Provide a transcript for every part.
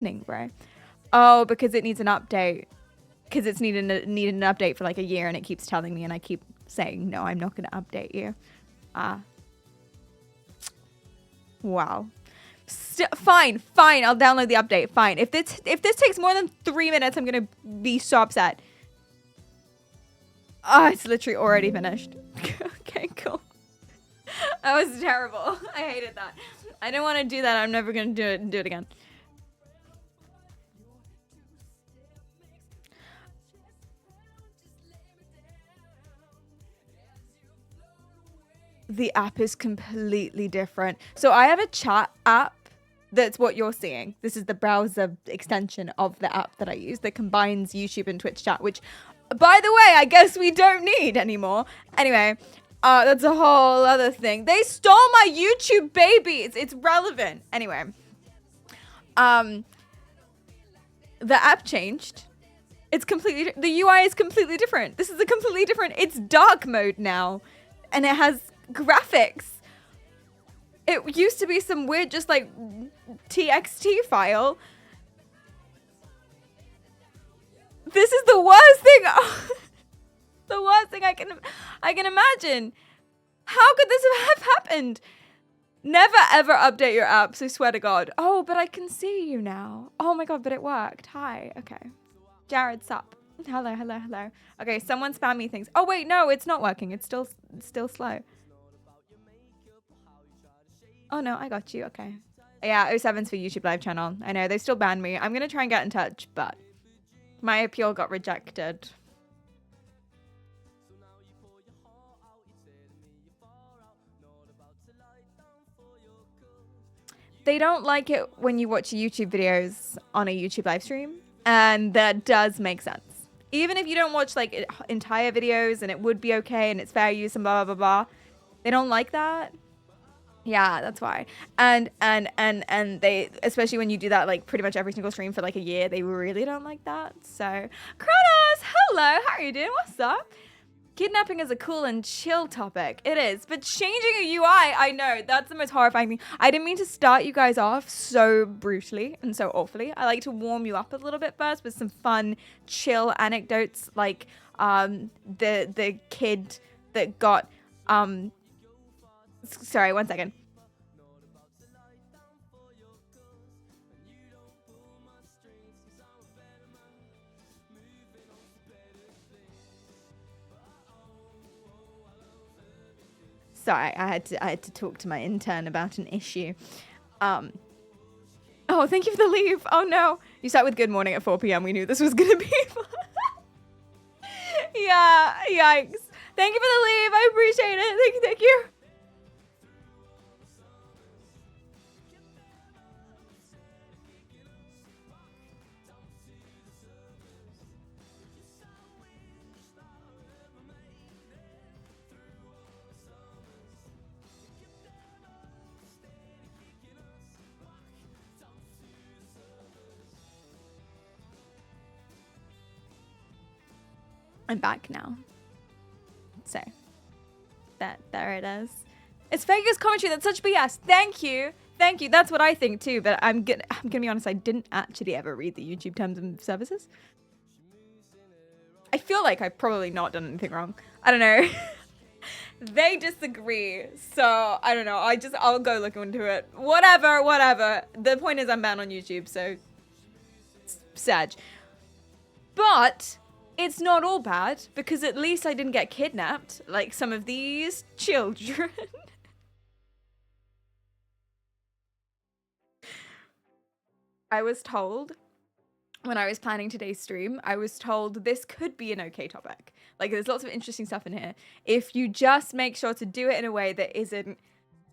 happening, bro? Oh, because it needs an update. Because it's needed an update for like a year and it keeps telling me and I keep saying, no, I'm not going to update you. Wow. Fine. I'll download the update. Fine. If this takes more than 3 minutes, I'm going to be so upset. Oh, it's literally already finished. Okay, cool. That was terrible. I hated that. I don't want to do that. I'm never going to do it again. The app is completely different. So I have a chat app that's what you're seeing. This is the browser extension of the app that I use that combines YouTube and Twitch chat, which, by the way, I guess we don't need anymore. Anyway, that's a whole other thing. They stole my YouTube babies. It's relevant. Anyway, the app changed. It's completely, the UI is completely different. This is a completely different, it's dark mode now. And it has graphics. It used to be some weird, just like TXT file. This is the worst thing. The worst thing I can imagine. How could this have happened? Never ever update your apps, I swear to God. Oh, but I can see you now. Oh my God, but it worked. Hi. Okay. Jared, sup? Hello. Okay, someone spam me things. Oh wait, no, it's not working. It's still slow. Oh no, I got you. Okay. Yeah, 07's for YouTube live channel. I know, they still banned me. I'm gonna try and get in touch, but my appeal got rejected. They don't like it when you watch YouTube videos on a YouTube live stream, and that does make sense. Even if you don't watch like entire videos and it would be okay and it's fair use and blah blah blah blah, they don't like that. Yeah, that's why. And they, especially when you do that like pretty much every single stream for like a year, they really don't like that. So, Kronos, hello, how are you doing? What's up? Kidnapping is a cool and chill topic. It is, but changing a UI, I know, that's the most horrifying thing. I didn't mean to start you guys off so brutally and so awfully. I like to warm you up a little bit first with some fun, chill anecdotes, like the kid that got sorry, 1 second. Sorry, I had to talk to my intern about an issue. Oh, thank you for the leave. Oh no. You start with good morning at 4 p.m. We knew this was gonna be yeah, yikes. Thank you for the leave. I appreciate it. Thank you. I'm back now. So, there it is. It's Vegas commentary. That's such BS. Thank you. That's what I think too. But I'm gonna be honest. I didn't actually ever read the YouTube terms and services. I feel like I've probably not done anything wrong. I don't know. They disagree. So I don't know. I'll go look into it. Whatever. The point is I'm banned on YouTube. So sad. But it's not all bad, because at least I didn't get kidnapped like some of these children. I was told, when I was planning today's stream, I was told this could be an okay topic. Like, there's lots of interesting stuff in here. If you just make sure to do it in a way that isn't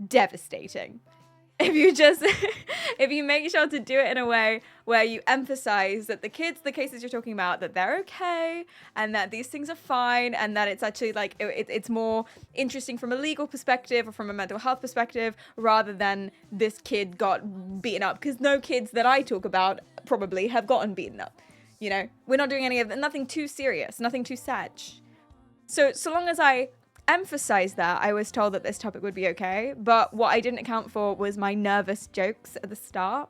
devastating. If you make sure to do it in a way where you emphasize that the cases you're talking about, that they're okay and that these things are fine and that it's actually like, it's more interesting from a legal perspective or from a mental health perspective rather than this kid got beaten up. Because no kids that I talk about probably have gotten beaten up. You know, we're not doing any of that, nothing too serious, nothing too sad. So long as I emphasize that, I was told that this topic would be okay, but what I didn't account for was my nervous jokes at the start.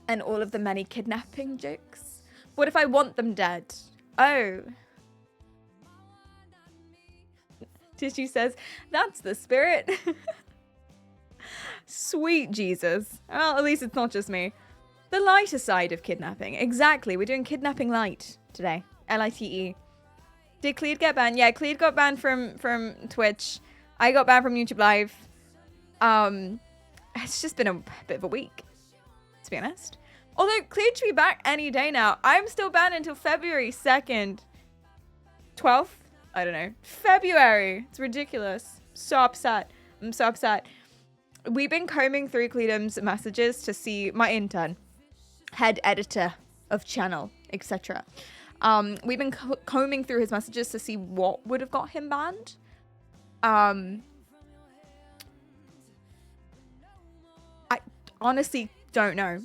And all of the many kidnapping jokes. What if I want them dead? Oh. Tissue says, that's the spirit. Sweet Jesus. Well, at least it's not just me. The lighter side of kidnapping. Exactly. We're doing kidnapping light today. Lite. Did Cleed get banned? Yeah, Cleed got banned from Twitch. I got banned from YouTube Live. It's just been a bit of a week, to be honest. Although Cleed should be back any day now. I'm still banned until February 2nd. 12th? I don't know. February. It's ridiculous. So upset. I'm so upset. We've been combing through Cleedum's messages to see my intern, head editor of channel, etc. We've been combing through his messages to see what would have got him banned. I honestly don't know.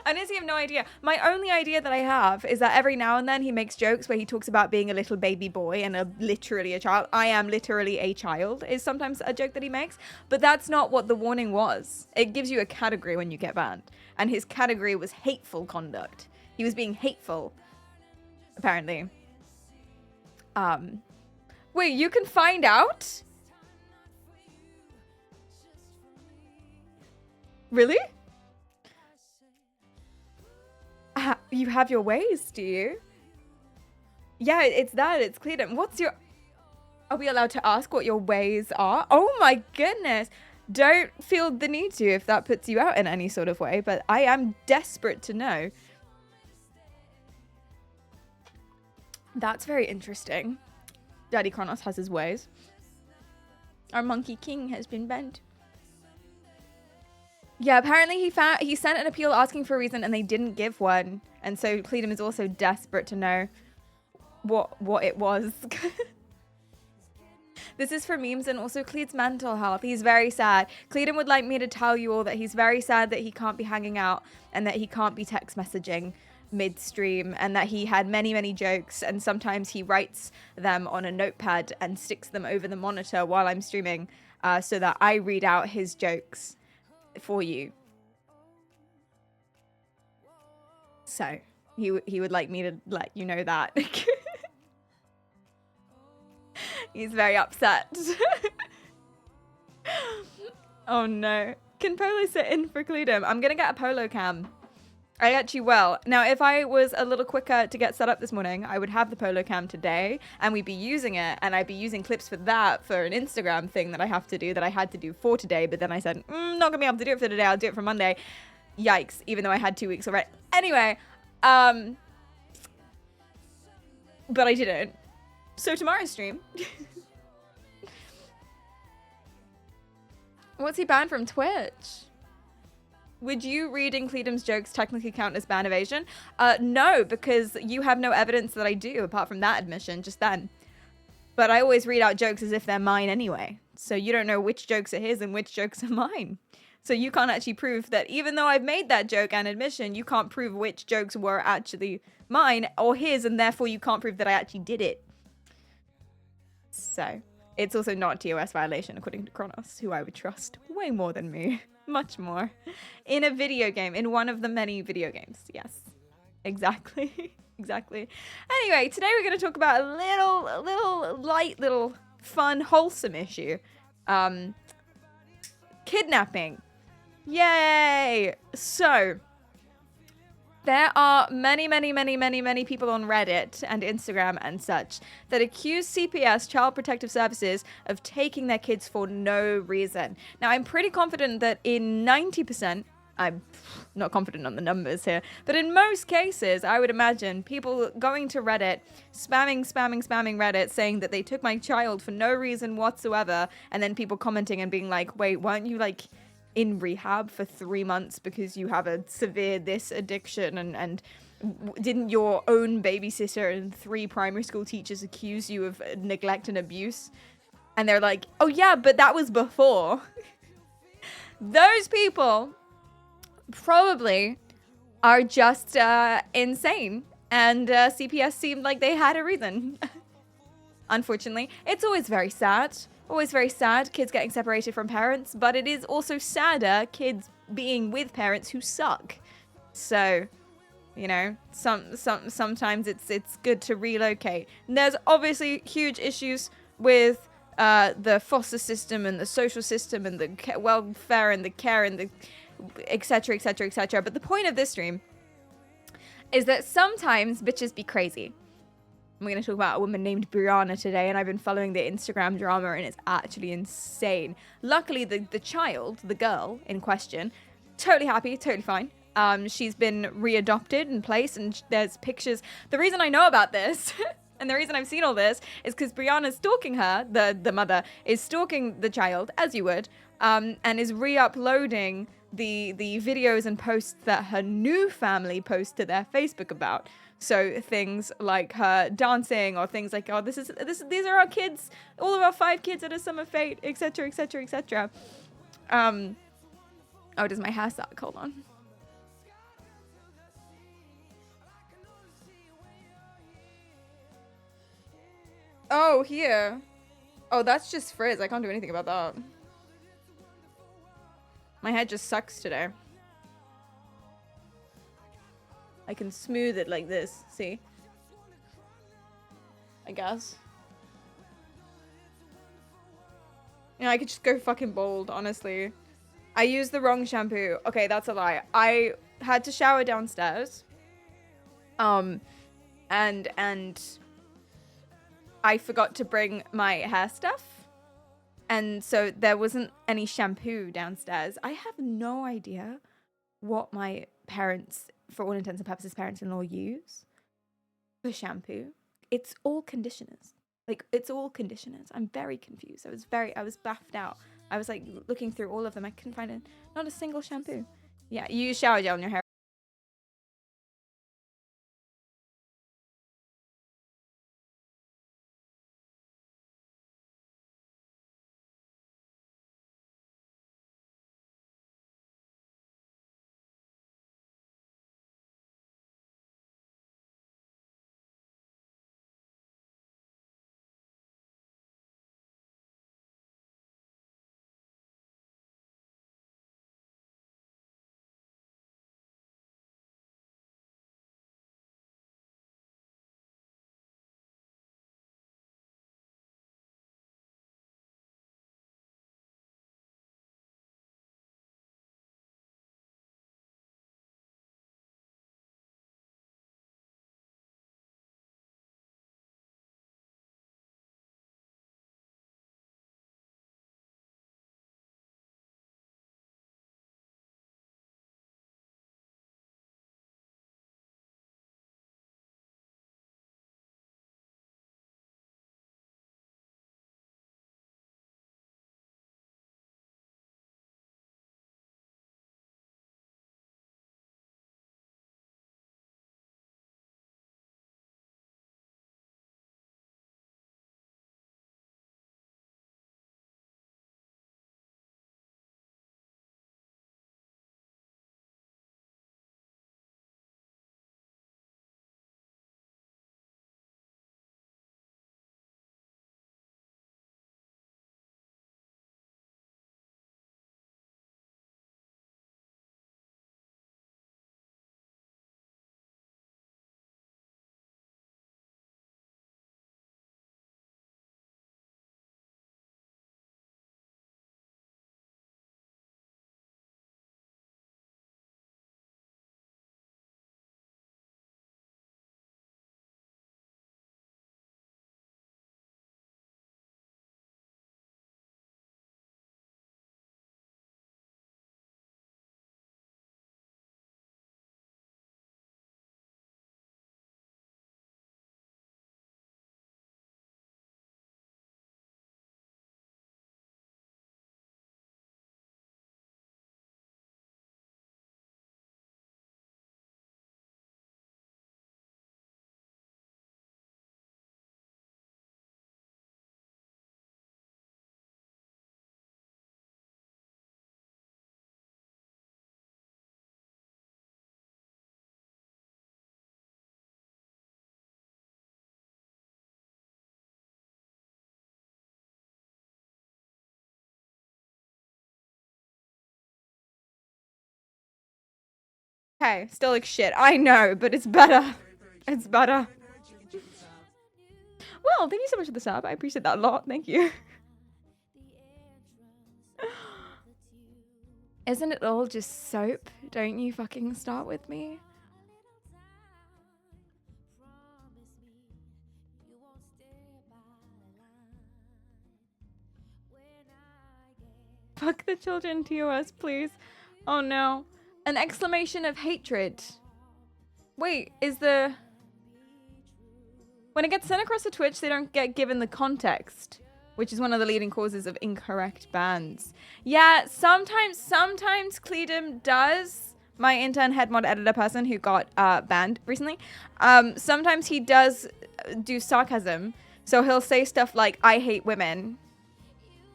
I honestly have no idea. My only idea that I have is that every now and then he makes jokes where he talks about being a little baby boy and literally a child. I am literally a child is sometimes a joke that he makes. But that's not what the warning was. It gives you a category when you get banned. And his category was hateful conduct. He was being hateful, apparently. Wait, you can find out? Really? You have your ways, do you? Yeah, it's that. It's clear. What's your... Are we allowed to ask what your ways are? Oh my goodness. Don't feel the need to if that puts you out in any sort of way, but I am desperate to know. That's very interesting. Daddy Kronos has his ways. Our Monkey King has been banned. Yeah, apparently he sent an appeal asking for a reason and they didn't give one. And so Cleedum is also desperate to know what it was. This is for memes and also Cleed's mental health. He's very sad. Cleedum would like me to tell you all that he's very sad that he can't be hanging out and that he can't be text messaging midstream and that he had many, many jokes and sometimes he writes them on a notepad and sticks them over the monitor while I'm streaming so that I read out his jokes for you. So he would like me to let you know that. He's very upset. Oh no. Can Polo sit in for Cleedum? I'm gonna get a Polo cam. I actually will. Now, if I was a little quicker to get set up this morning, I would have the Polo cam today and we'd be using it and I'd be using clips for that for an Instagram thing that I have to do that I had to do for today. But then I said, not gonna be able to do it for today. I'll do it for Monday. Yikes. Even though I had 2 weeks already. Anyway, but I didn't. So tomorrow's stream. What's he banned from Twitch? Would you reading Cleedum's jokes technically count as ban evasion? No, because you have no evidence that I do, apart from that admission just then. But I always read out jokes as if they're mine anyway. So you don't know which jokes are his and which jokes are mine. So you can't actually prove that even though I've made that joke and admission, you can't prove which jokes were actually mine or his, and therefore you can't prove that I actually did it. So it's also not a TOS violation, according to Kronos, who I would trust way more than me. Much more. In a video game. In one of the many video games. Yes. Exactly. Exactly. Anyway, today we're going to talk about a little light, little fun, wholesome issue. Kidnapping. Yay! So, there are many people on Reddit and Instagram and such that accuse CPS, Child Protective Services, of taking their kids for no reason. Now, I'm pretty confident that in 90%, I'm not confident on the numbers here, but in most cases, I would imagine people going to Reddit, spamming Reddit, saying that they took my child for no reason whatsoever, and then people commenting and being like, wait, weren't you like in rehab for 3 months because you have a severe this addiction and didn't your own babysitter and 3 primary school teachers accuse you of neglect and abuse? And they're like, oh yeah, but that was before. Those people probably are just insane, and CPS seemed like they had a reason. Unfortunately, it's always very sad. Always very sad, kids getting separated from parents, but it is also sadder, kids being with parents who suck. So, you know, sometimes it's good to relocate. And there's obviously huge issues with the foster system and the social system and the welfare and the care and the etc, etc, etc. But the point of this stream is that sometimes bitches be crazy. I'm going to talk about a woman named Brianna today, and I've been following the Instagram drama, and it's actually insane. Luckily, the child, the girl in question, totally happy, totally fine. She's been readopted in place, and there's pictures. The reason I know about this, and the reason I've seen all this, is because Brianna's stalking her, the mother, is stalking the child, as you would, and is re-uploading the videos and posts that her new family post to their Facebook about. So things like her dancing, or things like, oh, these are our kids, all of our 5 kids at a summer fete, etc, etc, etc. Oh, does my hair suck? Hold on. Oh, here. Oh, that's just frizz. I can't do anything about that. My head just sucks today. I can smooth it like this, see? I guess. You know, I could just go fucking bald, honestly. I used the wrong shampoo. Okay, that's a lie. I had to shower downstairs. And I forgot to bring my hair stuff. And so there wasn't any shampoo downstairs. I have no idea what my parents, for all intents and purposes, parents-in-law use for shampoo. It's all conditioners. Like, it's all conditioners. I'm very confused. I was baffed out. I was like looking through all of them. I couldn't find not a single shampoo. Yeah, you use shower gel in your hair. Okay, still like shit. I know, but it's better. It's better. Well, thank you so much for the sub. I appreciate that a lot. Thank you. Isn't it all just soap? Don't you fucking start with me. Fuck the children, TOS, please. Oh no. An exclamation of hatred. Wait, is the... When it gets sent across to Twitch, they don't get given the context, which is one of the leading causes of incorrect bans. Yeah, sometimes Cledum does. My intern head mod editor person who got banned recently. Sometimes he does do sarcasm. So he'll say stuff like, I hate women.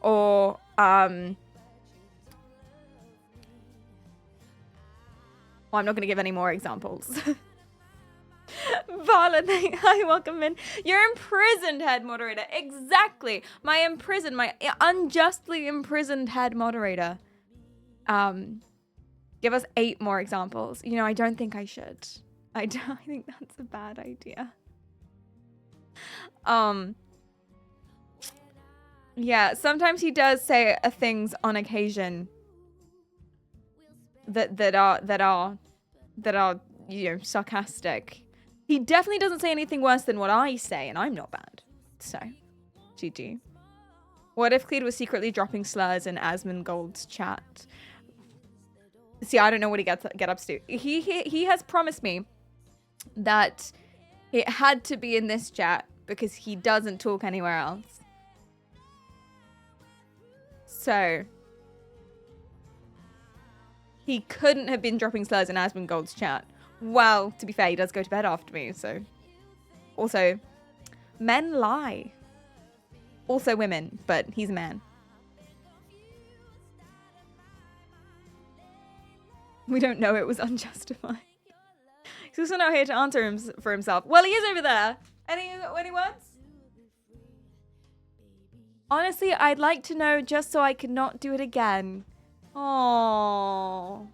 Or, well, I'm not going to give any more examples. Vala, hi, welcome in. You're imprisoned, head moderator. Exactly. My unjustly imprisoned head moderator. Give us 8 more examples. You know, I don't think I should. I think that's a bad idea. Yeah, sometimes he does say things on occasion that are you know, sarcastic. He definitely doesn't say anything worse than what I say, and I'm not bad. So, GG. What if Clede was secretly dropping slurs in Asmongold's chat? See, I don't know what he get up to. He has promised me that it had to be in this chat because he doesn't talk anywhere else. So, he couldn't have been dropping slurs in Asmongold's chat. Well, to be fair, he does go to bed after me, so... Also, men lie. Also women, but he's a man. We don't know it was unjustified. He's also not here to answer him for himself. Well, he is over there. Any words? Honestly, I'd like to know just so I can not do it again. Oh.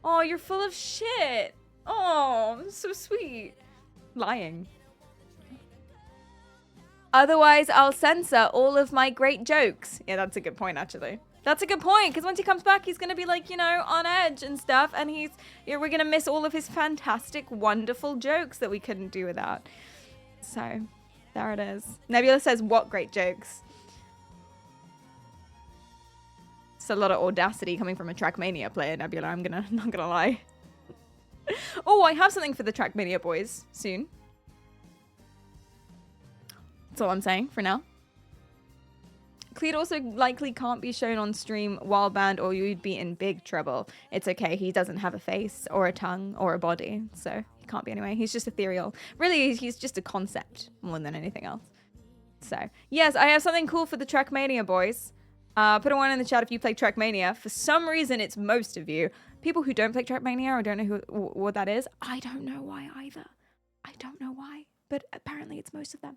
Oh, you're full of shit. Oh, so sweet. Lying. Otherwise, I'll censor all of my great jokes. Yeah, that's a good point, actually. That's a good point, because once he comes back, he's going to be, like, you know, on edge and stuff, and we're going to miss all of his fantastic, wonderful jokes that we couldn't do without. So, there it is. Nebula says, what great jokes? It's a lot of audacity coming from a Trackmania player, Nebula, I'm not gonna lie. Oh, I have something for the Trackmania boys soon. That's all I'm saying for now. Cleed also likely can't be shown on stream while banned or you'd be in big trouble. It's okay, he doesn't have a face or a tongue or a body, so he can't be anyway. He's just ethereal. Really, he's just a concept more than anything else. So, yes, I have something cool for the Trackmania boys. Put a 1 in the chat if you play Trackmania. For some reason, it's most of you. People who don't play Trackmania or don't know what that is, I don't know why either. I don't know why, but apparently it's most of them.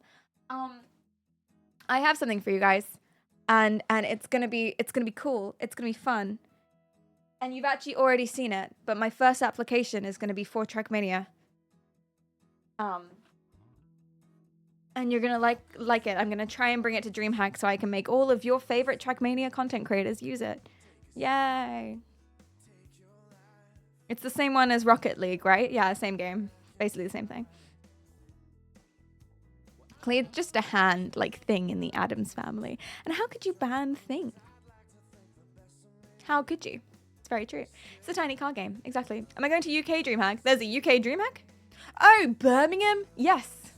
I have something for you guys. And it's gonna be cool. It's gonna be fun. And you've actually already seen it, but my first application is gonna be for Trackmania. And you're gonna like it. I'm gonna try and bring it to DreamHack so I can make all of your favorite Trackmania content creators use it. Yay! It's the same one as Rocket League, right? Yeah, same game. Basically the same thing. It's just a hand, like, thing in the Addams family. And how could you ban Thing? How could you? It's very true. It's a tiny card game. Exactly. Am I going to UK DreamHack? There's a UK DreamHack? Oh, Birmingham? Yes.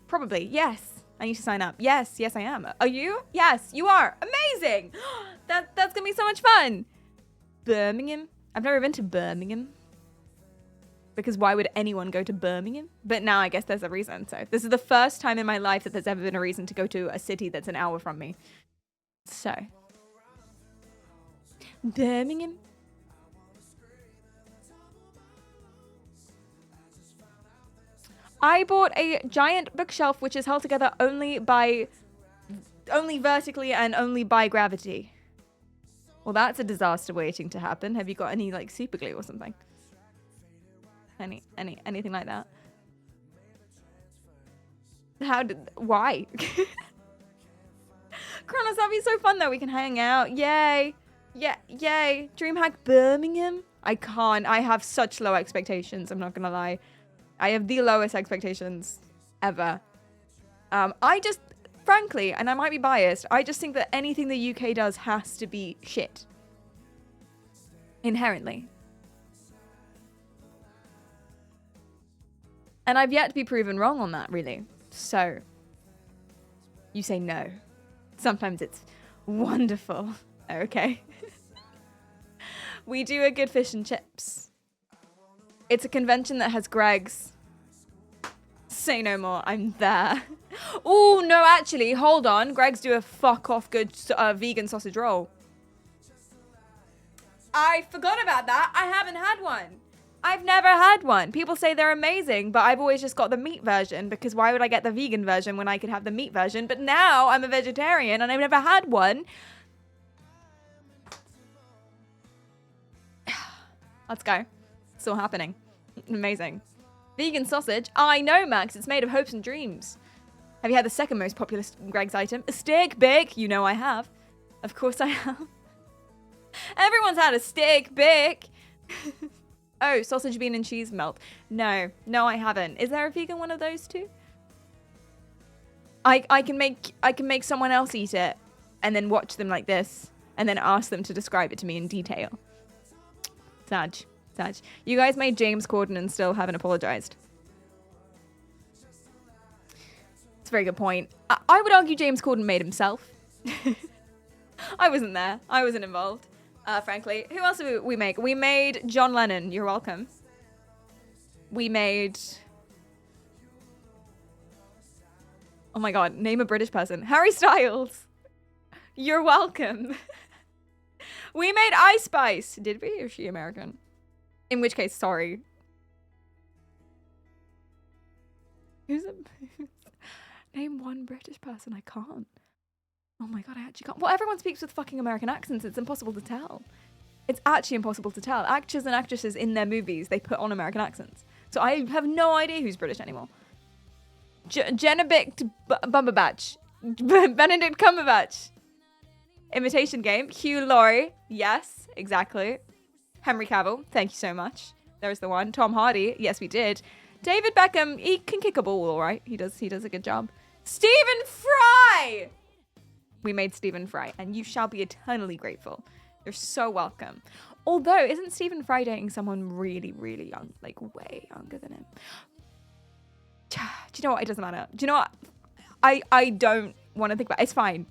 Probably. Yes. I need to sign up. Yes. Yes, I am. Are you? Yes, you are. Amazing. That's going to be so much fun. Birmingham? I've never been to Birmingham. Because why would anyone go to Birmingham? But now I guess there's a reason. So this is the first time in my life that there's ever been a reason to go to a city that's an hour from me. So. Birmingham. I bought a giant bookshelf which is held together only vertically and only by gravity. Well, that's a disaster waiting to happen. Have you got any, like, super glue or something? Anything like that? Why? Kronos, that'd be so fun though. We can hang out. Yay. Yeah, yay. DreamHack Birmingham. I can't. I have such low expectations. I'm not gonna lie. I have the lowest expectations ever. I just, frankly, and I might be biased, I just think that anything the UK does has to be shit. Inherently. And I've yet to be proven wrong on that, really. So, you say no. Sometimes it's wonderful. Okay. We do a good fish and chips. It's a convention that has Greg's. Say no more. I'm there. Oh, no, actually, hold on. Greg's do a fuck off good vegan sausage roll. I forgot about that. I haven't had one. I've never had one. People say they're amazing, but I've always just got the meat version because why would I get the vegan version when I could have the meat version? But now I'm a vegetarian and I've never had one. Let's go. It's all happening. Amazing. Vegan sausage. I know, Max. It's made of hopes and dreams. Have you had the second most popular Greg's item? A steak bake. You know I have. Of course I have. Everyone's had a steak bake. Oh, sausage, bean, and cheese melt. No, I haven't. Is there a vegan one of those too? I can make someone else eat it and then watch them like this and then ask them to describe it to me in detail. Sag. You guys made James Corden and still haven't apologized. It's a very good point. I would argue James Corden made himself. I wasn't there. I wasn't involved. Frankly. Who else did we make? We made John Lennon. You're welcome. We made... Oh my god. Name a British person. Harry Styles. You're welcome. We made Ice Spice. Did we? Or is she American? In which case, sorry. Name one British person. I can't. Oh my god, I actually can't. Well, everyone speaks with fucking American accents. It's impossible to tell. It's actually impossible to tell. Actors and actresses in their movies, they put on American accents. So I have no idea who's British anymore. Benedict Cumberbatch. Benedict Cumberbatch. Imitation Game. Hugh Laurie. Yes, exactly. Henry Cavill. Thank you so much. There's the one. Tom Hardy. Yes, we did. David Beckham. He can kick a ball, all right. He does a good job. Stephen Fry. We made Stephen Fry, and you shall be eternally grateful. You're so welcome. Although, isn't Stephen Fry dating someone really, really young? Like, way younger than him. Do you know what? It doesn't matter. Do you know what? I don't want to think about it. It's fine.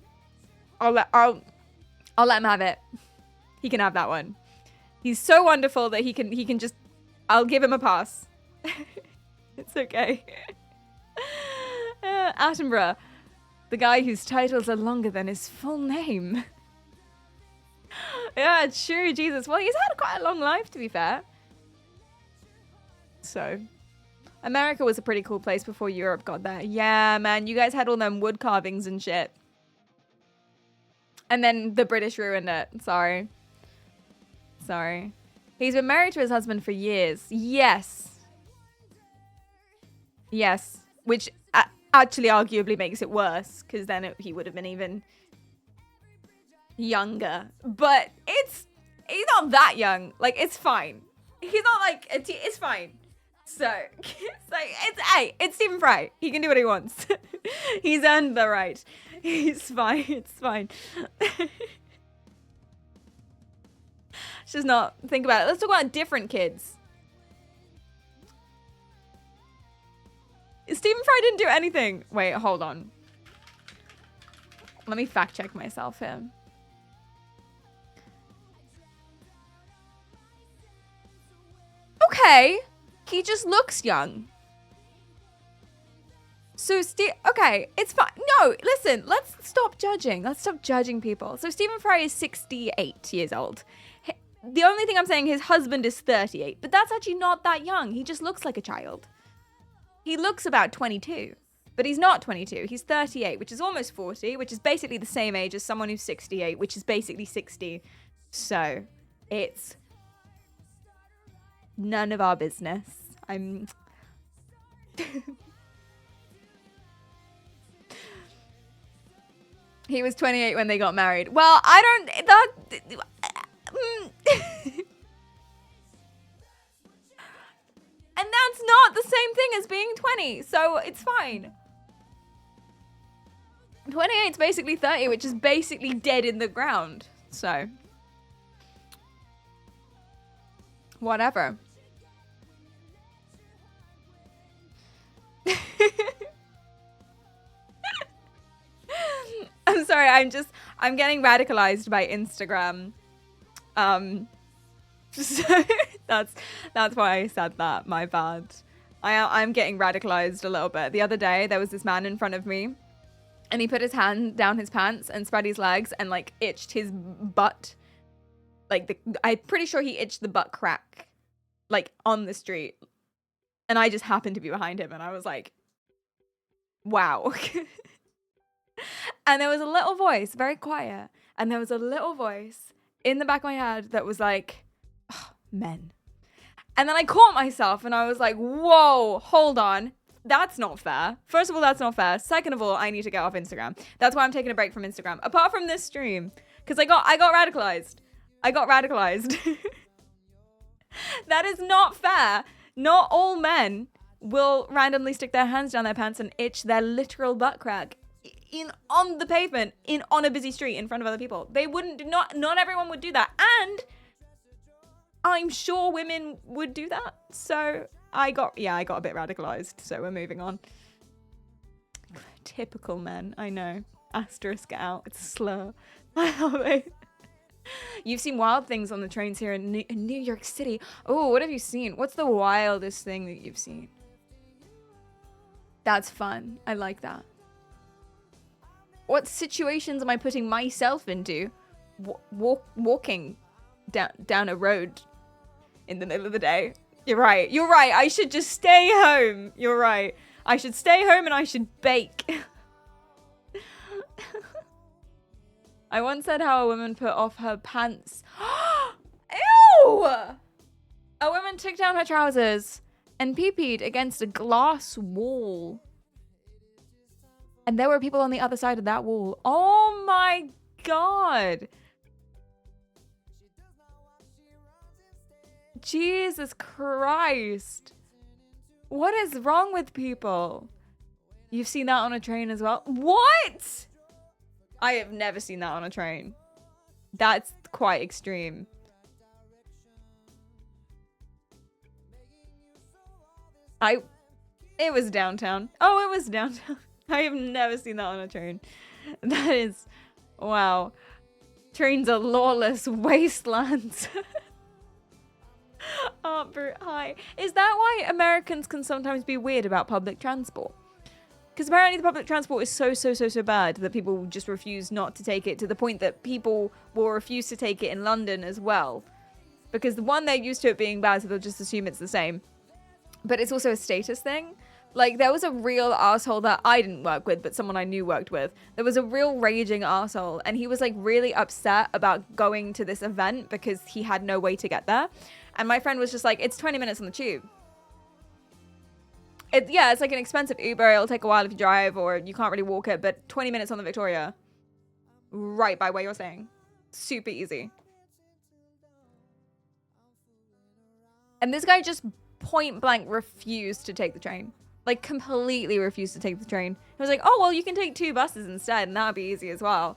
I'll let him have it. He can have that one. He's so wonderful that he can just... I'll give him a pass. It's okay. Attenborough. The guy whose titles are longer than his full name. Yeah, true, Jesus. Well, he's had quite a long life, to be fair. So, America was a pretty cool place before Europe got there. Yeah, man, you guys had all them wood carvings and shit. And then the British ruined it. Sorry. He's been married to his husband for years. Yes. Which actually arguably makes it worse, because then he would have been even younger. But he's not that young. Like, it's fine. He's not like it's fine. So it's like it's Stephen Fry. He can do what he wants. He's earned the right. He's fine. It's fine. Let's just not think about it. Let's talk about different kids. Stephen Fry didn't do anything. Wait, hold on. Let me fact check myself here. Okay. He just looks young. So, okay, it's fine. No, listen, let's stop judging. Let's stop judging people. So, Stephen Fry is 68 years old. The only thing I'm saying, his husband is 38. But that's actually not that young. He just looks like a child. He looks about 22. But he's not 22. He's 38, which is almost 40, which is basically the same age as someone who's 68, which is basically 60. So, it's none of our business. I'm... He was 28 when they got married. Well, I don't... And that's not the same thing as being 20, so it's fine. 28 is basically 30, which is basically dead in the ground. So... whatever. I'm sorry, I'm getting radicalized by Instagram. So that's why I said that, my bad. I'm getting radicalized a little bit. The other day, there was this man in front of me, and he put his hand down his pants and spread his legs and, like, itched his butt. Like, I'm pretty sure he itched the butt crack, like, on the street. And I just happened to be behind him, and I was like, wow. And there was a little voice, very quiet, and there was a little voice in the back of my head that was like, oh, men. And then I caught myself, and I was like, whoa, hold on. That's not fair. First of all, that's not fair. Second of all, I need to get off Instagram. That's why I'm taking a break from Instagram. Apart from this stream, because I got radicalized. I got radicalized. That is not fair. Not all men will randomly stick their hands down their pants and itch their literal butt crack on the pavement, on a busy street in front of other people. They wouldn't, not everyone would do that. And I'm sure women would do that. So I got a bit radicalized. So we're moving on. Typical men, I know. Asterisk out. It's a slur. You've seen wild things on the trains here in New York City. Oh, what have you seen? What's the wildest thing that you've seen? That's fun. I like that. What situations am I putting myself into? Walking down a road in the middle of the day. You're right. You're right. I should just stay home. You're right. I should stay home and I should bake. I once said how a woman put off her pants. Ew! A woman took down her trousers and pee-peed against a glass wall. And there were people on the other side of that wall. Oh my god. Jesus Christ. What is wrong with people? You've seen that on a train as well? What? I have never seen that on a train. That's quite extreme. It was downtown. Oh, it was downtown. I have never seen that on a train. That is, wow. Trains are lawless wastelands. Oh, hi. Is that why Americans can sometimes be weird about public transport? Because apparently the public transport is so bad that people just refuse not to take it, to the point that people will refuse to take it in London as well. Because the one, they're used to it being bad, so they'll just assume it's the same. But it's also a status thing. Like, there was a real asshole that I didn't work with, but someone I knew worked with. There was a real raging asshole, and he was, like, really upset about going to this event because he had no way to get there. And my friend was just like, it's 20 minutes on the tube. Yeah, it's like an expensive Uber. It'll take a while if you drive, or you can't really walk it, but 20 minutes on the Victoria. Right by where you're staying. Super easy. And this guy just point blank refused to take the train. Like, completely refused to take the train. He was like, oh, well, you can take 2 buses instead, and that'd be easy as well.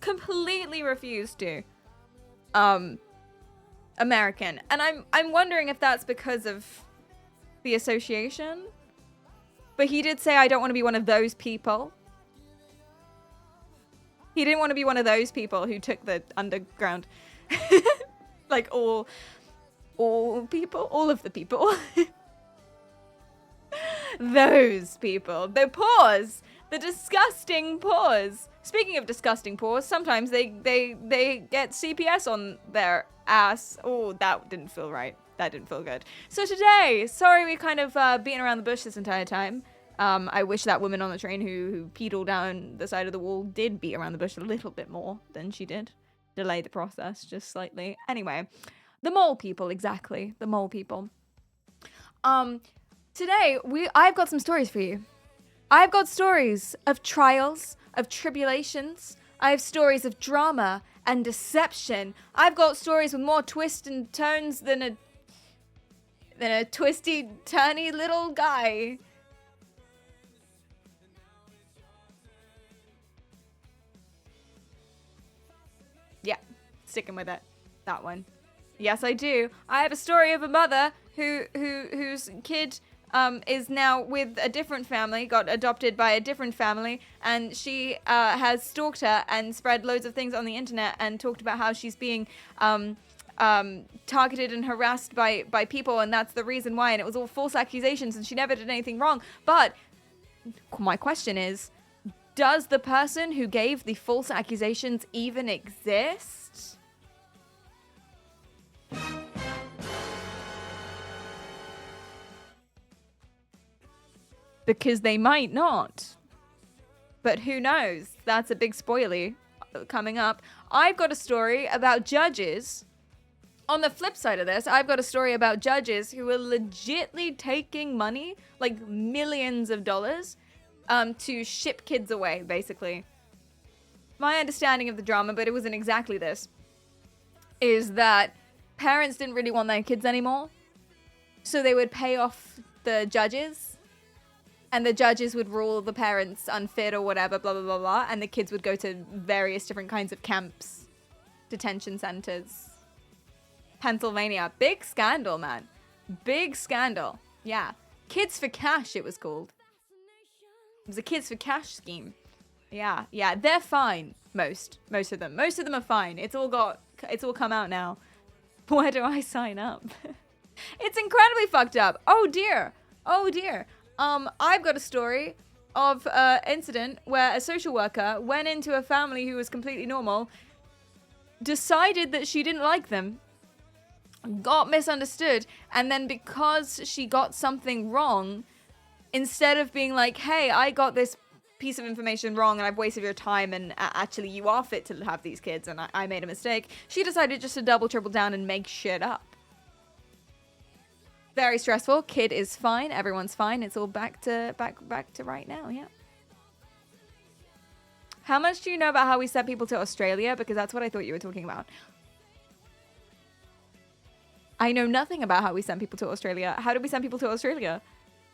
Completely refused to. American. And I'm wondering if that's because of the association. But he did say, I don't want to be one of those people. He didn't want to be one of those people who took the underground. Like, all people, all of the people. Those people. The paws. The disgusting paws. Speaking of disgusting paws, sometimes they get CPS on their ass. Oh, that didn't feel right. That didn't feel good. So today, sorry we kind of beaten around the bush this entire time. I wish that woman on the train who peed all down the side of the wall did beat around the bush a little bit more than she did. Delay the process just slightly. Anyway, the mole people, exactly. The mole people. Today I've got some stories for you. I've got stories of trials, of tribulations. I have stories of drama and deception. I've got stories with more twists and turns than a twisty, turny little guy. Yeah, sticking with it. That one. Yes, I do. I have a story of a mother whose kid is now with a different family, got adopted by a different family, and she has stalked her and spread loads of things on the internet and talked about how she's being targeted and harassed by people, and that's the reason why, and it was all false accusations, and she never did anything wrong. But my question is, does the person who gave the false accusations even exist? Because they might not. But who knows? That's a big spoiler coming up. I've got a story about judges. On the flip side of this, I've got a story about judges who are legitly taking money, like millions of dollars, to ship kids away, basically. My understanding of the drama, but it wasn't exactly this, is that parents didn't really want their kids anymore. So they would pay off the judges. And the judges would rule the parents unfit or whatever, blah, blah, blah, blah. And the kids would go to various different kinds of camps, detention centers. Pennsylvania. Big scandal, man. Big scandal. Yeah. Kids for Cash, it was called. It was a Kids for Cash scheme. Yeah. Yeah. They're fine. Most of them. Most of them are fine. It's all come out now. Where do I sign up? It's incredibly fucked up. Oh, dear. Oh, dear. I've got a story of an incident where a social worker went into a family who was completely normal, decided that she didn't like them, got misunderstood, and then because she got something wrong, instead of being like, hey, I got this piece of information wrong and I've wasted your time and actually you are fit to have these kids and I made a mistake, she decided just to double, triple down and make shit up. Very stressful. Kid is fine. Everyone's fine. It's all back to right now. Yeah. How much do you know about how we sent people to Australia? Because that's what I thought you were talking about. I know nothing about how we sent people to Australia. How did we send people to Australia?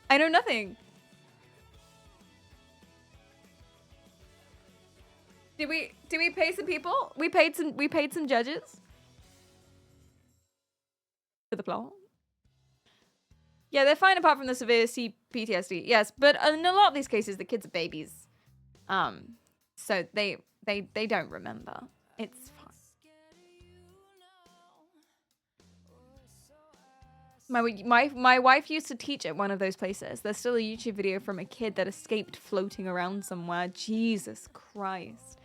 I know nothing. Did we pay some people? We paid some judges for the plot. Yeah, they're fine apart from the severe CPTSD. Yes, but in a lot of these cases, the kids are babies. So they don't remember. It's fine. My wife used to teach at one of those places. There's still a YouTube video from a kid that escaped floating around somewhere. Jesus Christ.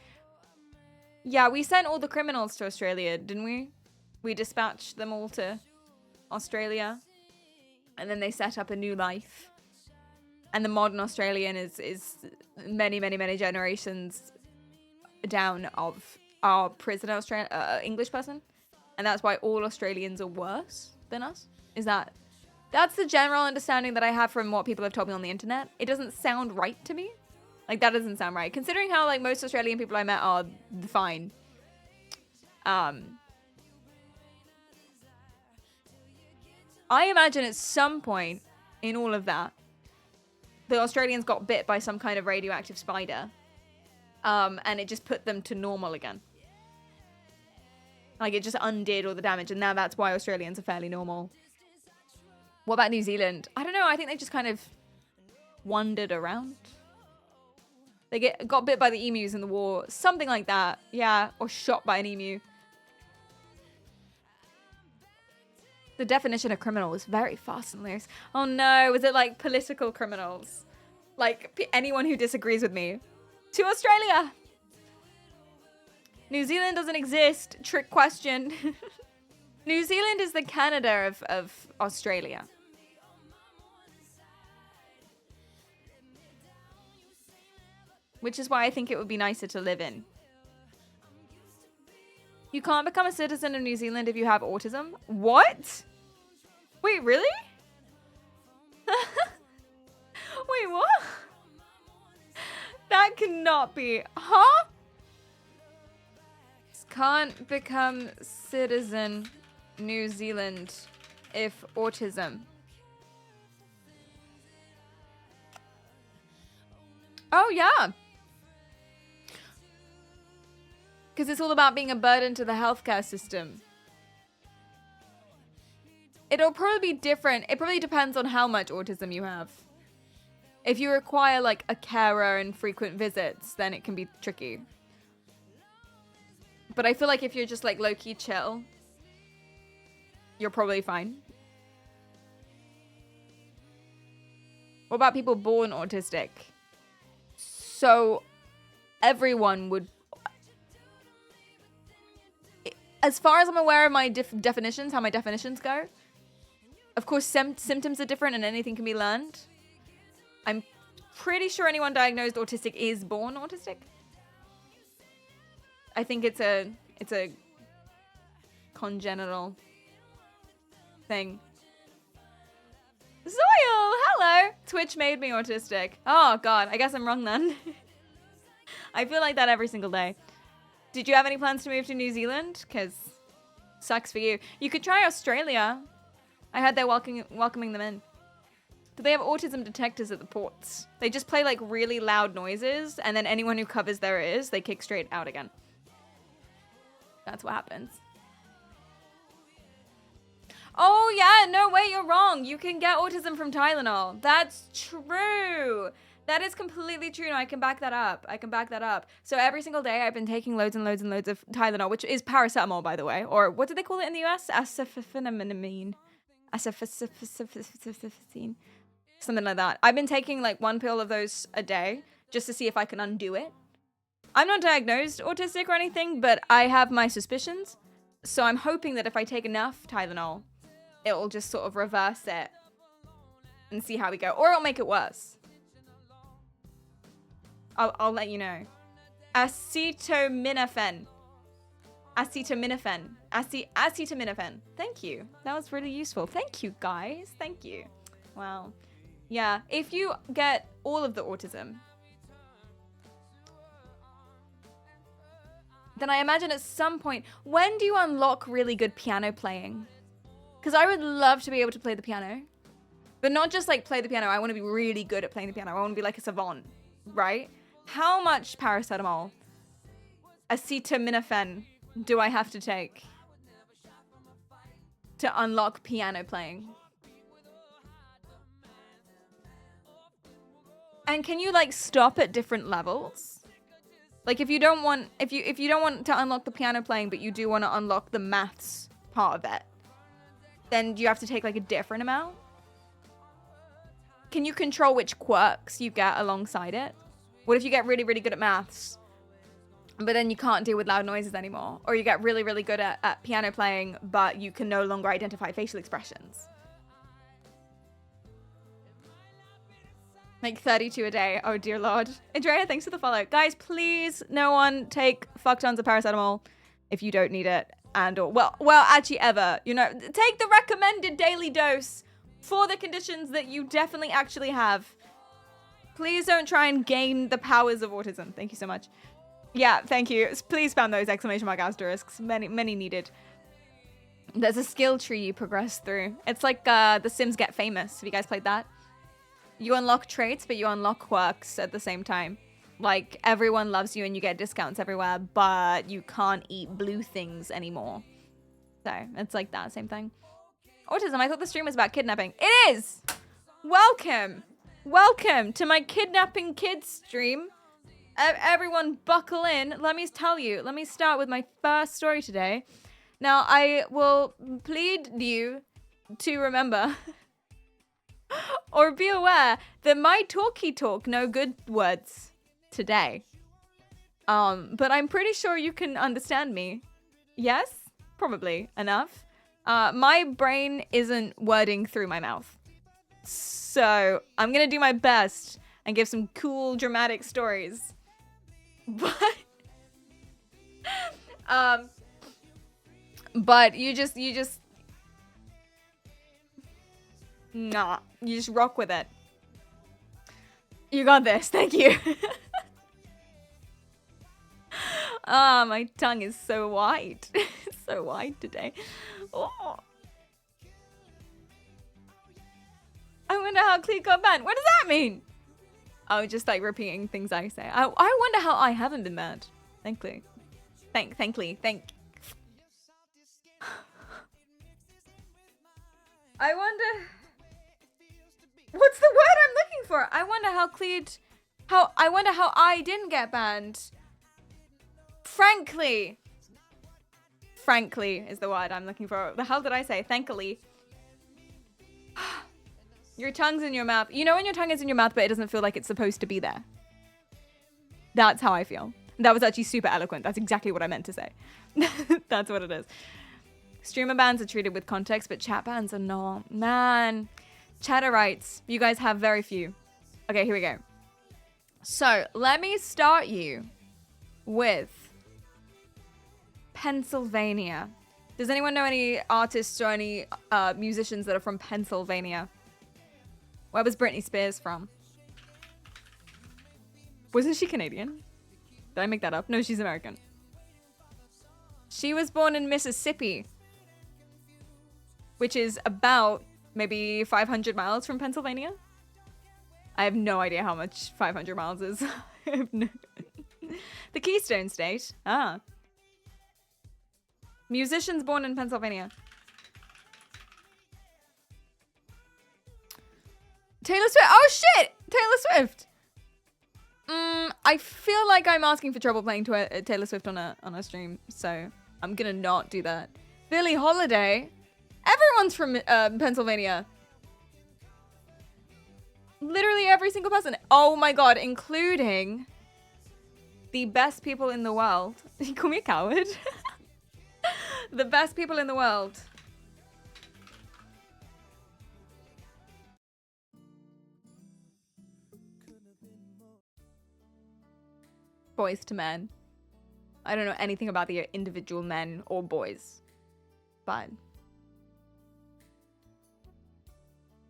Yeah, we sent all the criminals to Australia, didn't we? We dispatched them all to Australia. And then they set up a new life. And the modern Australian is many, many, many generations down of our prisoner English person. And that's why all Australians are worse than us. That's the general understanding that I have from what people have told me on the internet. It doesn't sound right to me. Like, that doesn't sound right. Considering how, like, most Australian people I met are fine. I imagine at some point in all of that, the Australians got bit by some kind of radioactive spider. And it just put them to normal again. Like, it just undid all the damage. And now that's why Australians are fairly normal. What about New Zealand? I don't know. I think they just kind of wandered around. They got bit by the emus in the war. Something like that. Yeah. Or shot by an emu. The definition of criminal is very fast and loose. Oh no, was it like political criminals? Like anyone who disagrees with me. To Australia! New Zealand doesn't exist. Trick question. New Zealand is the Canada of Australia. Which is why I think it would be nicer to live in. You can't become a citizen of New Zealand if you have autism? What? Wait, really? cannot be. Huh? Can't become citizen New Zealand if autism. Oh, yeah. Because it's all about being a burden to the healthcare system. It'll probably be different. It probably depends on how much autism you have. If you require like a carer and frequent visits, then it can be tricky. But I feel like if you're just like low-key chill, you're probably fine. What about people born autistic? So everyone would... As far as I'm aware of my definitions, how my definitions go, of course, symptoms are different and anything can be learned. I'm pretty sure anyone diagnosed autistic is born autistic. I think it's a congenital thing. Zoil, hello. Twitch made me autistic. Oh God, I guess I'm wrong then. I feel like that every single day. Did you have any plans to move to New Zealand? Because sucks for you. You could try Australia. I heard they're welcoming them in. Do they have autism detectors at the ports? They just play like really loud noises, and then anyone who covers their ears, they kick straight out again. That's what happens. Oh yeah, no wait, you're wrong. You can get autism from Tylenol. That's true. That is completely true. No, I can back that up. I can back that up. So every single day I've been taking loads and loads and loads of Tylenol, which is paracetamol, by the way. Or what do they call it in the US? Acetaminophen. Acetaminophen. Something like that. I've been taking like 1 pill of those a day just to see if I can undo it. I'm not diagnosed autistic or anything, but I have my suspicions. So I'm hoping that if I take enough Tylenol, it will just sort of reverse it and see how we go. Or it'll make it worse. I'll let you know. Acetaminophen. Acetaminophen. Acetaminophen. Thank you. That was really useful. Thank you, guys. Thank you. Wow. Yeah, if you get all of the autism, then I imagine at some point, when do you unlock really good piano playing? Because I would love to be able to play the piano. But not just like play the piano. I want to be really good at playing the piano. I want to be like a savant, right? How much paracetamol, acetaminophen, do I have to take to unlock piano playing? And can you like stop at different levels? Like if you don't want to unlock the piano playing, but you do want to unlock the maths part of it, then do you have to take like a different amount? Can you control which quirks you get alongside it? What if you get really, really good at maths, but then you can't deal with loud noises anymore? Or you get really, really good at piano playing, but you can no longer identify facial expressions? Like 32 a day. Oh, dear Lord. Andrea, thanks for the follow. Guys, please, no one take fuck tons of paracetamol if you don't need it. And or, well, actually ever. You know, take the recommended daily dose for the conditions that you definitely actually have. Please don't try and gain the powers of autism. Thank you so much. Yeah, thank you. Please spam those exclamation mark asterisks. Many needed. There's a skill tree you progress through. It's like The Sims Get Famous. Have you guys played that? You unlock traits, but you unlock quirks at the same time. Like, everyone loves you and you get discounts everywhere, but you can't eat blue things anymore. So, it's like that, same thing. Autism, I thought the stream was about kidnapping. It is! Welcome! Welcome to my kidnapping kids stream. Everyone buckle in. Let me tell you. Let me start with my first story today. Now, I will plead you to remember or be aware that my talky talk no good words today. But I'm pretty sure you can understand me. Yes? Probably enough. My brain isn't wording through my mouth. So I'm gonna do my best and give some cool dramatic stories. But you just you just rock with it. You got this. Thank you. Ah, my tongue is so wide. It's so wide today. Oh. I wonder how Clee got banned. What does that mean? Oh, just like repeating things I say. I wonder how I haven't been banned. Thankfully. Thankfully. I wonder... What's the word I'm looking for? I wonder how Cleed... I wonder how I didn't get banned. Frankly is the word I'm looking for. The hell did I say? Thankfully. Your tongue's in your mouth. You know when your tongue is in your mouth, but it doesn't feel like it's supposed to be there? That's how I feel. That was actually super eloquent. That's exactly what I meant to say. That's what it is. Streamer bans are treated with context, but chat bans are not. Man. Chatter rights. You guys have very few. Okay, here we go. So, let me start you with Pennsylvania. Does anyone know any artists or any musicians that are from Pennsylvania? Where was Britney Spears from? Wasn't she Canadian? Did I make that up? No, she's American. She was born in Mississippi, which is about maybe 500 miles from Pennsylvania. I have no idea how much 500 miles is. I have no... The Keystone State. Ah. Musicians born in Pennsylvania. Taylor Swift. Oh shit! Taylor Swift. I feel like I'm asking for trouble playing Taylor Swift on a stream, so I'm gonna not do that. Billie Holiday. Everyone's from Pennsylvania. Literally every single person. Oh my god, including the best people in the world. You call me a coward? The best people in the world. Boys to men. I don't know anything about the individual men or boys, but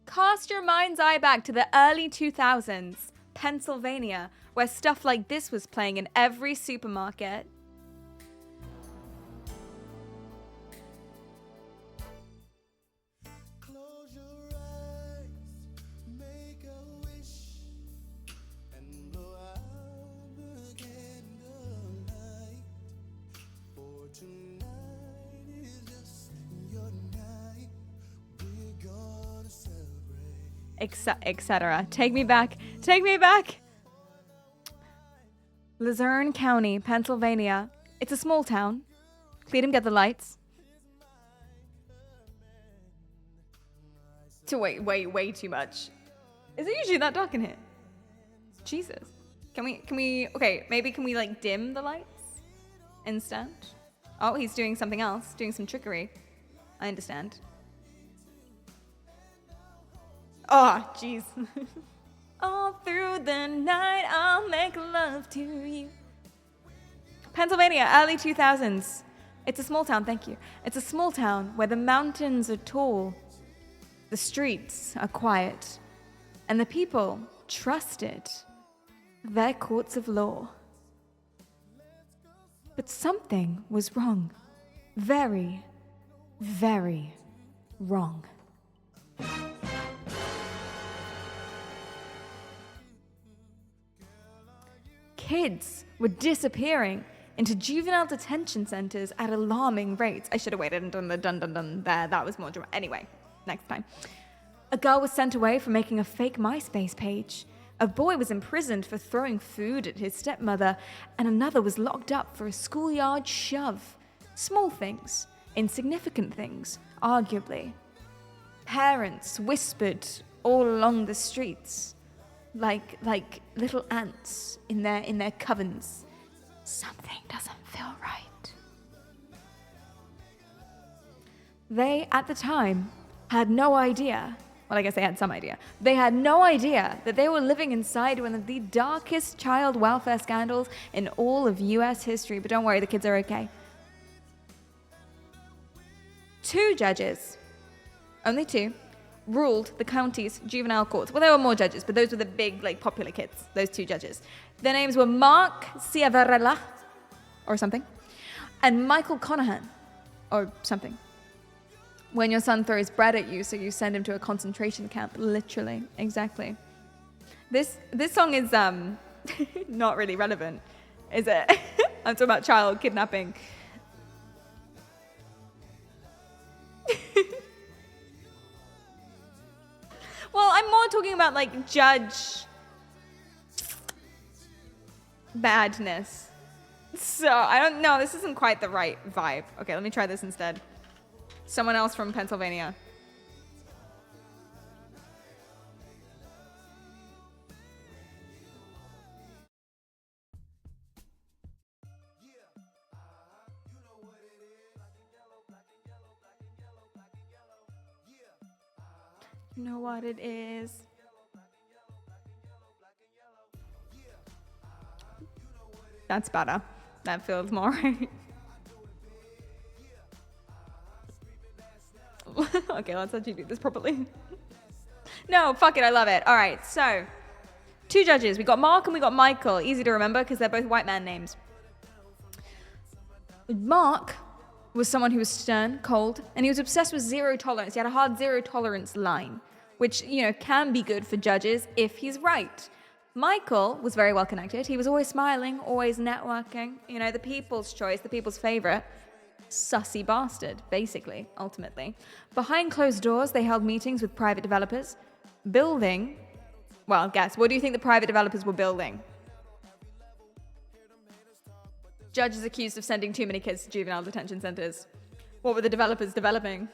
cast your mind's eye back to the early 2000s, Pennsylvania, where stuff like this was playing in every supermarket. Etc. Take me back. Take me back. Luzerne County, Pennsylvania. It's a small town. Let him get the lights. Way too much. Is it usually that dark in here? Jesus. Can we, okay, maybe can we like dim the lights instead? Oh, he's doing something else, doing some trickery. I understand. Oh, jeez. All through the night, I'll make love to you. Pennsylvania, early 2000s. It's a small town, thank you. It's a small town where the mountains are tall, the streets are quiet, and the people trusted their courts of law. But something was wrong. Very, very wrong. Kids were disappearing into juvenile detention centers at alarming rates. I should have waited and done the dun there. That was more dramatic. Anyway, next time. A girl was sent away for making a fake MySpace page. A boy was imprisoned for throwing food at his stepmother, and another was locked up for a schoolyard shove. Small things, insignificant things, arguably. Parents whispered all along the streets. Like little ants in their covens. Something doesn't feel right. They, at the time, had no idea. Well, I guess they had some idea. They had no idea that they were living inside one of the darkest child welfare scandals in all of US history. But don't worry, the kids are okay. 2 judges, only 2, ruled the county's juvenile courts. Well, there were more judges, but those were the big, like, popular kids, those 2 judges. Their names were Mark Ciavarella, or something. And Michael Conahan or something. When your son throws bread at you, so you send him to a concentration camp. Literally. Exactly. This song is not really relevant, is it? I'm talking about child kidnapping. Well, I'm more talking about like judge badness. So I don't know. This isn't quite the right vibe. Okay, let me try this instead. Someone else from Pennsylvania. You know what it is. That's better. That feels more right. Okay, let's actually do this properly. No, fuck it, I love it. All right, so 2 judges. We got Mark and we got Michael. Easy to remember because they're both white man names. Mark was someone who was stern, cold, and he was obsessed with zero tolerance. He had a hard zero tolerance line, which, you know, can be good for judges if he's right. Michael was very well connected. He was always smiling, always networking. You know, the people's choice, the people's favorite. Sussy bastard, basically, ultimately. Behind closed doors, they held meetings with private developers. Building, well, guess, what do you think the private developers were building? Judges accused of sending too many kids to juvenile detention centers. What were the developers developing?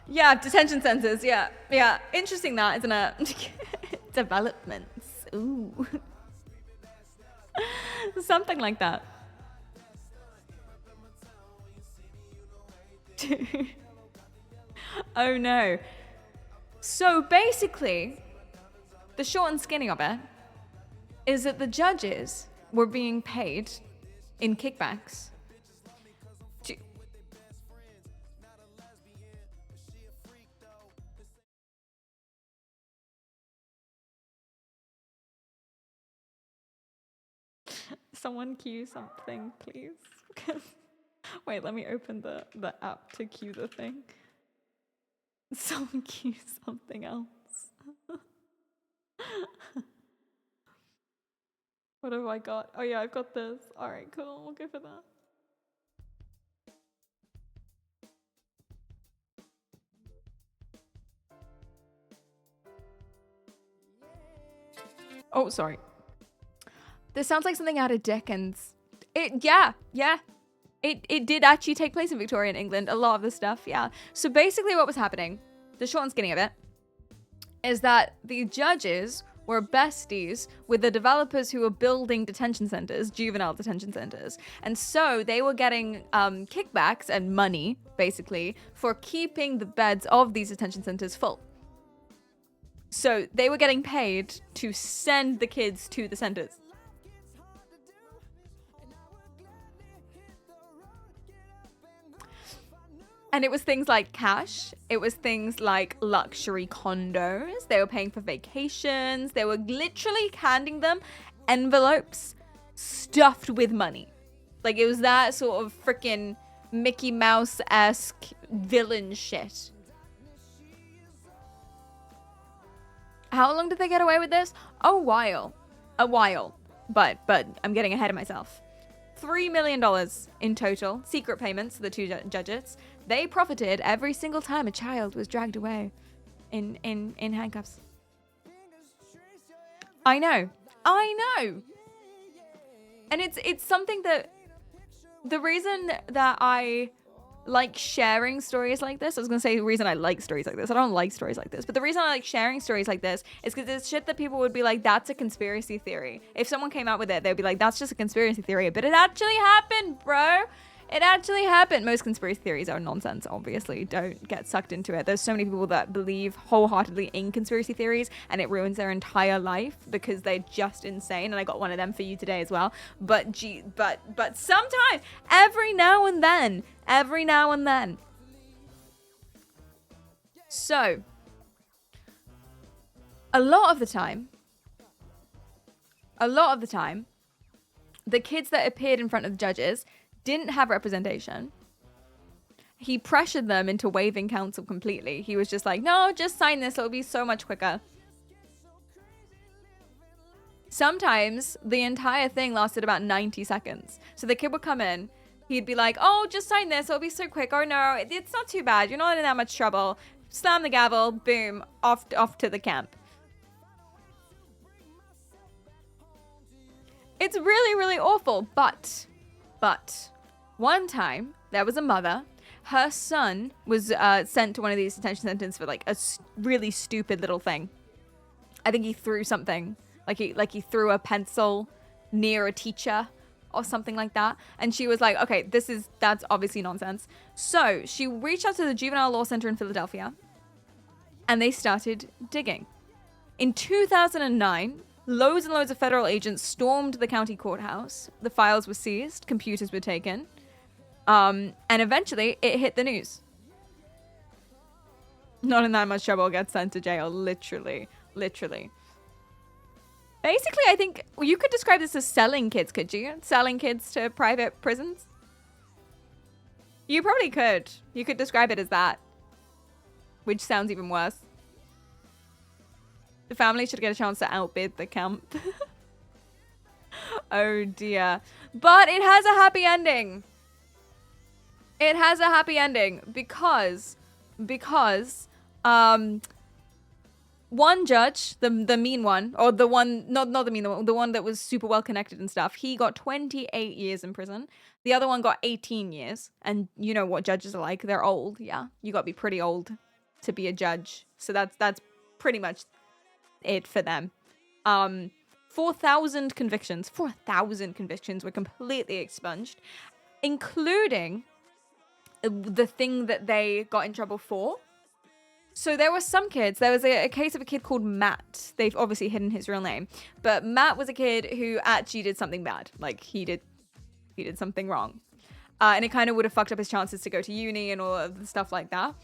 Yeah, detention centers, yeah. Interesting that, isn't it? Developments, ooh. Something like that. Oh no. So basically, the short and skinny of it is that the judges were being paid in kickbacks to... Someone cue something, please. Wait, let me open the app to cue the thing. Someone cue something else. What have I got? Oh yeah, I've got this. All right, cool. We'll go for that. Oh, sorry. This sounds like something out of Dickens. It did actually take place in Victorian England. A lot of the stuff, yeah. So basically what was happening, the short and skinny of it, is that the judges were besties with the developers who were building detention centers, juvenile detention centers. And so they were getting kickbacks and money, basically, for keeping the beds of these detention centers full. So they were getting paid to send the kids to the centers. And it was things like cash. It was things like luxury condos. They were paying for vacations. They were literally handing them envelopes stuffed with money. Like it was that sort of freaking Mickey Mouse-esque villain shit. How long did they get away with this? A while. But I'm getting ahead of myself. $3 million in total, secret payments to the 2 judges. They profited every single time a child was dragged away in handcuffs. I know. And it's something that the reason that I like sharing stories like this, I was going to say the reason I like stories like this. I don't like stories like this, but the reason I like sharing stories like this is because it's shit that people would be like, that's a conspiracy theory. If someone came out with it, they'd be like, that's just a conspiracy theory, but it actually happened, bro. It actually happened. Most conspiracy theories are nonsense, obviously. Don't get sucked into it. There's so many people that believe wholeheartedly in conspiracy theories and it ruins their entire life because they're just insane. And I got one of them for you today as well. But sometimes, every now and then. So, A lot of the time, the kids that appeared in front of the judges didn't have representation. He pressured them into waiving counsel completely. He was just like, no, just sign this. It'll be so much quicker. Sometimes the entire thing lasted about 90 seconds. So the kid would come in. He'd be like, oh, just sign this. It'll be so quick. Oh, no, it's not too bad. You're not in that much trouble. Slam the gavel. Boom. Off to the camp. It's really, really awful. But one time there was a mother. Her son was sent to one of these detention centers for like a really stupid little thing. I think he threw something. Like he threw a pencil near a teacher or something like that. And she was like, okay, that's obviously nonsense. So she reached out to the Juvenile Law Center in Philadelphia and they started digging. In 2009, loads and loads of federal agents stormed the county courthouse. The files were seized, computers were taken. And eventually it hit the news. Not in that much trouble, gets sent to jail. Literally. Basically, I think you could describe this as selling kids, could you? Selling kids to private prisons? You probably could. You could describe it as that. Which sounds even worse. The family should get a chance to outbid the camp. Oh dear. But it has a happy ending. It has a happy ending because one judge, the mean one, or the one, not the mean one, the one that was super well connected and stuff, he got 28 years in prison. The other one got 18 years. And you know what judges are like. They're old. Yeah. You got to be pretty old to be a judge. So that's pretty much it for them. 4,000 convictions were completely expunged, including the thing that they got in trouble for. So there were some kids. There was a case of a kid called Matt. They've obviously hidden his real name, but Matt was a kid who actually did something bad. Like he did something wrong, and it kind of would have fucked up his chances to go to uni and all of the stuff like that.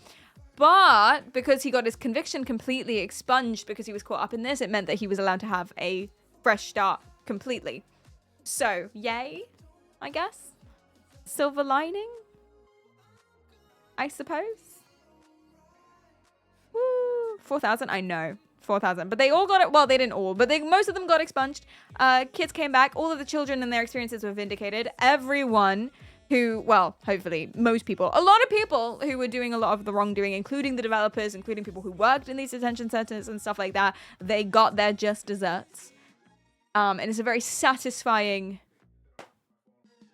But because he got his conviction completely expunged because he was caught up in this, it meant that he was allowed to have a fresh start completely. So yay, I guess. Silver lining, I suppose. 4,000, I know. 4,000. But they all got it. Well, they didn't all, but most of them got expunged. Kids came back. All of the children and their experiences were vindicated. Everyone who, well, hopefully, most people, a lot of people who were doing a lot of the wrongdoing, including the developers, including people who worked in these detention centers and stuff like that, they got their just desserts. And it's a very satisfying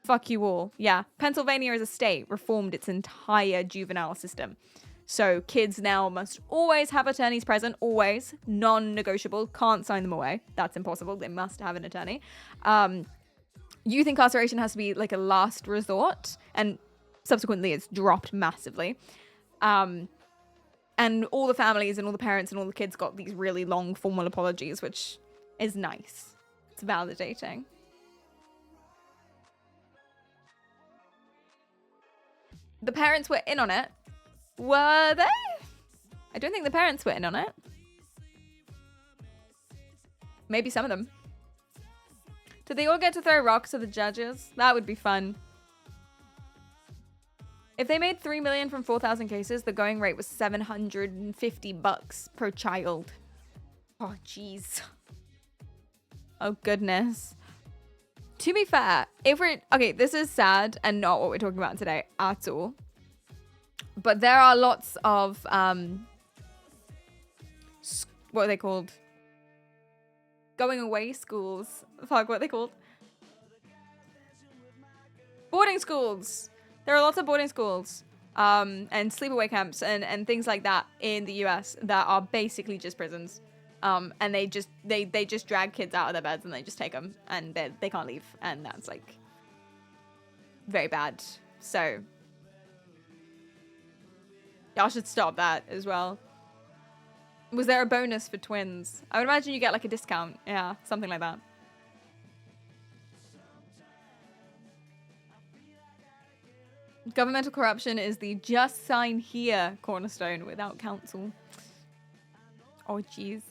fuck you all. Yeah. Pennsylvania as a state reformed its entire juvenile system. So kids now must always have attorneys present, always, non-negotiable, can't sign them away. That's impossible. They must have an attorney. Youth incarceration has to be like a last resort, and subsequently it's dropped massively. And all the families and all the parents and all the kids got these really long formal apologies, which is nice. It's validating. The parents were in on it. Were they? I don't think the parents were in on it. Maybe some of them. Did they all get to throw rocks at the judges? That would be fun. If they made $3 million from 4,000 cases, the going rate was $750 per child. Oh, jeez. Oh, goodness. To be fair, okay, this is sad and not what we're talking about today at all. But there are lots of, what are they called? Going away schools. Fuck, what are they called? Boarding schools. There are lots of boarding schools, and sleepaway camps and things like that in the US that are basically just prisons. And they just drag kids out of their beds and they just take them and they can't leave. And that's like very bad. So y'all should stop that as well. Was there a bonus for twins? I would imagine you get like a discount. Yeah, something like that. Governmental corruption is the just sign here cornerstone without counsel. Oh, jeez.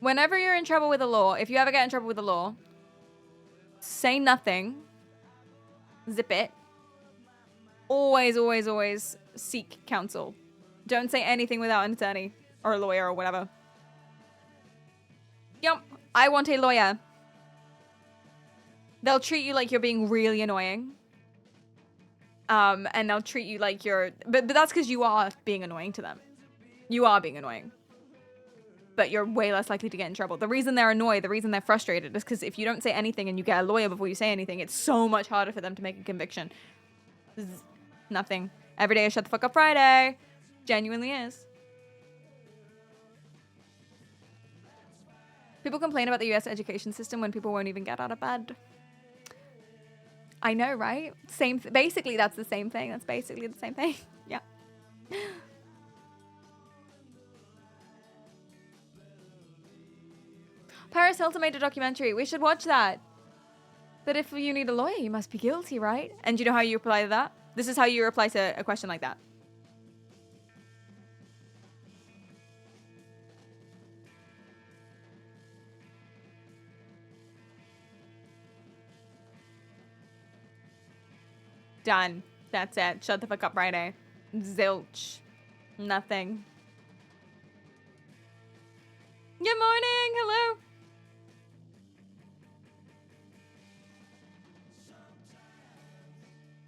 Whenever you're in trouble with the law, if you ever get in trouble with the law, say nothing. Zip it. Always, always, always seek counsel. Don't say anything without an attorney or a lawyer or whatever. Yep, I want a lawyer. They'll treat you like you're being really annoying. And they'll treat you like you're... But that's because you are being annoying to them. You are being annoying. But you're way less likely to get in trouble. The reason they're annoyed, the reason they're frustrated is because if you don't say anything and you get a lawyer before you say anything, it's so much harder for them to make a conviction. Nothing. Every day is Shut the Fuck Up Friday. Genuinely is. People complain about the US education system when people won't even get out of bed. I know, right? Basically, that's the same thing. That's basically the same thing. Yeah. Paris Hilton made a documentary. We should watch that. But if you need a lawyer, you must be guilty, right? And do you know how you reply to that? This is how you reply to a question like that. Done. That's it. Shut the fuck up Friday. Zilch. Nothing. Good morning. Hello.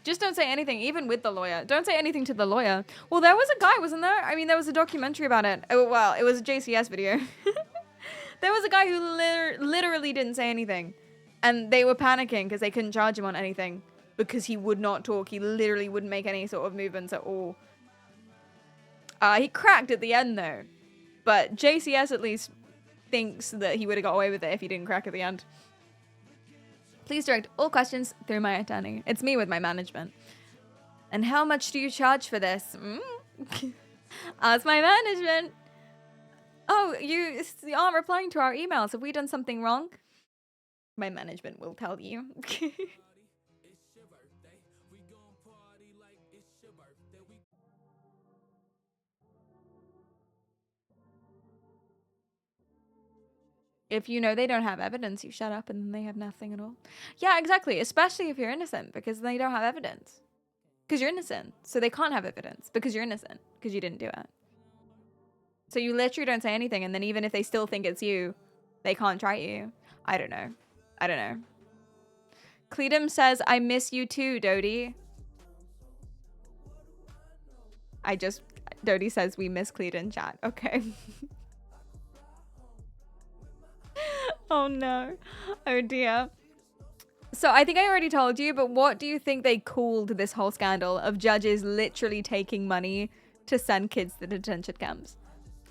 Just don't say anything, even with the lawyer. Don't say anything to the lawyer. Well, there was a guy, wasn't there? I mean, there was a documentary about it. Oh, well, it was a JCS video. There was a guy who literally didn't say anything. And they were panicking because they couldn't charge him on anything. Because he would not talk. He literally wouldn't make any sort of movements at all. He cracked at the end, though. But JCS at least thinks that he would have got away with it if he didn't crack at the end. Please direct all questions through my attorney. It's me with my management. And how much do you charge for this? Ask my management. Oh, you aren't replying to our emails. Have we done something wrong? My management will tell you. If you know they don't have evidence, you shut up and then they have nothing at all. Yeah, exactly. Especially if you're innocent, because they don't have evidence. Because you're innocent. So they can't have evidence because you're innocent. Because you didn't do it. So you literally don't say anything. And then even if they still think it's you, they can't try you. I don't know. I don't know. Cleedum says, I miss you too, Dodie. Dodie says we miss Cleed in chat. Okay. Oh no. Oh dear. So I think I already told you, but what do you think they called this whole scandal of judges literally taking money to send kids to detention camps?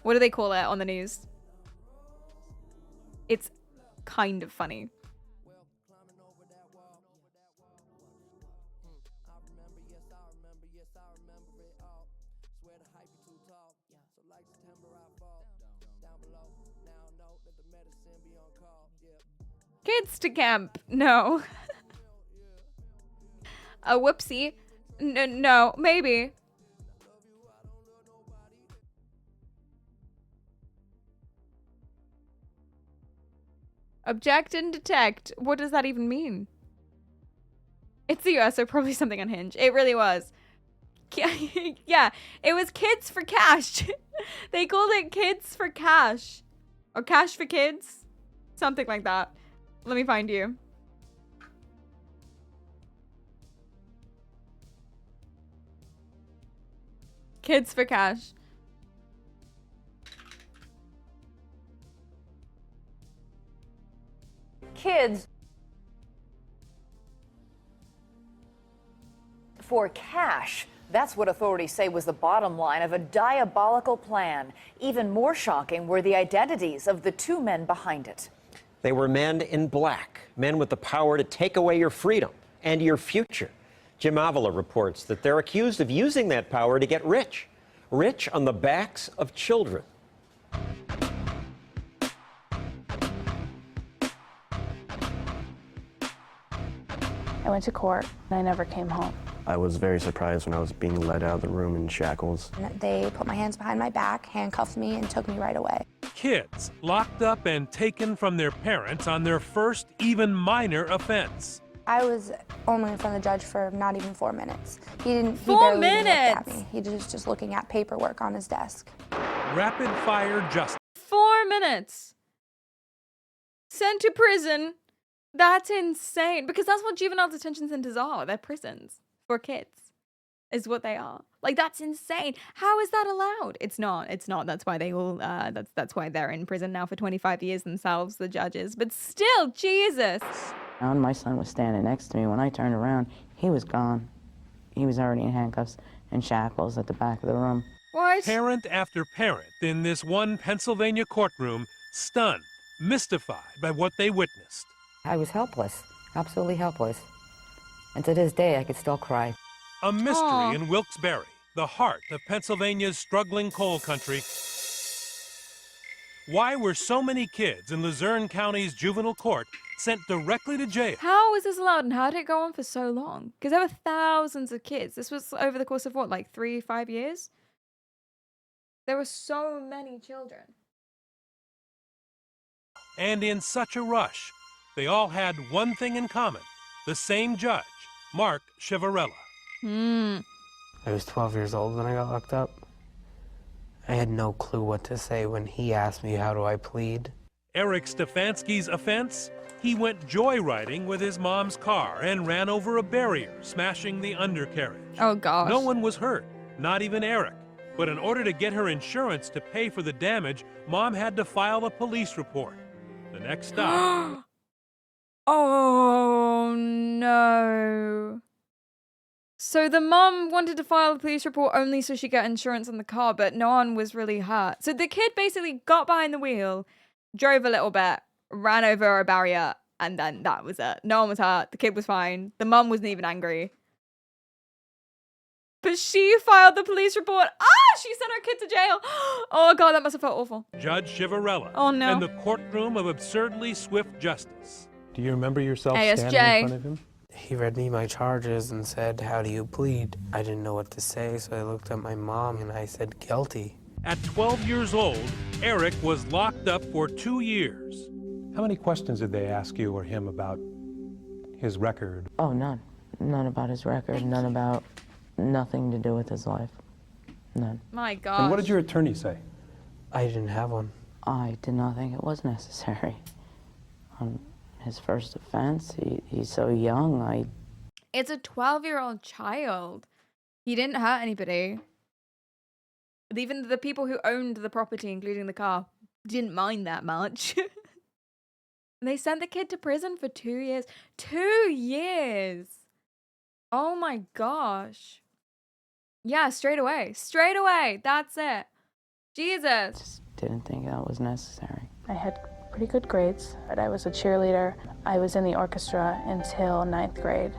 What do they call it on the news? It's kind of funny. Kids to camp. No. A whoopsie. No, maybe. Object and detect. What does that even mean? It's the US, so probably something on Hinge. It really was. Yeah, it was kids for cash. They called it kids for cash. Or cash for kids. Something like that. Let me find you. Kids for cash. Kids for cash. That's what authorities say was the bottom line of a diabolical plan. Even more shocking were the identities of the two men behind it. They were men in black, men with the power to take away your freedom and your future. Jim Avila reports that they're accused of using that power to get rich, rich on the backs of children. I went to court and I never came home. I was very surprised when I was being led out of the room in shackles. They put my hands behind my back, handcuffed me, and took me right away. kids locked up and taken from their parents on their first, even minor offense. I was only in front of the judge for not even 4 minutes. He barely even looked 4 at minutes? me. He was just looking at paperwork on his desk. Rapid fire justice. 4 minutes. Sent to prison. That's insane. Because that's what juvenile detention centers are. They're prisons for kids. Is what they are. Like, that's insane. How is that allowed? It's not. That's why they all that's why they're in prison now for 25 years themselves, the judges. But still, Jesus. And my son was standing next to me. When I turned around, he was gone. He was already in handcuffs and shackles at the back of the room. What? Parent after parent in this one Pennsylvania courtroom, stunned, mystified by what they witnessed. I was helpless, absolutely helpless. And to this day, I could still cry. A mystery Aw. in Wilkes-Barre, the heart of Pennsylvania's struggling coal country. Why were so many kids in Luzerne County's juvenile court sent directly to jail? How is this allowed, and how did it go on for so long? Because there were thousands of kids. This was over the course of what, like 3-5 years? There were so many children. And in such a rush, they all had one thing in common: the same judge, Mark Chivarella. I was 12 years old when I got locked up. I had no clue what to say when he asked me, how do I plead? Eric Stefanski's offense? He went joyriding with his mom's car and ran over a barrier, smashing the undercarriage. Oh, gosh. No one was hurt, not even Eric. But in order to get her insurance to pay for the damage, Mom had to file a police report. The next stop. Oh, no. So the mom wanted to file a police report only so she got insurance on the car, but no one was really hurt. So the kid basically got behind the wheel, drove a little bit, ran over a barrier, and then that was it. No one was hurt. The kid was fine. The mom wasn't even angry. But she filed the police report. She sent her kid to jail. Oh, God, that must have felt awful. Judge Chivarella. Oh, no. And the courtroom of absurdly swift justice. Do you remember yourself ASJ. standing in front of him? He read me my charges and said, how do you plead? I didn't know what to say, so I looked at my mom and I said, guilty. At 12 years old, Eric was locked up for 2 years. How many questions did they ask you or him about his record? Oh, none. None about his record, none about nothing to do with his life. None. My God. And what did your attorney say? I didn't have one. I did not think it was necessary. On his first offense, he's so young, It's a 12-year-old child. He didn't hurt anybody. Even the people who owned the property, including the car, didn't mind that much. They sent the kid to prison for 2 years. 2 years! Oh my gosh. Yeah, straight away. Straight away. That's it. Jesus. just didn't think that was necessary. I had pretty good grades, but I was a cheerleader. I was in the orchestra until 9th grade.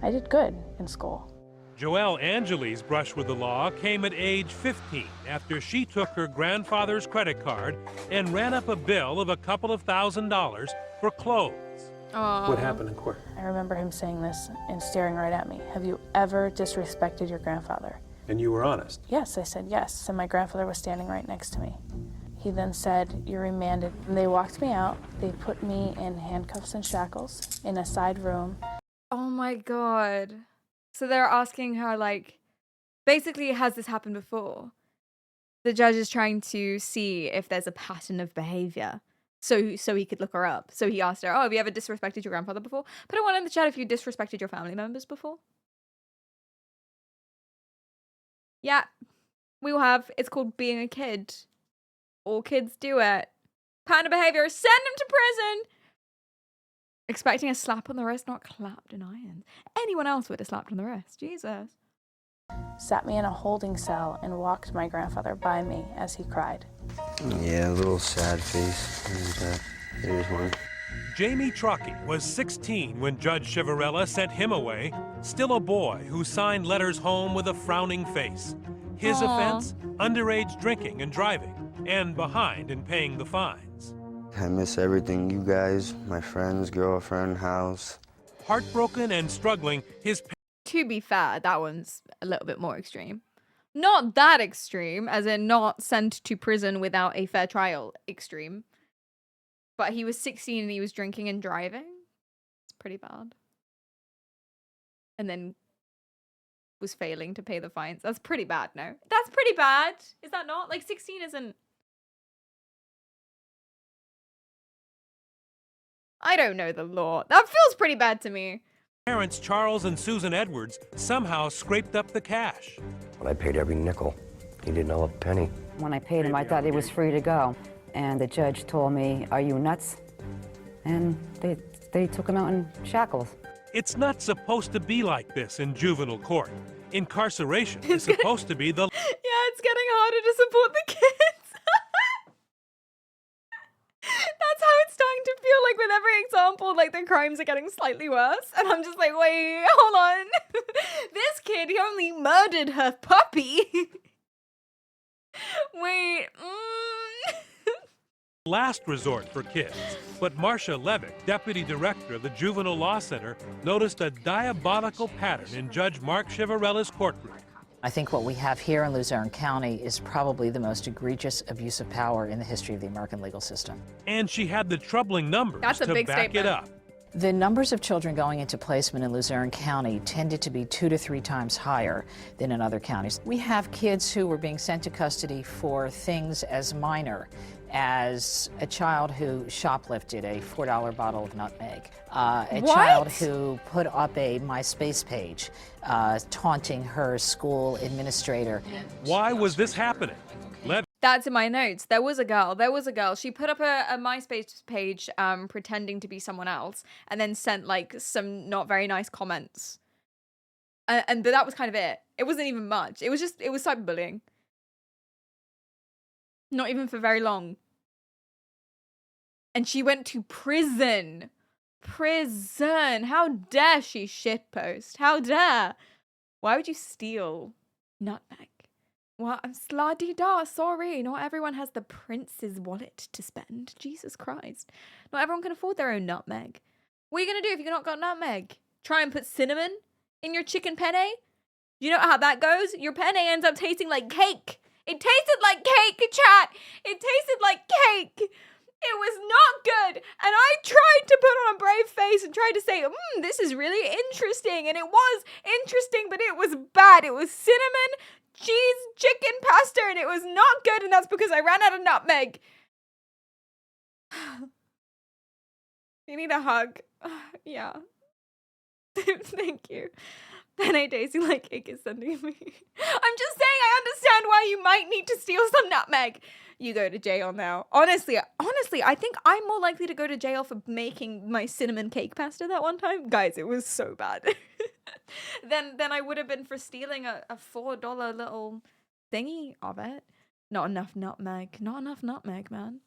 I did good in school. Joelle Angeli's brush with the law came at age 15 after she took her grandfather's credit card and ran up a bill of a couple of $1,000s for clothes. What happened in court? I remember him saying this and staring right at me. Have you ever disrespected your grandfather? And you were honest? Yes, I said yes, and my grandfather was standing right next to me. He then said, you're remanded. And they walked me out. They put me in handcuffs and shackles in a side room. Oh my God. So they're asking her, like, basically, has this happened before? The judge is trying to see if there's a pattern of behavior. So he could look her up. So he asked her, have you ever disrespected your grandfather before? Put a one in the chat if you disrespected your family members before. Yeah, we will have. It's called being a kid. All kids do it. Pattern of behavior. Send them to prison. Expecting a slap on the wrist, not clapped in irons. Anyone else would have slapped on the wrist. Jesus. Sat me in a holding cell and walked my grandfather by me as he cried. Yeah, a little sad face. And, there's one. Jamie Truckee was 16 when Judge Chivarella sent him away, still a boy who signed letters home with a frowning face. His offense? Underage drinking and driving, and behind in paying the fines. I miss everything, you guys, my friends, girlfriend, house. Heartbroken and struggling, his To be fair, that one's a little bit more extreme. Not that extreme, as in not sent to prison without a fair trial extreme. But he was 16 and he was drinking and driving. It's pretty bad. And then was failing to pay the fines. That's pretty bad, no? That's pretty bad. Is that not? Like, 16 isn't... I don't know the law. That feels pretty bad to me. Parents Charles and Susan Edwards somehow scraped up the cash. Well, I paid every nickel. He didn't owe a penny. When I paid him, I thought he was free to go. And the judge told me, "Are you nuts?" And they took him out in shackles. It's not supposed to be like this in juvenile court. Incarceration is supposed to be the... Yeah, it's getting harder to support the kids. That's how it's starting to feel like with every example, like the crimes are getting slightly worse. And I'm just like, wait, hold on. This kid, he only murdered her puppy. Wait. last resort for kids. But Marcia Levick, deputy director of the Juvenile Law Center, noticed a diabolical pattern in Judge Mark Chivarella's courtroom. I think what we have here in Luzerne County is probably the most egregious abuse of power in the history of the American legal system. And she had the troubling numbers to back it up. The numbers of children going into placement in Luzerne County tended to be 2 to 3 times higher than in other counties. We have kids who were being sent to custody for things as minor as a child who shoplifted a $4 bottle of nutmeg, a child who put up a MySpace page taunting her school administrator. Why was this happening? That's in my notes. There was a girl. She put up a MySpace page pretending to be someone else and then sent like some not very nice comments. And that was kind of it. It wasn't even much. It was cyberbullying. Not even for very long. And she went to prison. Prison. How dare she shitpost? How dare? Why would you steal nutmeg? Well, I'm sla-dee-da, sorry. Not everyone has the prince's wallet to spend. Jesus Christ. Not everyone can afford their own nutmeg. What are you going to do if you've not got nutmeg? Try and put cinnamon in your chicken penne? You know how that goes? Your penne ends up tasting like cake. It tasted like cake, chat. It tasted like cake. It was not good. And I tried to put on a brave face and tried to say, this is really interesting. And it was interesting, but it was bad. It was cinnamon, cheese, chicken pasta, and it was not good. And that's because I ran out of nutmeg. You need a hug. Yeah. Thank you. Penne tasting like cake is sending me. I'm just saying I understand why you might need to steal some nutmeg. You go to jail now. Honestly, I think I'm more likely to go to jail for making my cinnamon cake pasta that one time. Guys, it was so bad. Then I would have been for stealing a $4 little thingy of it. Not enough nutmeg. Not enough nutmeg, man.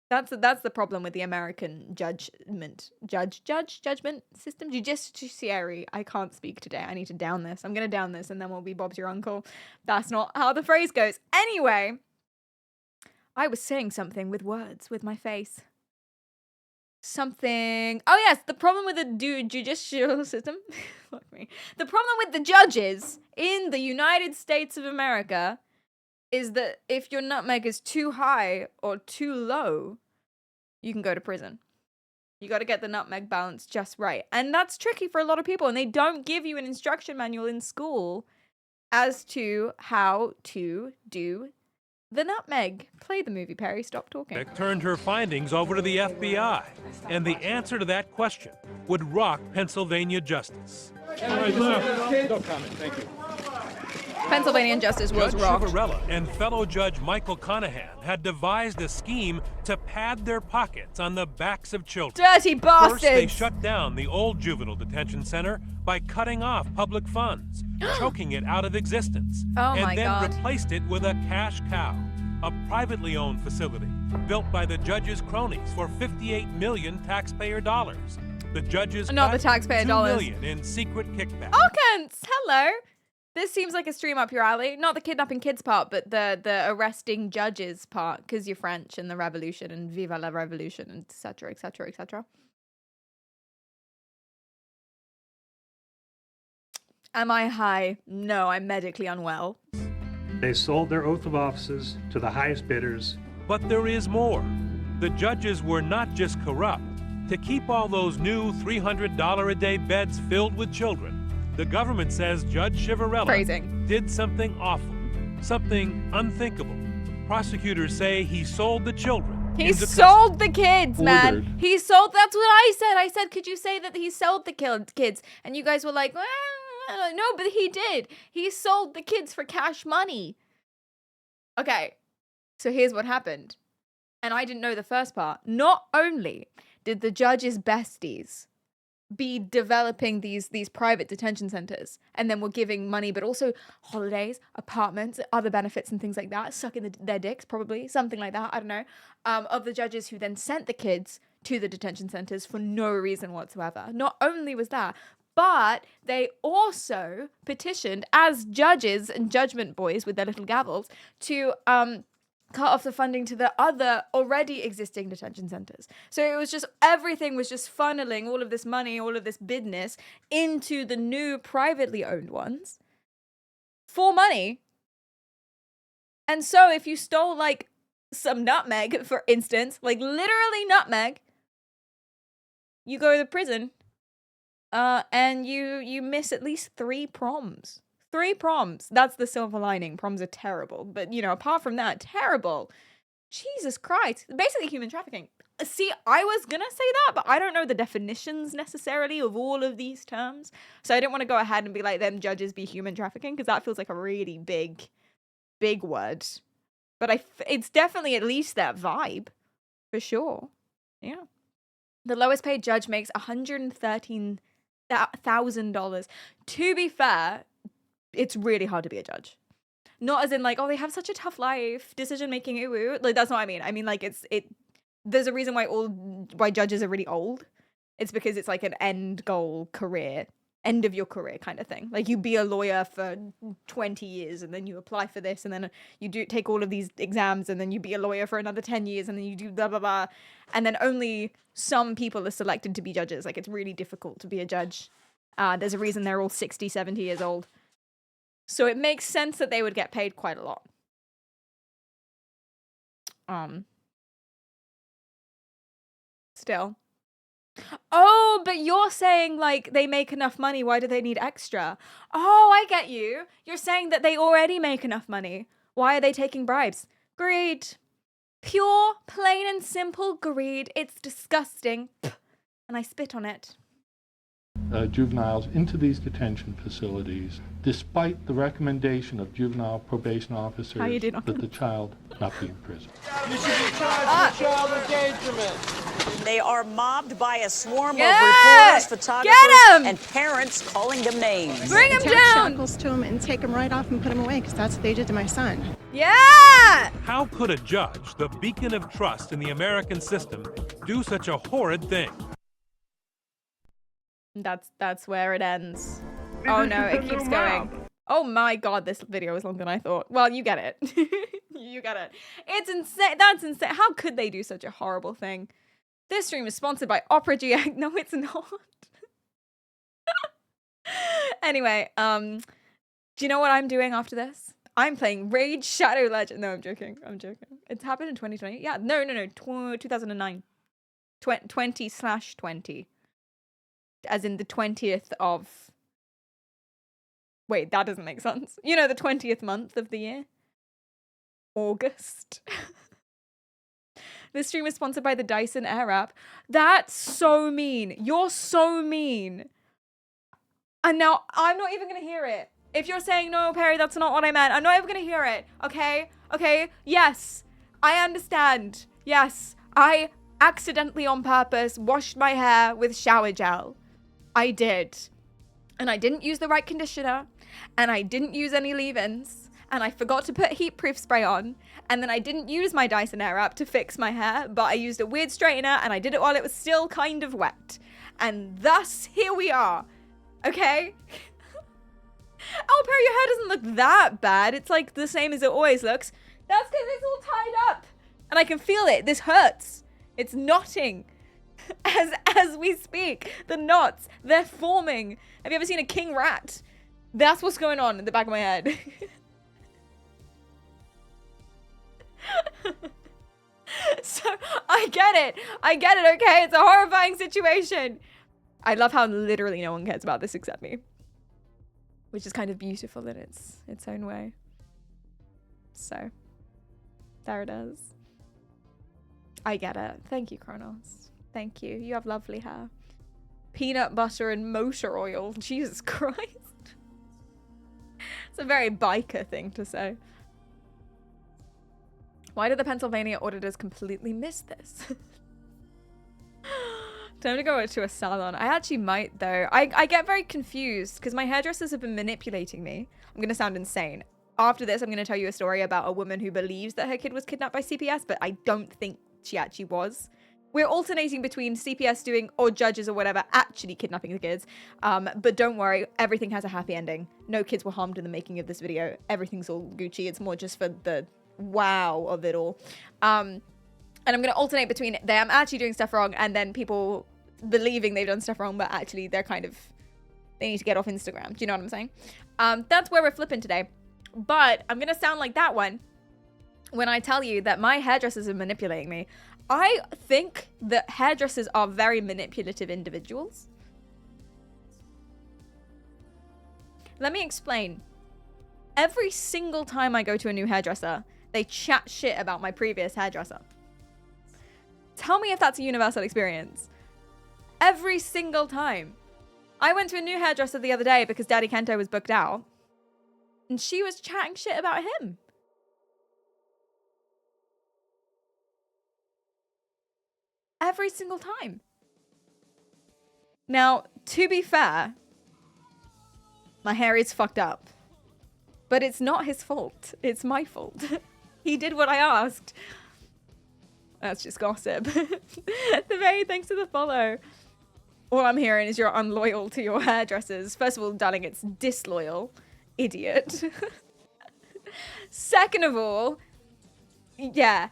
That's the problem with the American judgment system. Judiciary. I can't speak today. I need to down this. I'm going to down this and then we'll be Bob's your uncle. That's not how the phrase goes. Anyway, I was saying something with words, with my face. Something. Oh, yes. The problem with the judicial system. Fuck me. The problem with the judges in the United States of America is that if your nutmeg is too high or too low, you can go to prison. You got to get the nutmeg balance just right. And that's tricky for a lot of people. And they don't give you an instruction manual in school as to how to do the nutmeg. Play the movie, Perry. Stop talking. Turned her findings over to the FBI. And the answer to that question would rock Pennsylvania justice. No comment. Thank you. Pennsylvania justice was Judge rocked. Chivarella and fellow Judge Michael Conahan had devised a scheme to pad their pockets on the backs of children. Dirty bastards! First, they shut down the old juvenile detention center by cutting off public funds, choking it out of existence, and then replaced it with a cash cow, a privately owned facility built by the judge's cronies for $58 million taxpayer dollars. The judges not the taxpayer $2 dollars. million in secret kickbacks. Okens, hello. This seems like a stream up your alley. Not the kidnapping kids part, but the arresting judges part, because you're French and the revolution and viva la revolution, and etc., etc., etc. Am I high? No, I'm medically unwell. They sold their oath of offices to the highest bidders. But there is more. The judges were not just corrupt. To keep all those new $300 a day beds filled with children, the government says Judge Ciavarella did something awful, something unthinkable. Prosecutors say he sold the children. He sold the kids, man. He sold. That's what I said. I said, could you say that he sold the kids? And you guys were like, no, but he did. He sold the kids for cash money. Okay, so here's what happened. And I didn't know the first part. Not only did the judge's besties be developing these private detention centers and then were giving money, but also holidays, apartments, other benefits and things like that, sucking their dicks, probably, something like that, I don't know, of the judges who then sent the kids to the detention centers for no reason whatsoever. Not only was that, but they also petitioned as judges and judgment boys with their little gavels to cut off the funding to the other already existing detention centers. So it was just, everything was just funneling all of this money, all of this business into the new privately owned ones for money. And so if you stole like some nutmeg, for instance, like literally nutmeg, you go to prison and you miss at least 3 proms. 3 proms. That's the silver lining. Proms are terrible. But, you know, apart from that, terrible. Jesus Christ. Basically human trafficking. See, I was gonna say that, but I don't know the definitions necessarily of all of these terms. So I didn't want to go ahead and be like, them judges be human trafficking, because that feels like a really big word. But it's definitely at least that vibe. For sure. Yeah. The lowest paid judge makes $113,000. To be fair, it's really hard to be a judge. Not as in like, oh, they have such a tough life, decision making, ooh. Like, that's not what I mean. I mean, like, there's a reason why judges are really old. It's because it's like an end goal career, end of your career kind of thing. Like, you be a lawyer for 20 years and then you apply for this and then you take all of these exams and then you be a lawyer for another 10 years and then you do blah, blah, blah. And then only some people are selected to be judges. Like, it's really difficult to be a judge. There's a reason they're all 60, 70 years old. So it makes sense that they would get paid quite a lot. Still. Oh, but you're saying, like, they make enough money. Why do they need extra? Oh, I get you. You're saying that they already make enough money. Why are they taking bribes? Greed. Pure, plain and simple greed. It's disgusting. And I spit on it. Juveniles into these detention facilities, despite the recommendation of juvenile probation officers that the child not be in prison. You should be charged with child endangerment. They are mobbed by a swarm Yeah! of reporters, photographers, Get 'em! and parents calling them names. Bring him Attach down! shackles to him and take him right off and put him away, because that's what they did to my son. Yeah! How could a judge, the beacon of trust in the American system, do such a horrid thing? That's where it ends. Oh no, it keeps going. Oh my god, this video is longer than I thought. Well, you get it. You get it. It's insane. That's insane. How could they do such a horrible thing? This stream is sponsored by Opera GX. No, it's not. Anyway, do you know what I'm doing after this? I'm playing Raid Shadow Legend. No, I'm joking. I'm joking. It's happened in 2020. Yeah, no. 2009. 20/20. As in the 20th of... Wait, that doesn't make sense. You know, the 20th month of the year. August. This stream is sponsored by the Dyson Air app. That's so mean. You're so mean. And now I'm not even going to hear it. If you're saying, no, Perry, that's not what I meant, I'm not even going to hear it. Okay? Okay? Yes. I understand. Yes. I accidentally on purpose washed my hair with shower gel. I did. And I didn't use the right conditioner. And I didn't use any leave-ins. And I forgot to put heat-proof spray on. And then I didn't use my Dyson Airwrap to fix my hair, but I used a weird straightener and I did it while it was still kind of wet. And thus, here we are. Okay? Oh, Perry, your hair doesn't look that bad. It's like the same as it always looks. That's because it's all tied up. And I can feel it. This hurts. It's knotting. As we speak, the knots, they're forming. Have you ever seen a king rat? That's what's going on in the back of my head. So I get it. I get it, okay? It's a horrifying situation. I love how literally no one cares about this except me. Which is kind of beautiful in its own way. So, there it is. I get it. Thank you, Kronos. Thank you. You have lovely hair. Peanut butter and motor oil. Jesus Christ. It's a very biker thing to say. Why did the Pennsylvania auditors completely miss this? Time to go to a salon. I actually might, though. I get very confused because my hairdressers have been manipulating me. I'm going to sound insane. After this, I'm going to tell you a story about a woman who believes that her kid was kidnapped by CPS, but I don't think she actually was. We're alternating between CPS doing, or judges or whatever, actually kidnapping the kids. But don't worry, everything has a happy ending. No kids were harmed in the making of this video. Everything's all Gucci. It's more just for the wow of it all. And I'm going to alternate between them actually doing stuff wrong and then people believing they've done stuff wrong, but actually they're kind of, they need to get off Instagram. Do you know what I'm saying? That's where we're flipping today. But I'm going to sound like that one when I tell you that my hairdressers are manipulating me. I think that hairdressers are very manipulative individuals. Let me explain. Every single time I go to a new hairdresser, they chat shit about my previous hairdresser. Tell me if that's a universal experience. Every single time. I went to a new hairdresser the other day because Daddy Kento was booked out. And she was chatting shit about him. Every single time. Now, to be fair, my hair is fucked up. But it's not his fault. It's my fault. He did what I asked. That's just gossip. The very thanks for the follow. All I'm hearing is you're unloyal to your hairdressers. First of all, darling, it's disloyal. Idiot. Second of all, yeah.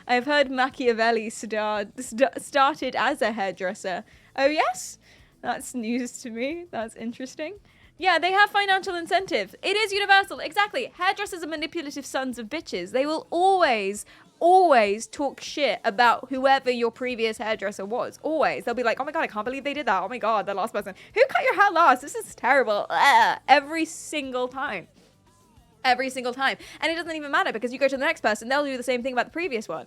I've heard Machiavelli started as a hairdresser. Oh, yes? That's news to me. That's interesting. Yeah, they have financial incentives. It is universal. Exactly. Hairdressers are manipulative sons of bitches. They will always talk shit about whoever your previous hairdresser was. Always. They'll be like, oh my God, I can't believe they did that. Oh my God, the last person. Who cut your hair last? This is terrible. Every single time. Every single time. And it doesn't even matter because you go to the next person, they'll do the same thing about the previous one.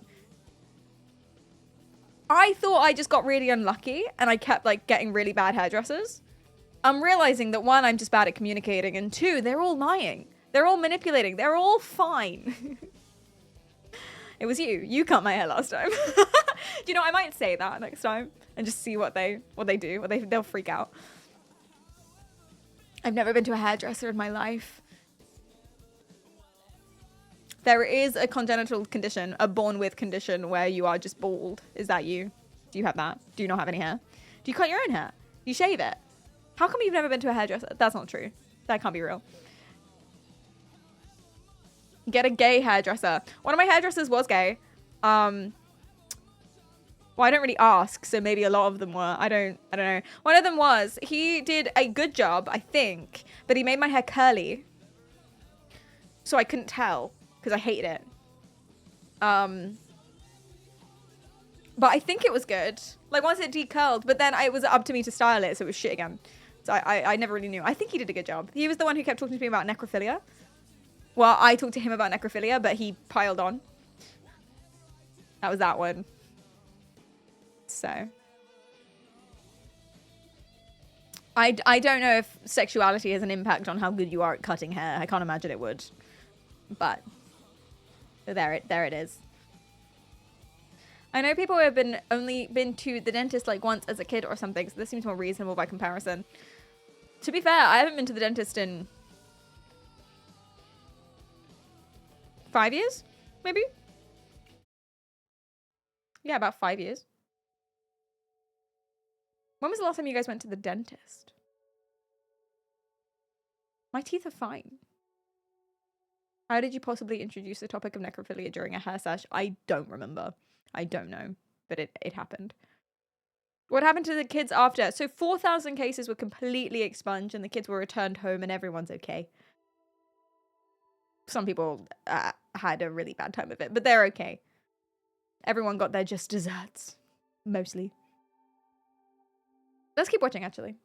I thought I just got really unlucky and I kept like getting really bad hairdressers. I'm realizing that one, I'm just bad at communicating, and two, they're all lying. They're all manipulating. They're all fine. It was you. You cut my hair last time. Do you know, I might say that next time and just see what they do. They'll freak out. I've never been to a hairdresser in my life. There is a congenital condition, a born with condition where you are just bald. Is that you? Do you have that? Do you not have any hair? Do you cut your own hair? Do you shave it? How come you've never been to a hairdresser? That's not true. That can't be real. Get a gay hairdresser. One of my hairdressers was gay. Well, I don't really ask, so maybe a lot of them were. I don't know. One of them was. He did a good job, I think, but he made my hair curly. So I couldn't tell because I hated it. But I think it was good. Like once it decurled, but then it was up to me to style it, so it was shit again. So I never really knew. I think he did a good job. He was the one who kept talking to me about necrophilia. Well, I talked to him about necrophilia, but he piled on. That was that one. So. I don't know if sexuality has an impact on how good you are at cutting hair. I can't imagine it would. But there it is. I know people who have only been to the dentist like once as a kid or something, so this seems more reasonable by comparison. To be fair, I haven't been to the dentist in 5 years, maybe? Yeah, about 5 years. When was the last time you guys went to the dentist? My teeth are fine. How did you possibly introduce the topic of necrophilia during a hair sesh? I don't remember. I don't know, but it happened. What happened to the kids after? So 4,000 cases were completely expunged and the kids were returned home and everyone's okay. some people had a really bad time of it, but they're okay. Everyone got their just desserts, mostly. Let's keep watching, actually.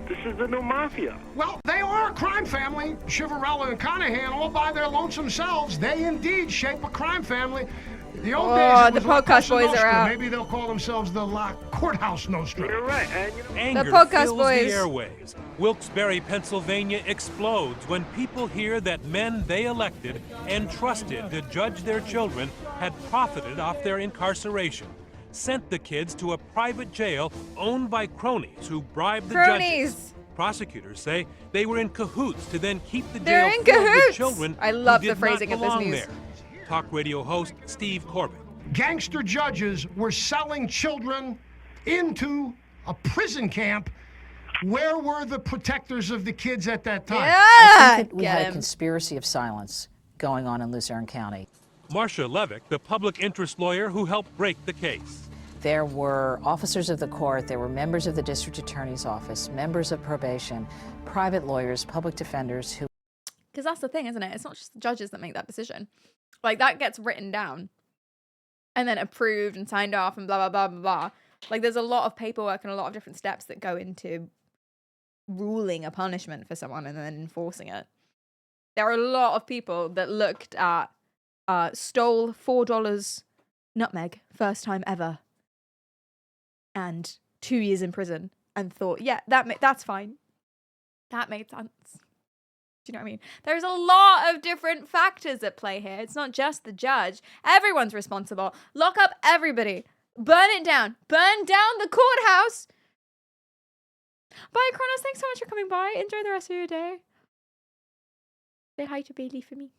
This is the new mafia. Well, they are a crime family. Chivarella and Conahan, all by their lonesome selves, they indeed shape a crime family. The old days, it was the La podcast Cosa boys are Nostra. out. Maybe they'll call themselves the La Courthouse Nostra. You're right. And, you know, Anger podcast fills boys. the airwaves. Wilkes-Barre, Pennsylvania explodes when people hear that men they elected and trusted to judge their children had profited off their incarceration, sent the kids to a private jail owned by cronies who bribed the judges. Prosecutors say they were in cahoots to then keep the They're jail in filled with cahoots. children I love who the did phrasing not of this belong news. there. Talk radio host Steve Corbett. Gangster judges were selling children into a prison camp. Where were the protectors of the kids at that time? I think that we had a conspiracy of silence going on in Luzerne County. Marcia Levick, the public interest lawyer who helped break the case. There were officers of the court, there were members of the district attorney's office, members of probation, private lawyers, public defenders who... Because that's the thing, isn't it? It's not just the judges that make that decision. Like, that gets written down and then approved and signed off and blah, blah, blah, blah, blah. Like, there's a lot of paperwork and a lot of different steps that go into ruling a punishment for someone and then enforcing it. There are a lot of people that looked at stole $4 nutmeg first time ever and 2 years in prison and thought, yeah, that's fine. That made sense. Do you know what I mean? There's a lot of different factors at play here. It's not just the judge. Everyone's responsible. Lock up everybody. Burn it down. Burn down the courthouse. Bye, Kronos. Thanks so much for coming by. Enjoy the rest of your day. Say hi to Bailey for me.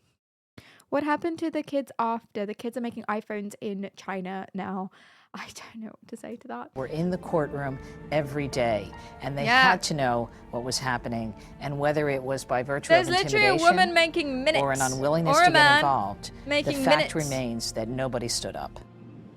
What happened to the kids after? The kids are making iPhones in China now. I don't know what to say to that. were in the courtroom every day, and they had to know what was happening, and whether it was by virtue There's of literally intimidation a woman making minutes or an unwillingness or a to get man involved, making the fact minutes. remains that nobody stood up.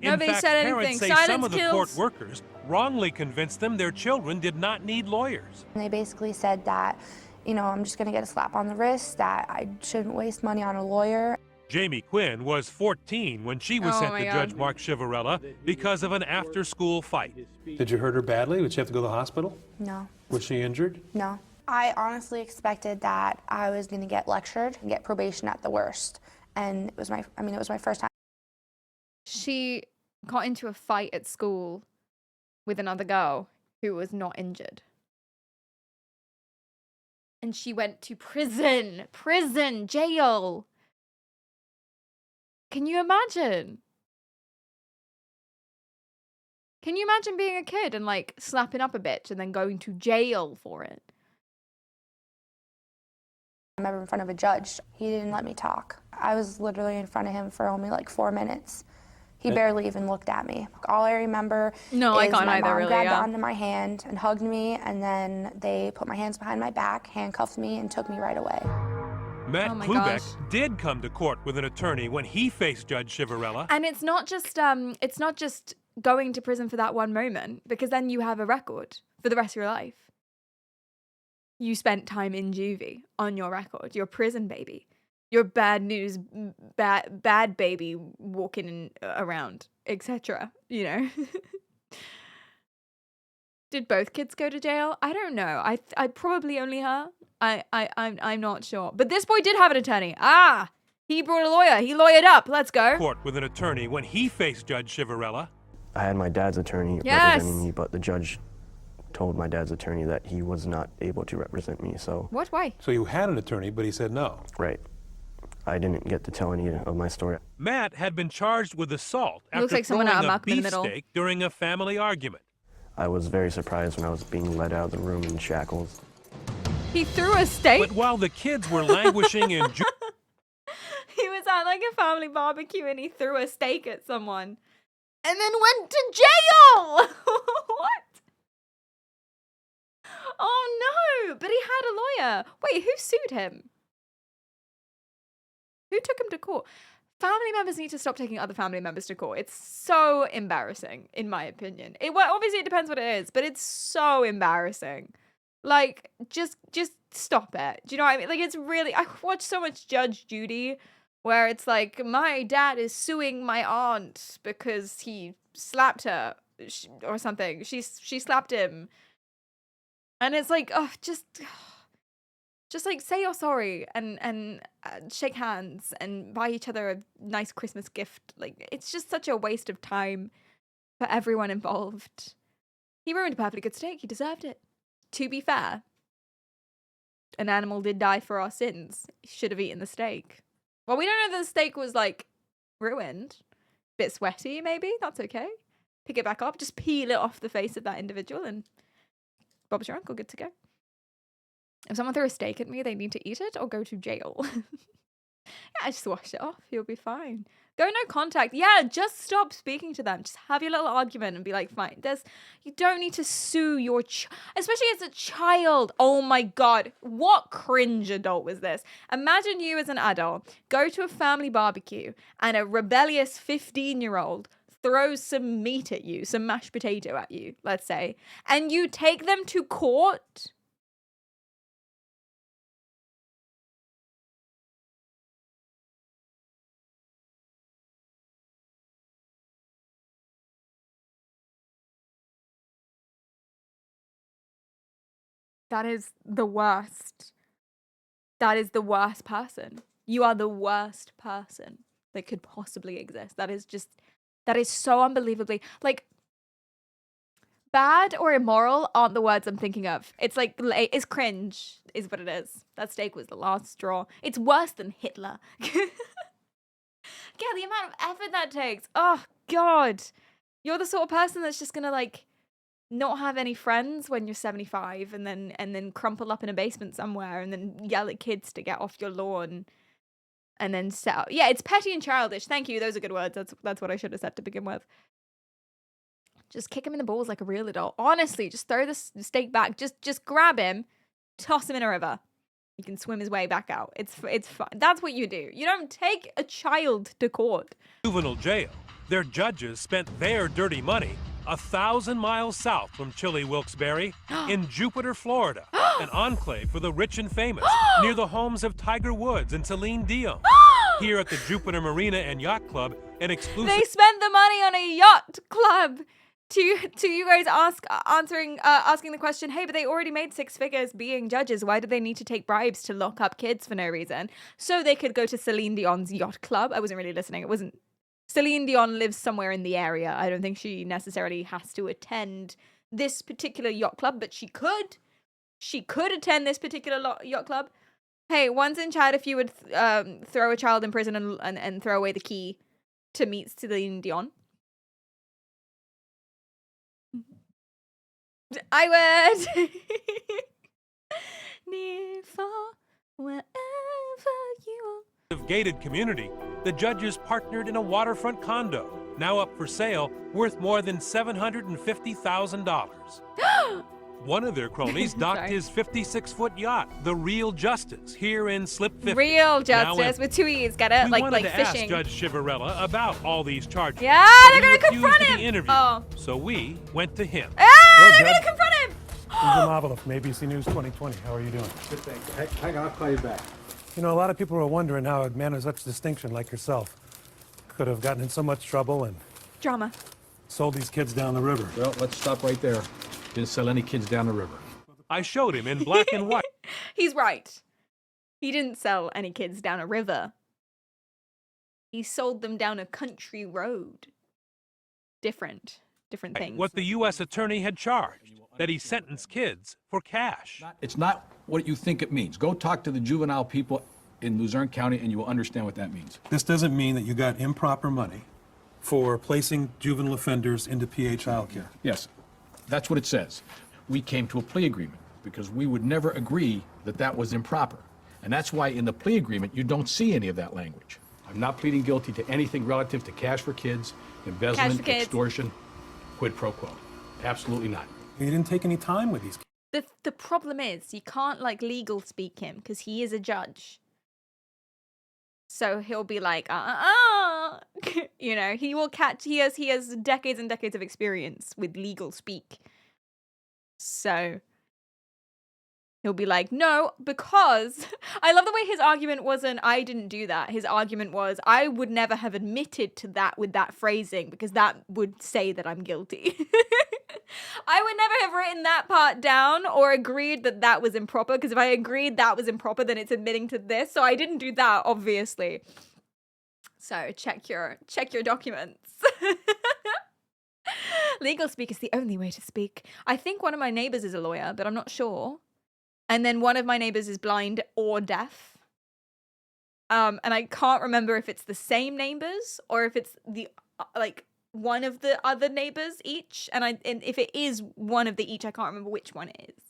Nobody In fact, said parents anything. say Silence some of the kills. court workers wrongly convinced them their children did not need lawyers. And they basically said that, you know, I'm just going to get a slap on the wrist, that I shouldn't waste money on a lawyer. Jamie Quinn was 14 when she was Oh sent my to God. Judge Mark Chivarella because of an after-school fight. Did you hurt her badly? Did she have to go to the hospital? No, Was she injured? no. I honestly expected that I was going to get lectured and get probation at the worst. And it was my first time. She got into a fight at school with another girl who was not injured. And she went to prison, jail. Can you imagine? Can you imagine being a kid and like slapping up a bitch and then going to jail for it? I'm ever in front of a judge. He didn't let me talk. I was literally in front of him for only like 4 minutes. He barely even looked at me. All I remember No, I is can't my either, mom really, grabbed yeah. onto my hand and hugged me, and then they put my hands behind my back, handcuffed me, and took me right away. Matt Oh my Klubeck gosh. did come to court with an attorney when he faced Judge Chivarella. And it's not just going to prison for that one moment, because then you have a record for the rest of your life. You spent time in juvie on your record. You're a prison baby. You're bad news, bad baby walking around, etc. You know. Did both kids go to jail? I don't know. I probably only her. I'm not sure. But this boy did have an attorney. Ah, he brought a lawyer. He lawyered up. Let's go. Court with an attorney when he faced Judge Chivarella. I had my dad's attorney Yes. representing me, but the judge told my dad's attorney that he was not able to represent me, so... What? Why? So you had an attorney, but he said no. Right. I didn't get to tell any of my story. Matt had been charged with assault Looks after like someone throwing out of a Malcolm in the Middle. beefsteak during a family argument. I was very surprised when I was being led out of the room in shackles. He threw a steak. But while the kids were languishing in He was at like a family barbecue and he threw a steak at someone and then went to jail. What? Oh no, but he had a lawyer. Wait, who sued him? Who took him to court? Family members need to stop taking other family members to court. It's so embarrassing, in my opinion. Well, obviously it depends what it is, but it's so embarrassing. Like, just stop it. Do you know what I mean? Like, it's really, I watch so much Judge Judy where it's like, my dad is suing my aunt because he slapped her or something. She slapped him. And it's like, oh, just like say you're sorry and shake hands and buy each other a nice Christmas gift. Like, it's just such a waste of time for everyone involved. He ruined a perfectly good steak. He deserved it. To be fair, an animal did die for our sins. He should have eaten the steak. Well, we don't know that the steak was like ruined. Bit sweaty, maybe. That's okay. Pick it back up. Just peel it off the face of that individual and Bob's your uncle. Good to go. If someone threw a steak at me, they need to eat it or go to jail. Yeah, just wash it off. You'll be fine. Go no contact. Yeah, just stop speaking to them. Just have your little argument and be like, fine. You don't need to sue your especially as a child. Oh my God. What cringe adult was this? Imagine you as an adult go to a family barbecue and a rebellious 15-year-old throws some meat at you, some mashed potato at you, let's say, and you take them to court. That is the worst. That is the worst person. You are the worst person that could possibly exist. That is so unbelievably, like, bad or immoral aren't the words I'm thinking of. It's like, it's cringe is what it is. That steak was the last straw. It's worse than Hitler. Yeah, the amount of effort that takes. Oh, God. You're the sort of person that's just gonna, like, not have any friends when you're 75 and then crumple up in a basement somewhere and then yell at kids to get off your lawn and then yeah, it's petty and childish. Thank you. Those are good words. That's what I should have said to begin with. Just kick him in the balls like a real adult. Honestly, just throw the steak back. Just grab him, toss him in a river. He can swim his way back out. It's fun. That's what you do. You don't take a child to court. Juvenile jail. Their judges spent their dirty money 1,000 miles south from chilly Wilkes-Barre in Jupiter, Florida, an enclave for the rich and famous, near the homes of Tiger Woods and Celine Dion. Here at the Jupiter Marina and Yacht Club, an exclusive... They spent the money on a yacht club. To you guys asking the question, hey, but they already made 6 figures being judges. Why did they need to take bribes to lock up kids for no reason? So they could go to Celine Dion's yacht club. I wasn't really listening. It wasn't... Celine Dion lives somewhere in the area. I don't think she necessarily has to attend this particular yacht club, but she could. She could attend this particular yacht club. Hey, once in chat, if you would throw a child in prison and throw away the key to meet Celine Dion. I would. Near, far, wherever you are. Gated community, the judges partnered in a waterfront condo, now up for sale, worth more than $750,000. One of their cronies docked his 56-foot yacht, the Real Justice, here in Slip 50. Real Justice with 2 E's, get it? We like wanted to fishing. ask Judge Chivarella about all these charges. Yeah, they're gonna confront him. Oh. So we went to him. Ah, they're gonna confront him. Jim Avila from ABC News 2020. How are you doing? Good, thanks. Hang on, I'll call you back. You know, a lot of people are wondering how a man of such distinction like yourself could have gotten in so much trouble and drama. Sold these kids down the river. Well, let's stop right there. Didn't sell any kids down the river. I showed him in black and white. He's right. He didn't sell any kids down a river. He sold them down a country road. Different things. What the U.S. attorney had charged, that he sentenced kids for cash. It's not what you think it means. Go talk to the juvenile people in Luzerne County and you will understand what that means. This doesn't mean that you got improper money for placing juvenile offenders into PA childcare. Yes, that's what it says. We came to a plea agreement because we would never agree that that was improper. And that's why in the plea agreement, you don't see any of that language. I'm not pleading guilty to anything relative to cash for kids, embezzlement, extortion, quid pro quo. Absolutely not. You didn't take any time with these kids. The problem is you can't like legal speak him because he is a judge. So he'll be like, you know, he will catch. He has decades and decades of experience with legal speak. So He'll be like, no, because I love the way his argument wasn't, I didn't do that. His argument was, I would never have admitted to that with that phrasing because that would say that I'm guilty. I would never have written that part down or agreed that that was improper, because if I agreed that was improper, then it's admitting to this. So I didn't do that, obviously. So check your documents. Legal speak is the only way to speak. I think one of my neighbors is a lawyer, but I'm not sure. And then one of my neighbors is blind or deaf. And I can't remember if it's the same neighbors or if it's the like one of the other neighbors each. And if it is one of the each, I can't remember which one it is.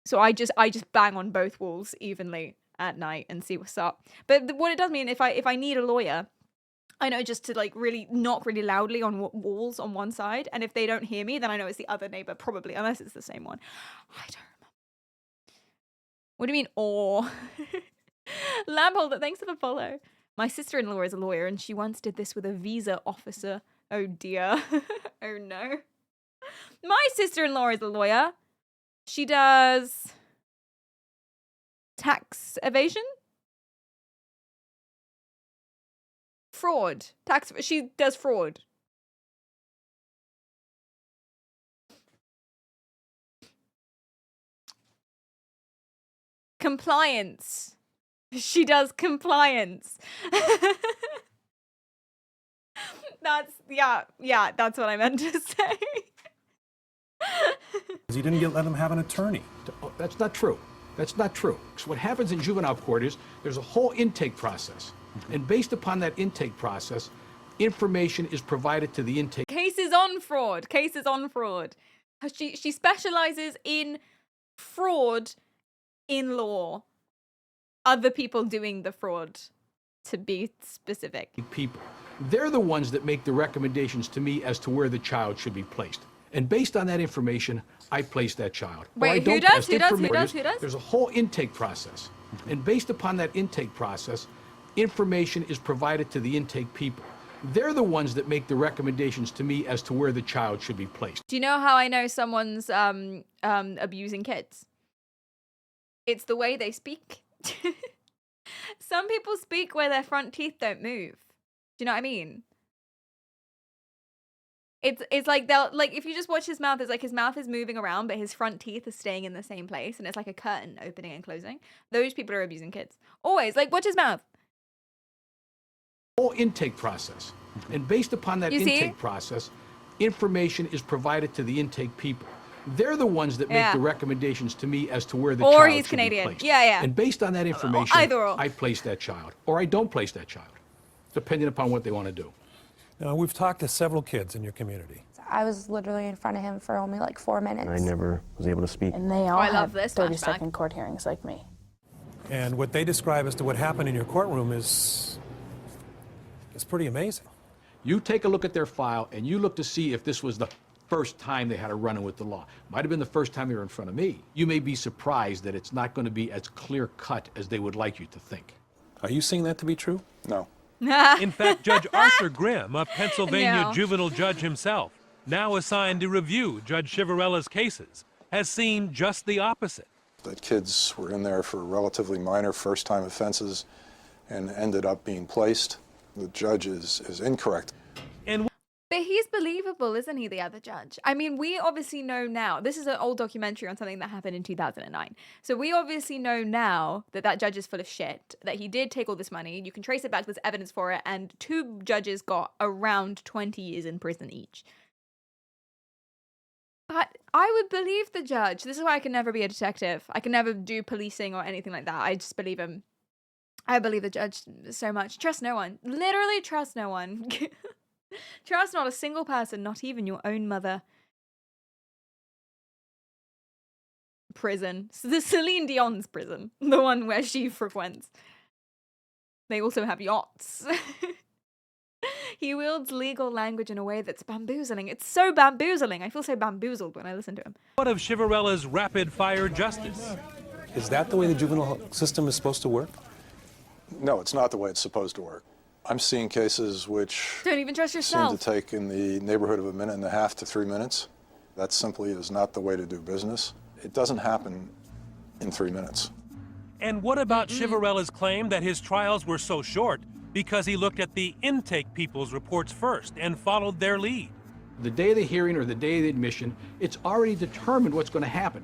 So I just bang on both walls evenly at night and see what's up. But what it does mean, if I need a lawyer, I know just to like really knock really loudly on walls on one side, and if they don't hear me, then I know it's the other neighbor, probably, unless it's the same one. I don't remember. What do you mean, or? Lampholder, thanks for the follow. My sister-in-law is a lawyer, and she once did this with a visa officer. Oh dear. Oh no. My sister-in-law is a lawyer. She does tax evasion? Fraud. She does fraud. Compliance. She does compliance. Yeah, that's what I meant to say. You didn't let him have an attorney. Oh, that's not true. That's not true. So what happens in juvenile court is there's a whole intake process. And based upon that intake process, information is provided to the intake. Cases on fraud. Cases on fraud. She specializes in fraud in law. Other people doing the fraud, to be specific. People. They're the ones that make the recommendations to me as to where the child should be placed. And based on that information, I place that child. Wait, who does? Who does? There's a whole intake process. And based upon that intake process, information is provided to the intake people. They're the ones that make the recommendations to me as to where the child should be placed. Do you know how I know someone's abusing kids? It's the way they speak. Some people speak where their front teeth don't move. Do you know what I mean? It's like they'll like if you just watch his mouth, it's like his mouth is moving around, but his front teeth are staying in the same place, and it's like a curtain opening and closing. Those people are abusing kids. Always, like watch his mouth. Whole intake process. And based upon that intake process, information is provided to the intake people. They're the ones that make the recommendations to me as to where the child should be placed. Yeah. And based on that information, I place that child, or I don't place that child, depending upon what they want to do. Now, we've talked to several kids in your community. I was literally in front of him for only like 4 minutes. I never was able to speak. And they all I have love this 30-second court hearings like me. And what they describe as to what happened in your courtroom is pretty amazing. You take a look at their file, and you look to see if this was the first time they had a run-in with the law. Might have been the first time they were in front of me. You may be surprised that it's not going to be as clear-cut as they would like you to think. Are you seeing that to be true? No. In fact, Judge Arthur Grimm, a Pennsylvania juvenile judge himself, now assigned to review Judge Chivarella's cases, has seen just the opposite. That kids were in there for relatively minor first-time offenses and ended up being placed. The judge is incorrect. But he's believable, isn't he, the other judge? I mean, we obviously know now. This is an old documentary on something that happened in 2009. So we obviously know now that that judge is full of shit, that he did take all this money. You can trace it back, there's evidence for it, and 2 judges got around 20 years in prison each. But I would believe the judge. This is why I can never be a detective. I can never do policing or anything like that. I just believe him. I believe the judge so much. Trust no one. Literally trust no one. Trust not a single person, not even your own mother. Prison. The Celine Dion's prison. The one where she frequents. They also have yachts. He wields legal language in a way that's bamboozling. It's so bamboozling. I feel so bamboozled when I listen to him. What of Chivarella's rapid-fire justice? Is that the way the juvenile system is supposed to work? No, it's not the way it's supposed to work. I'm seeing cases which don't even trust yourself. Seem to take in the neighborhood of 1.5 to 3 minutes. That simply is not the way to do business. It doesn't happen in 3 minutes. And what about Chivarella's claim that his trials were so short because he looked at the intake people's reports first and followed their lead? The day of the hearing or the day of the admission, it's already determined what's going to happen.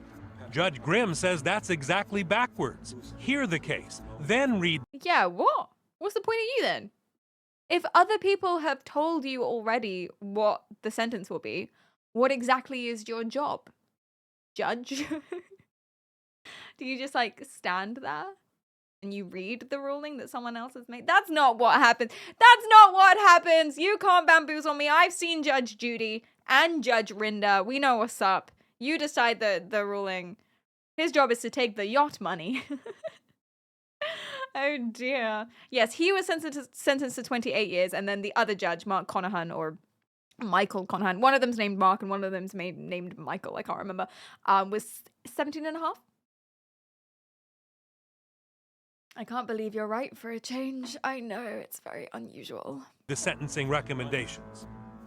Judge Grimm says that's exactly backwards. Hear the case, then read. Yeah, what? What's the point of you then? If other people have told you already what the sentence will be, what exactly is your job? Judge? Do you just like stand there and you read the ruling that someone else has made? That's not what happens. That's not what happens. You can't bamboozle me. I've seen Judge Judy and Judge Rinda. We know what's up. You decide the ruling. His job is to take the yacht money. Oh dear. Yes, he was sentenced to 28 years, and then the other judge, Mark Conahan, or Michael Conahan, one of them's named Mark and one of them's named Michael, I can't remember, was 17 and a half. I can't believe you're right for a change. I know, it's very unusual. The sentencing recommendations.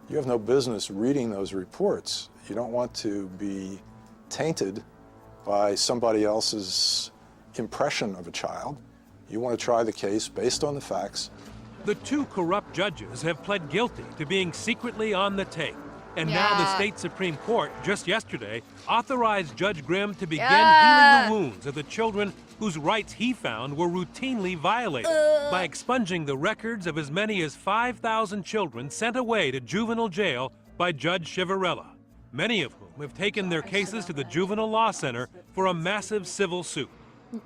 You have no business reading those reports. You don't want to be tainted by somebody else's impression of a child. You want to try the case based on the facts. The two corrupt judges have pled guilty to being secretly on the take. And now the state Supreme Court, just yesterday, authorized Judge Grimm to begin healing the wounds of the children whose rights he found were routinely violated by expunging the records of as many as 5,000 children sent away to juvenile jail by Judge Chivarella, many of whom have taken their cases to the Juvenile Law Center for a massive civil suit.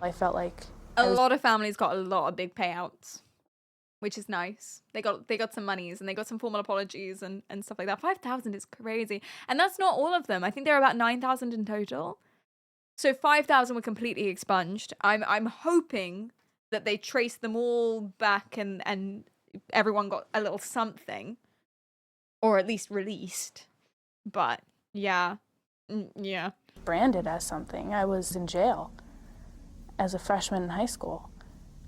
I felt like a lot of families got a lot of big payouts, which is nice. They got some monies and they got some formal apologies and stuff like that. 5,000 is crazy. And that's not all of them. I think there are about 9,000 in total. So 5,000 were completely expunged. I'm hoping that they traced them all back and everyone got a little something, or at least released. But yeah. Yeah. Branded as something. I was in jail as a freshman in high school,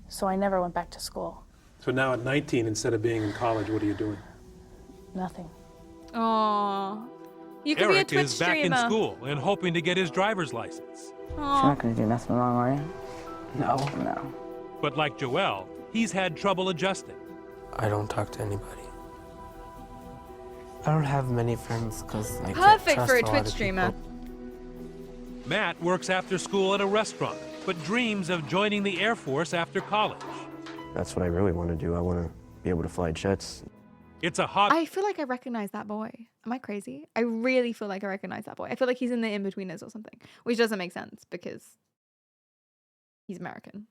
so I never went back to school. So now at 19, instead of being in college, what are you doing? Nothing. Aww. You could Eric be a Twitch is back streamer. in school and hoping to get his driver's license. You're not going to do nothing wrong, are you? No. No. But like Joel, he's had trouble adjusting. I don't talk to anybody. I don't have many friends because I can't Perfect trust for a a lot Twitch of streamer. people. Matt works after school at a restaurant, but dreams of joining the Air Force after college. That's what I really want to do. I want to be able to fly jets. It's a hobby. I feel like I recognize that boy. Am I crazy? I really feel like I recognize that boy. I feel like he's in the In-Betweeners or something, which doesn't make sense because he's American.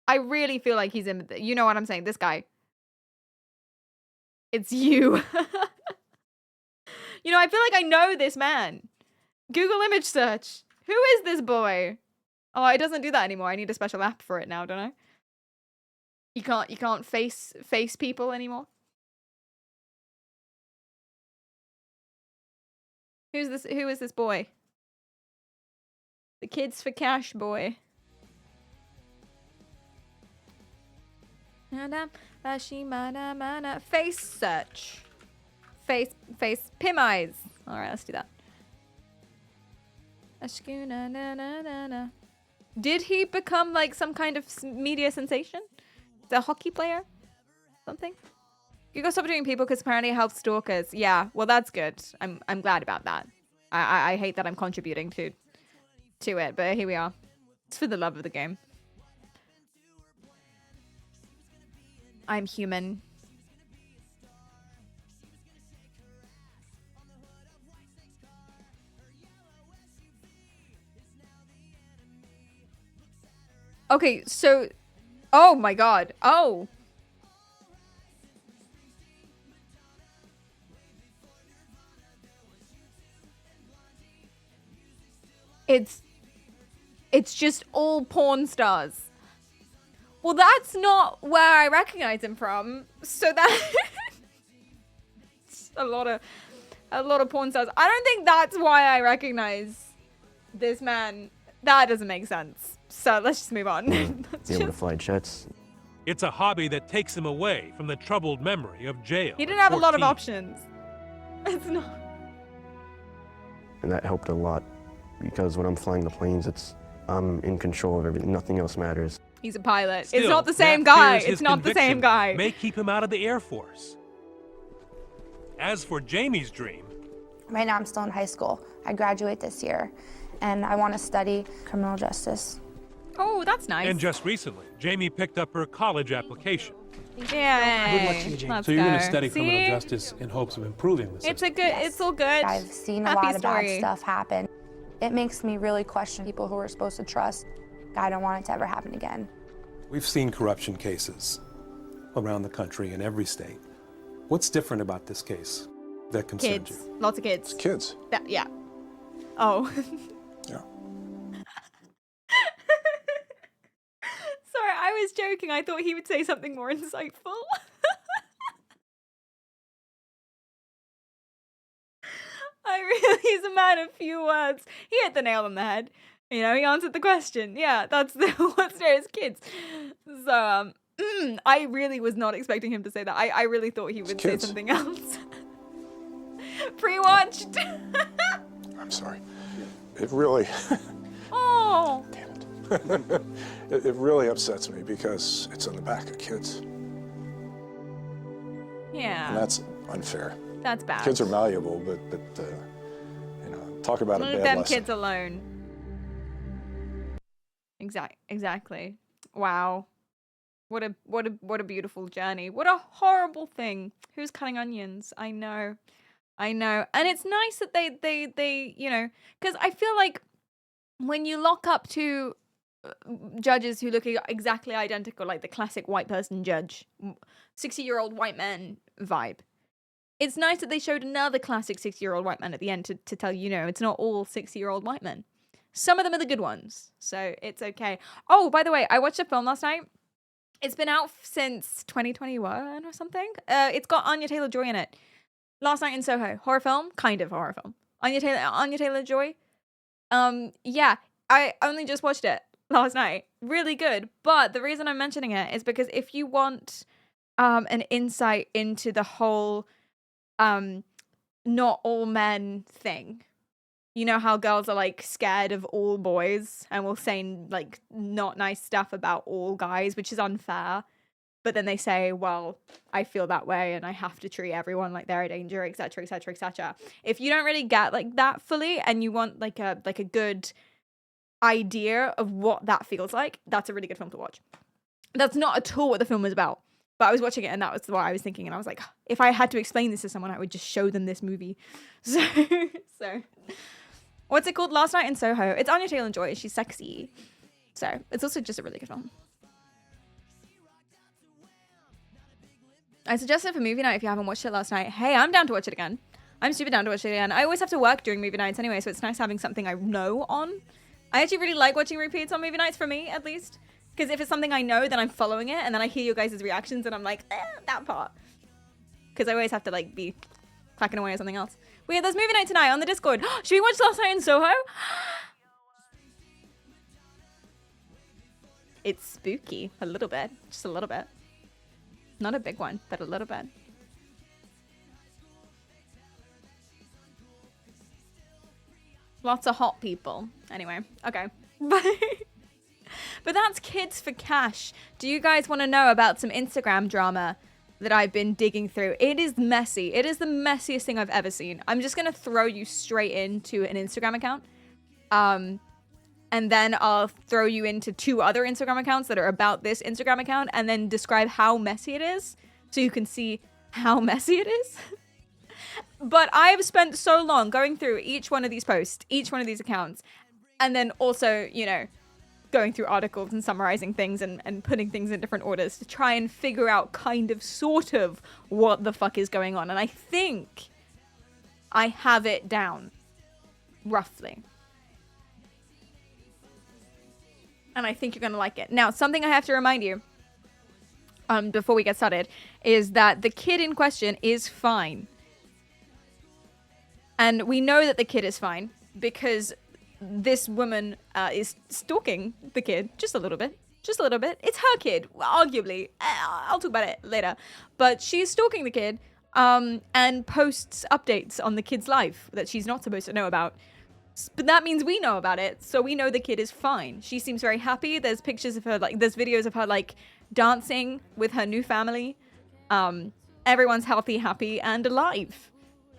I really feel like he's in, you know what I'm saying? This guy. It's you. You know, I feel like I know this man. Google image search. Who is this boy? Oh, it doesn't do that anymore. I need a special app for it now, don't I? You can't face people anymore. Who is this boy? The Kids for Cash boy. Face search. Face Pim eyes. Alright, let's do that. Did he become like some kind of media sensation? The hockey player? Something? You gotta stop doing people because apparently it helps stalkers. Yeah, well that's good. I'm glad about that. I hate that I'm contributing to it, but here we are. It's for the love of the game. I'm human. Okay, so oh my god. Oh. It's just all porn stars. Well, that's not where I recognize him from. So that a lot of porn stars. I don't think that's why I recognize this man. That doesn't make sense. So let's just move on. Be able to fly jets. It's a hobby that takes him away from the troubled memory of jail. He didn't have a lot of options. It's not. And that helped a lot because when I'm flying the planes, I'm in control of everything. Nothing else matters. He's a pilot. Still, it's not the same Matt guy. fears his It's not the same conviction guy. May keep him out of the Air Force. As for Jamie's dream, Right now I'm still in high school. I graduate this year, and I want to study criminal justice. Oh, that's nice. and just recently, Jamie picked up her college application. Yeah. Good luck to you, Jamie. So you're going to study criminal justice in hopes of improving the system. It's a good. It's all good. I've seen a Happy lot of bad story. stuff happen. It makes me really question people who we're supposed to trust. I don't want it to ever happen again. We've seen corruption cases around the country in every state. What's different about this case that concerns Kids. you? Lots of kids. Kids. Yeah. Oh. Yeah. Sorry, I was joking. I thought he would say something more insightful. He's a man of few words. He hit the nail on the head. You know, he answered the question. Yeah, that's what's there is kids. So, I really was not expecting him to say that. I really thought he would say something else. Pre-watched. I'm sorry. It really, Oh. it really upsets me because it's on the back of kids. Yeah. And that's unfair. That's bad. Kids are malleable, but you know, talk about a Leave bad them lesson. kids alone. Exactly. Wow. What a beautiful journey. What a horrible thing. Who's cutting onions? I know. And it's nice that they you know, because I feel like when you lock up two judges who look exactly identical, like the classic white person judge, 60-year-old white man vibe, it's nice that they showed another classic 60-year-old white man at the end to tell you, it's not all 60-year-old white men. Some of them are the good ones, so it's okay. Oh, by the way, I watched a film last night. It's been out since 2021 or something. It's got Anya Taylor-Joy in it. Last Night in Soho, horror film, kind of horror film. Anya Taylor-Joy. Yeah, I only just watched it last night. Really good. But the reason I'm mentioning it is because if you want an insight into the whole not all men thing, you know how girls are like scared of all boys and will say like not nice stuff about all guys, which is unfair. But then they say, well, I feel that way and I have to treat everyone like they're a danger, etc., etc., etc. If you don't really get like that fully and you want like a good idea of what that feels like, that's a really good film to watch. That's not at all what the film was about. But I was watching it and that was what I was thinking. And I was like, if I had to explain this to someone, I would just show them this movie. So what's it called? Last Night in Soho. It's Anya Taylor-Joy. She's sexy. So it's also just a really good film. I suggest it for movie night if you haven't watched it last night. Hey, I'm down to watch it again. I'm super down to watch it again. I always have to work during movie nights anyway, so it's nice having something I know on. I actually really like watching repeats on movie nights, for me at least. Because if it's something I know, then I'm following it, and then I hear your guys' reactions, and I'm like, that part. Because I always have to like be clacking away at something else. There's movie night tonight on the Discord. Should we watch Last Night in Soho? It's spooky. A little bit. Just a little bit. Not a big one, but a little bit. Lots of hot people. Anyway, okay. But that's Kids for Cash. Do you guys want to know about some Instagram drama that I've been digging through? It is messy. It is the messiest thing I've ever seen. I'm just going to throw you straight into an Instagram account. And then I'll throw you into 2 other Instagram accounts that are about this Instagram account and then describe how messy it is so you can see how messy it is. But I've spent so long going through each one of these posts, each one of these accounts, and then also, going through articles and summarizing things and putting things in different orders to try and figure out sort of what the fuck is going on. And I think I have it down, roughly. And I think you're going to like it. Now, something I have to remind you before we get started is that the kid in question is fine. And we know that the kid is fine because this woman is stalking the kid just a little bit. Just a little bit. It's her kid, arguably. I'll talk about it later. But she's stalking the kid and posts updates on the kid's life that she's not supposed to know about. But that means we know about it, so we know the kid is fine. She seems very happy. There's pictures of her, like, there's videos of her, like, dancing with her new family. Everyone's healthy, happy, and alive.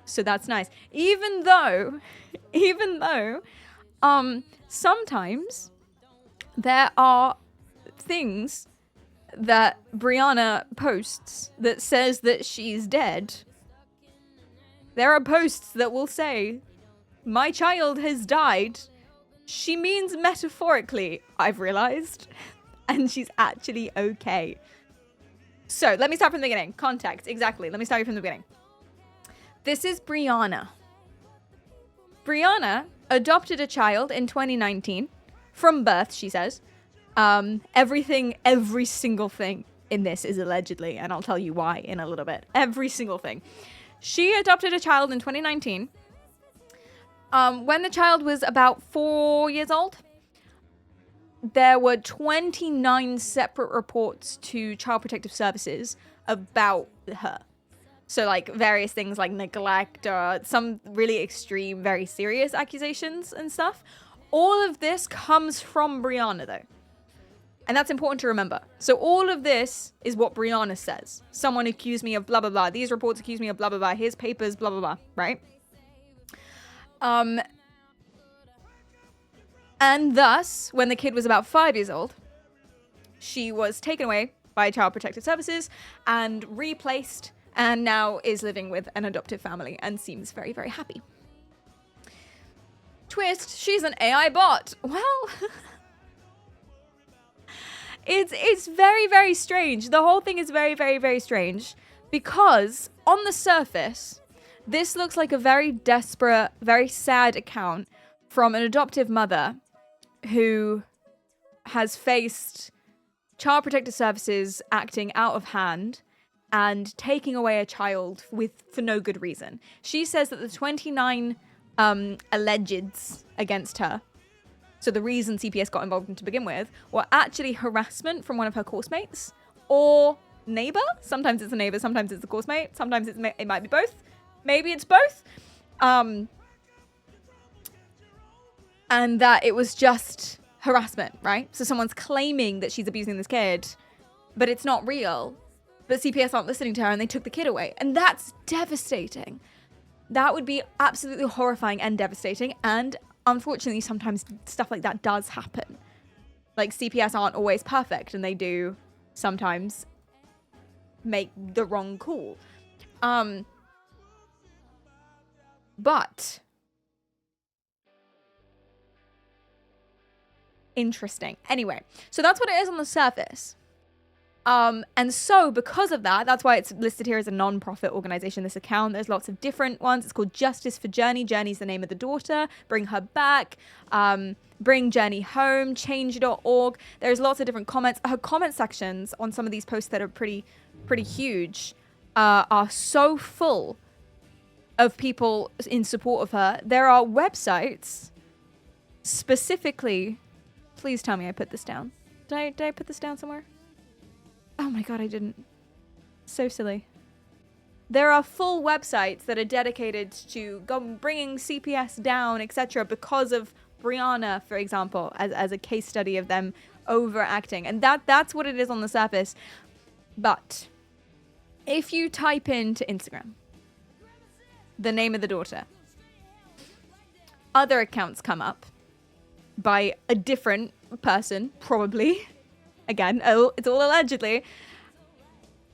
So that's nice. Even though, sometimes there are things that Brianna posts that says that she's dead. There are posts that will say, "My child has died." She means metaphorically, I've realized. And she's actually okay. So let me start from the beginning. Context, exactly. Let me start you from the beginning. This is Brianna. Brianna adopted a child in 2019 from birth, she says. Every single thing in this is allegedly, and I'll tell you why in a little bit. Every single thing. She adopted a child in 2019. When the child was about 4 years old, there were 29 separate reports to Child Protective Services about her. So, like, various things like neglect or some really extreme, very serious accusations and stuff. All of this comes from Brianna, though. And that's important to remember. So all of this is what Brianna says. Someone accused me of blah, blah, blah. These reports accuse me of blah, blah, blah. Here's papers, blah, blah, blah. Right? And thus, when the kid was about 5 years old, she was taken away by Child Protective Services and replaced, and now is living with an adoptive family and seems very, very happy. Twist, she's an AI bot. Well, it's very, very strange. The whole thing is very, very, very strange because on the surface, this looks like a very desperate, very sad account from an adoptive mother who has faced Child Protective Services acting out of hand and taking away a child for no good reason. She says that the 29 allegeds against her, so the reason CPS got involved in to begin with, were actually harassment from one of her course mates or neighbor. Sometimes it's a neighbor, sometimes it's a course mate, sometimes it might be both. Maybe it's both. And that it was just harassment, right? So someone's claiming that she's abusing this kid, but it's not real. But CPS aren't listening to her and they took the kid away. And that's devastating. That would be absolutely horrifying and devastating. And unfortunately, sometimes stuff like that does happen. Like, CPS aren't always perfect and they do sometimes make the wrong call. But interesting. Anyway, so that's what it is on the surface. And so because of that, that's why it's listed here as a non-profit organization, this account. There's lots of different ones. It's called Justice for Journey. Journey's the name of the daughter. Bring her back. Bring Journey home. Change.org. There's lots of different comments. Her comment sections on some of these posts that are pretty huge are so full of people in support of her. There are websites specifically. Please tell me I put this down. Did I put this down somewhere? Oh my god, I didn't. So silly. There are full websites that are dedicated to bringing CPS down, etc., because of Brianna, for example, as a case study of them overacting. And that's what it is on the surface. But if you type into Instagram the name of the daughter, other accounts come up by a different person, probably. Again, it's all allegedly.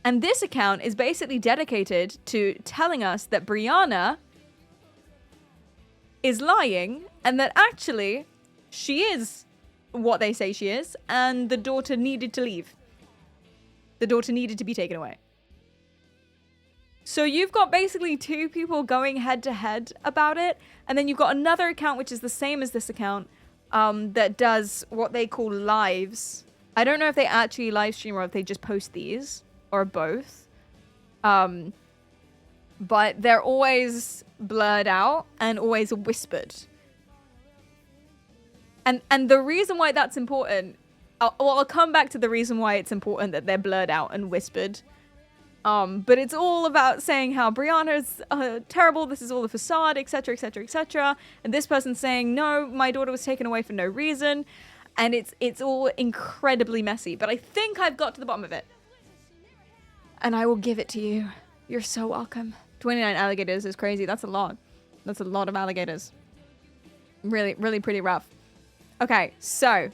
And this account is basically dedicated to telling us that Brianna is lying and that actually she is what they say she is, and the daughter needed to leave. The daughter needed to be taken away. So you've got basically two people going head to head about it, and then you've got another account which is the same as this account that does what they call lives. I don't know if they actually live stream or if they just post these, or both. But they're always blurred out and always whispered. And the reason why that's important, I'll come back to the reason why it's important that they're blurred out and whispered. But it's all about saying how Brianna's terrible, this is all a facade, etc., etc., etc. And this person's saying, no, my daughter was taken away for no reason. And it's all incredibly messy. But I think I've got to the bottom of it. And I will give it to you. You're so welcome. 29 alligators is crazy. That's a lot. That's a lot of alligators. Really, really pretty rough. Okay, so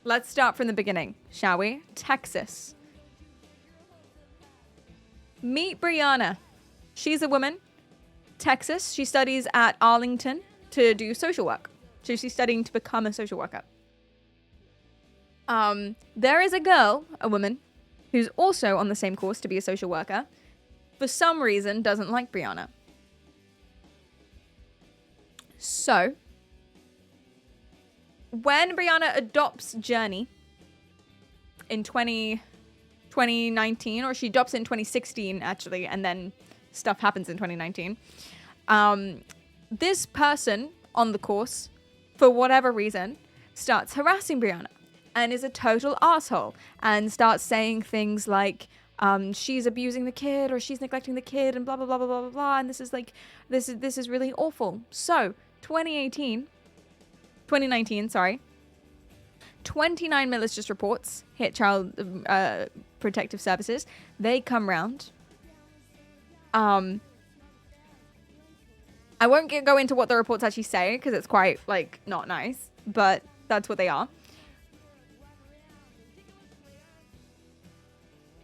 let's start from the beginning, shall we? Texas. Meet Brianna. She's a woman. Texas. She studies at Arlington to do social work. So she's studying to become a social worker. There is a girl, a woman, who's also on the same course to be a social worker. For some reason, doesn't like Brianna. So, when Brianna adopts Journey in 2019, or she adopts it in 2016, actually, and then stuff happens in 2019, this person on the course, for whatever reason, starts harassing Brianna and is a total asshole and starts saying things like, she's abusing the kid or she's neglecting the kid and blah, blah, blah, blah, blah, blah, blah. And this is like, this is really awful. So 2019, 29 malicious reports hit Child Protective Services. They come round. I won't go into what the reports actually say because it's quite like not nice, but that's what they are.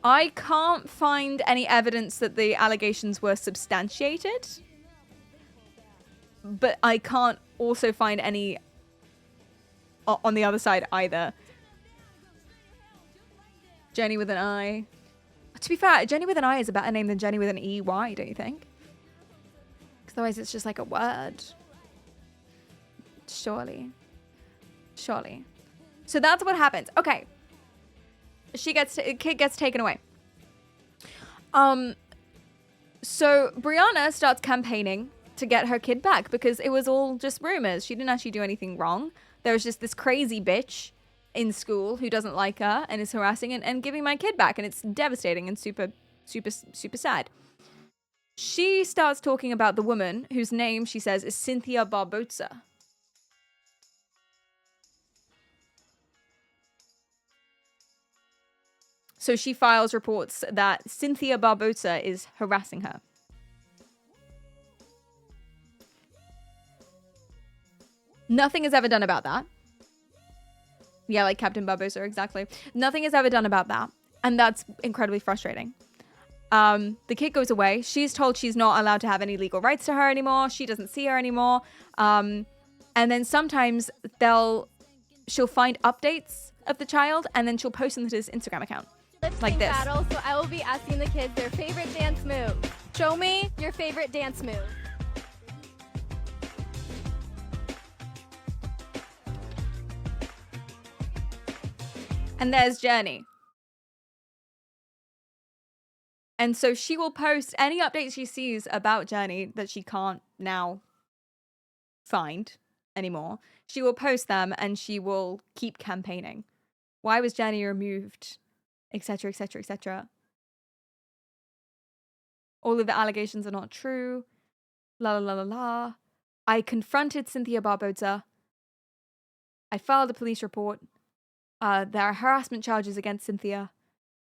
I can't find any evidence that the allegations were substantiated, but I can't also find any on the other side either. Jenny with an I. To be fair, Jenny with an I is a better name than Jenny with an EY, don't you think? Because otherwise it's just like a word. Surely. So that's what happens. Okay. Kid gets taken away. So Brianna starts campaigning to get her kid back because it was all just rumors. She didn't actually do anything wrong. There was just this crazy bitch in school who doesn't like her and is harassing and giving my kid back, and it's devastating and super sad. She starts talking about the woman whose name she says is Cynthia Barboza. So she files reports that Cynthia Barboza is harassing her. Nothing is ever done about that. Yeah, like Captain Barboza, exactly. Nothing is ever done about that. And that's incredibly frustrating. The kid goes away. She's told she's not allowed to have any legal rights to her anymore. She doesn't see her anymore. And then sometimes she'll find updates of the child and then she'll post them to his Instagram account. Like this. Battle, so I will be asking the kids their favorite dance move. Show me your favorite dance move. And there's Journey. And so she will post any updates she sees about Journey that she can't now find anymore. She will post them and she will keep campaigning. Why was Journey removed? Etc, etc, etc. All of the allegations are not true. La la la la la. I confronted Cynthia Barboza. I filed a police report. There are harassment charges against Cynthia.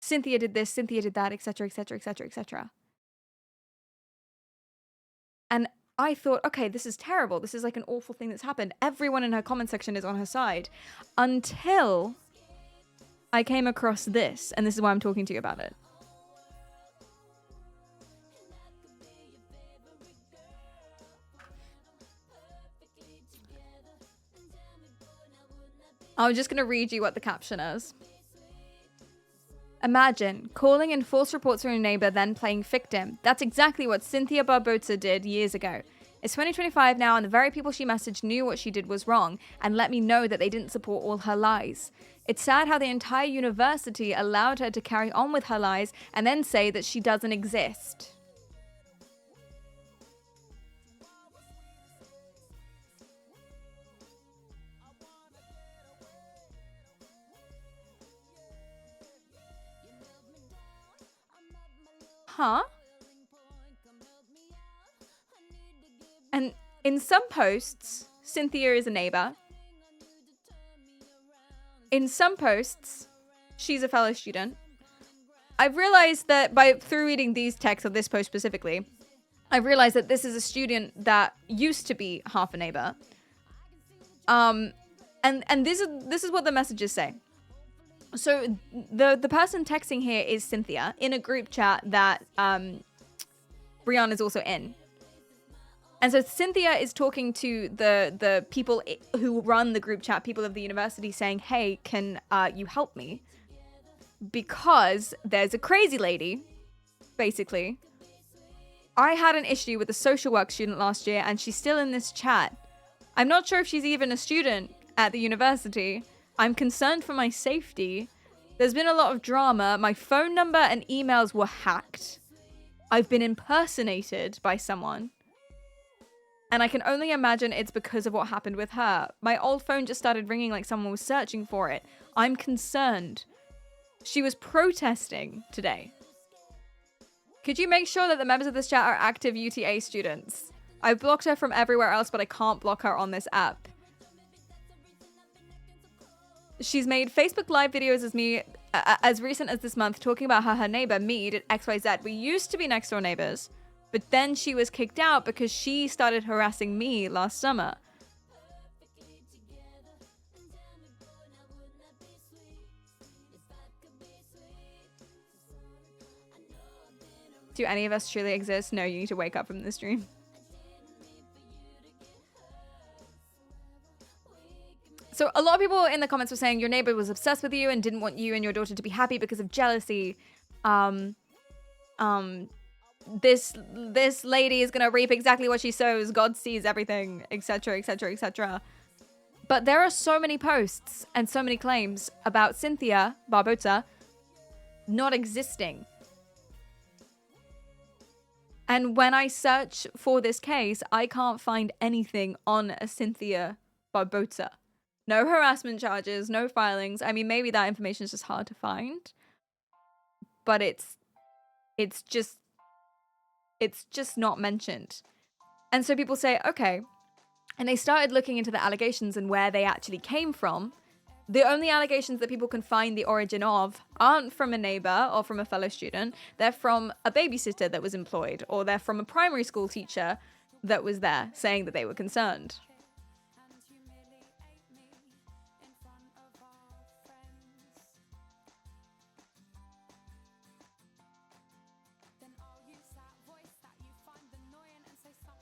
Cynthia did this, Cynthia did that, etc, etc, etc, etc. And I thought, okay, this is terrible. This is like an awful thing that's happened. Everyone in her comment section is on her side. Until I came across this, and this is why I'm talking to you about it. I'm just going to read you what the caption is. Imagine calling in false reports from your neighbor, then playing victim. That's exactly what Cynthia Barboza did years ago. It's 2025 now, and the very people she messaged knew what she did was wrong and let me know that they didn't support all her lies. It's sad how the entire university allowed her to carry on with her lies and then say that she doesn't exist. huh? And in some posts, Cynthia is a neighbor. In some posts, she's a fellow student. I've realized that through reading these texts of this post specifically, I've realized that this is a student that used to be half a neighbor. And this is what the messages say. So the person texting here is Cynthia in a group chat that Brianna is also in. And so Cynthia is talking to the people who run the group chat, people of the university, saying, hey, can you help me? Because there's a crazy lady, basically. I had an issue with a social work student last year, and she's still in this chat. I'm not sure if she's even a student at the university. I'm concerned for my safety. There's been a lot of drama. My phone number and emails were hacked. I've been impersonated by someone. And I can only imagine it's because of what happened with her. My old phone just started ringing like someone was searching for it. I'm concerned. She was protesting today. Could you make sure that the members of this chat are active UTA students? I've blocked her from everywhere else, but I can't block her on this app. She's made Facebook Live videos as me as recent as this month, talking about how her neighbor, me, did XYZ. We used to be next door neighbors. But then she was kicked out because she started harassing me last summer. Do any of us truly exist? No, you need to wake up from this dream. So a lot of people in the comments were saying your neighbor was obsessed with you and didn't want you and your daughter to be happy because of jealousy. This lady is gonna reap exactly what she sows. God sees everything, etc., etc., etc. But there are so many posts and so many claims about Cynthia Barbosa not existing. And when I search for this case, I can't find anything on a Cynthia Barbosa. No harassment charges, no filings. I mean, maybe that information is just hard to find. But it's just not mentioned. And so people say, okay. And they started looking into the allegations and where they actually came from. The only allegations that people can find the origin of aren't from a neighbor or from a fellow student. They're from a babysitter that was employed, or they're from a primary school teacher that was there saying that they were concerned.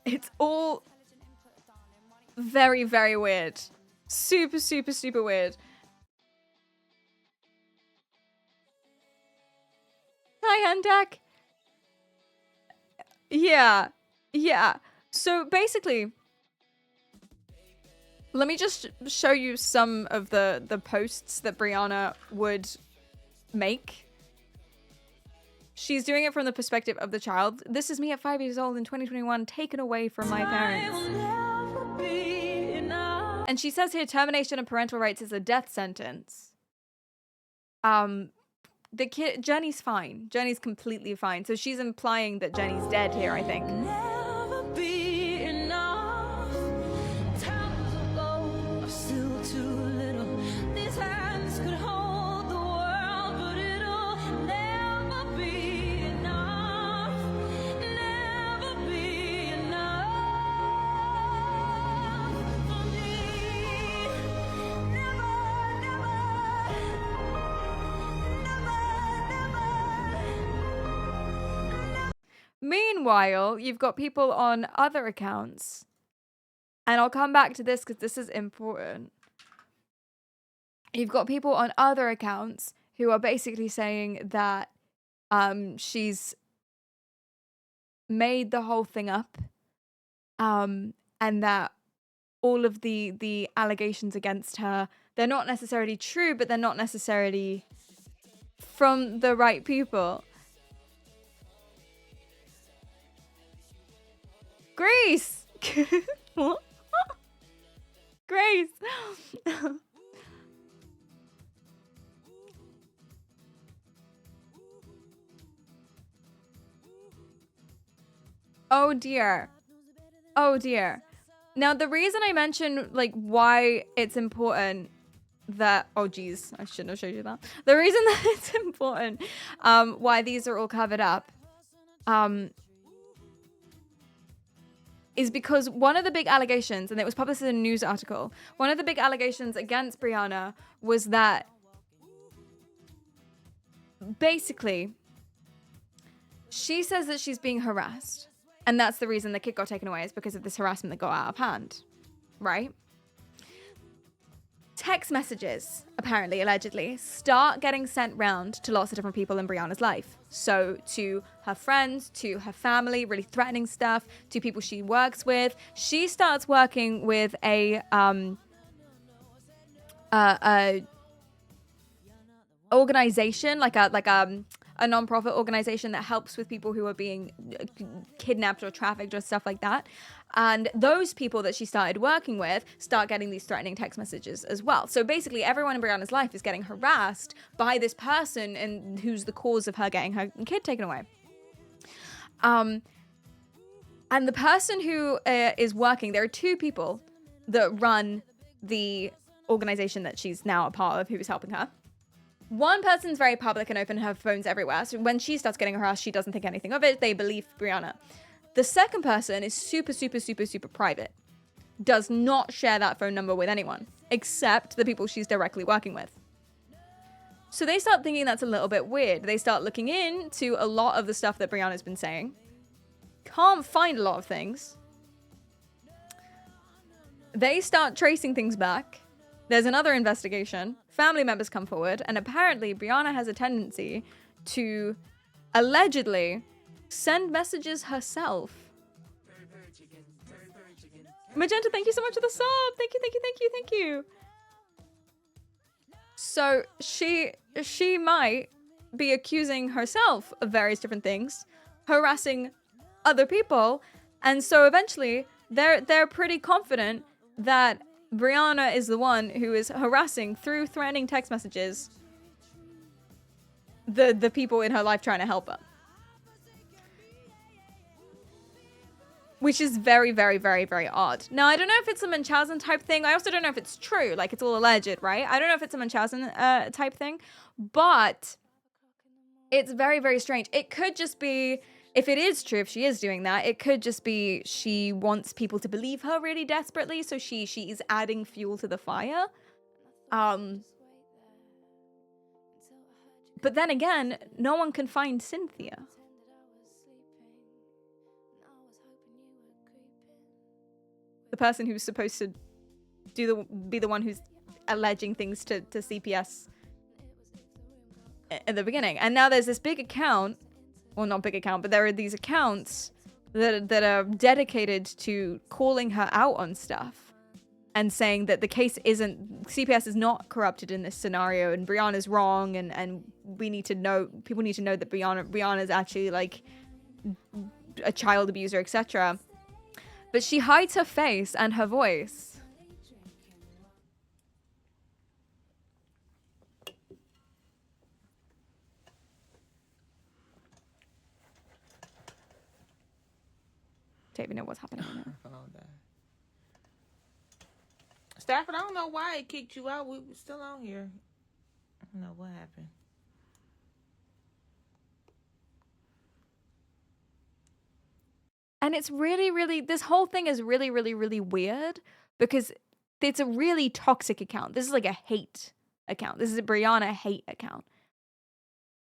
It's all very, very weird. Super, super, super weird. Hi, Handak. Yeah. So basically, let me just show you some of the posts that Brianna would make. She's doing it from the perspective of the child. This is me at 5 years old in 2021, taken away from my parents. And she says here, termination of parental rights is a death sentence. The kid, Jenny's fine. Jenny's completely fine. So she's implying that Jenny's dead here, I think. Meanwhile, you've got people on other accounts, and I'll come back to this because this is important. You've got people on other accounts who are basically saying that she's made the whole thing up, and that all of the allegations against her, they're not necessarily true, but they're not necessarily from the right people. Grace! What? Grace! Oh dear. Oh dear. Now, the reason I mentioned like why it's important that, oh geez, I shouldn't have showed you that. The reason that it's important, why these are all covered up, is because one of the big allegations, and it was published in a news article, one of the big allegations against Brianna was that basically she says that she's being harassed. And that's the reason the kid got taken away, is because of this harassment that got out of hand, right? Text messages, apparently, allegedly, start getting sent round to lots of different people in Brianna's life. So to her friends, to her family, really threatening stuff, to people she works with. She starts working with a organization, like a non-profit organization that helps with people who are being kidnapped or trafficked or stuff like that. And those people that she started working with start getting these threatening text messages as well. So basically everyone in Brianna's life is getting harassed by this person and who's the cause of her getting her kid taken away. And the person who is working, there are two people that run the organization that she's now a part of who is helping her. One person's very public and open, her phone's everywhere. So when she starts getting harassed, she doesn't think anything of it. They believe Brianna. The second person is super, super, super, super private. Does not share that phone number with anyone, except the people she's directly working with. So they start thinking that's a little bit weird. They start looking into a lot of the stuff that Brianna's been saying. Can't find a lot of things. They start tracing things back. There's another investigation. Family members come forward, and apparently Brianna has a tendency to allegedly send messages herself. Magenta, thank you so much for the sub. Thank you, thank you, thank you, thank you. So she might be accusing herself of various different things, harassing other people, and so eventually they're pretty confident that Brianna is the one who is harassing through threatening text messages the people in her life trying to help her. Which is very, very, very, very odd. Now, I don't know if it's a Munchausen type thing. I also don't know if it's true. Like, it's all alleged, right? I don't know if it's a Munchausen type thing. But it's very, very strange. It could just be, if it is true, if she is doing that, it could just be she wants people to believe her really desperately. So she is adding fuel to the fire. But then again, no one can find Cynthia. The person who's supposed to be the one who's alleging things to CPS in the beginning. And now there's this big account, well, not big account, but there are these accounts that are dedicated to calling her out on stuff and saying that the case CPS is not corrupted in this scenario and Brianna's wrong and we need to know, people need to know that Brianna's actually like a child abuser, etc. But she hides her face and her voice. Don't even know what's happening now. Stafford, I don't know why it kicked you out. We were still on here. I don't know what happened. And it's really, really, this whole thing is really, really, really weird because it's a really toxic account. This is like a hate account. This is a Brianna hate account.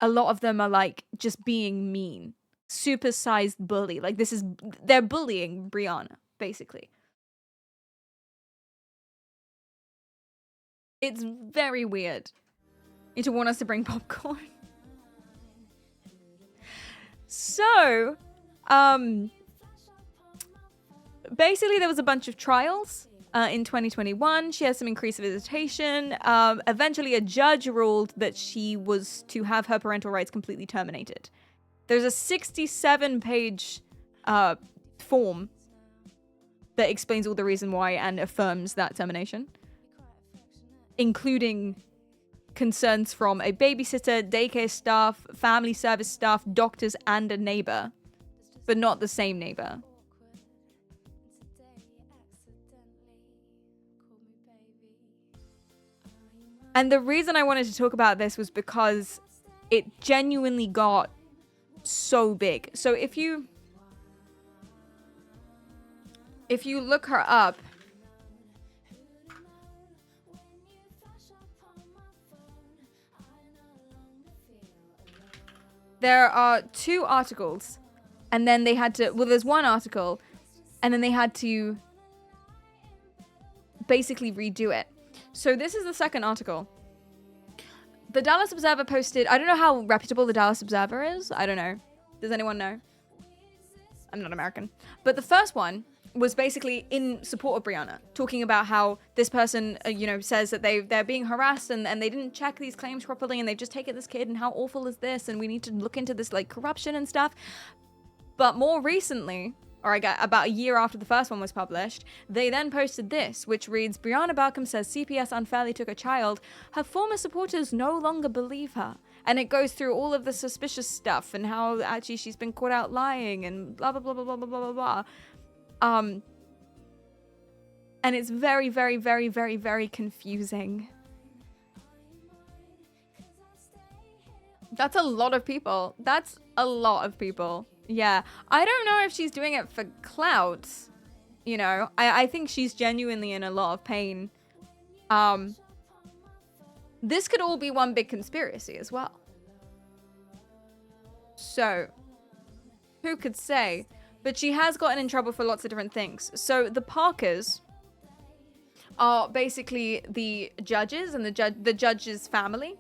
A lot of them are like just being mean, supersized bully. Like they're bullying Brianna, basically. It's very weird. You to want us to bring popcorn. So, basically, there was a bunch of trials in 2021. She had some increased visitation. Eventually, a judge ruled that she was to have her parental rights completely terminated. There's a 67-page form that explains all the reason why and affirms that termination, including concerns from a babysitter, daycare staff, family service staff, doctors, and a neighbor. but not the same neighbor. And the reason I wanted to talk about this was because it genuinely got so big. So if you look her up, there are 2 articles, and then they had to, well, there's 1 article, and then they had to basically redo it. So this is the 2nd article. The Dallas Observer posted, I don't know how reputable the Dallas Observer is. I don't know. Does anyone know? I'm not American. But the first one was basically in support of Brianna, talking about how this person, says that they're being harassed and they didn't check these claims properly and they've just taken this kid and how awful is this and we need to look into this like corruption and stuff. But more recently, or about a year after the first one was published, they then posted this, which reads, Brianna Balcom says CPS unfairly took a child. Her former supporters no longer believe her. And it goes through all of the suspicious stuff and how actually she's been caught out lying and blah, blah, blah, blah, blah, blah, blah, blah. And it's very, very, very, very, very confusing. That's a lot of people. That's a lot of people. Yeah. I don't know if she's doing it for clout. I think she's genuinely in a lot of pain. This could all be one big conspiracy as well. So, who could say? But she has gotten in trouble for lots of different things. So the Parkers are basically the judges and the judge's family.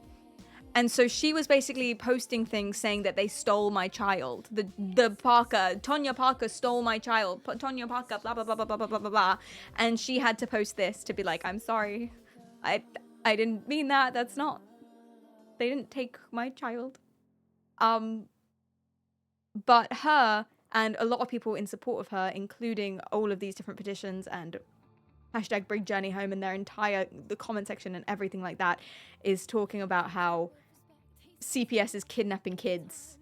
And so she was basically posting things saying that they stole my child. The Parker, Tonya Parker stole my child. Tonya Parker, blah, blah, blah, blah, blah, blah, blah, blah. And she had to post this to be like, I'm sorry. I didn't mean that. That's not. They didn't take my child. But her and a lot of people in support of her, including all of these different petitions and hashtag Bring Journey Home and the comment section and everything like that, is talking about how CPS is kidnapping kids.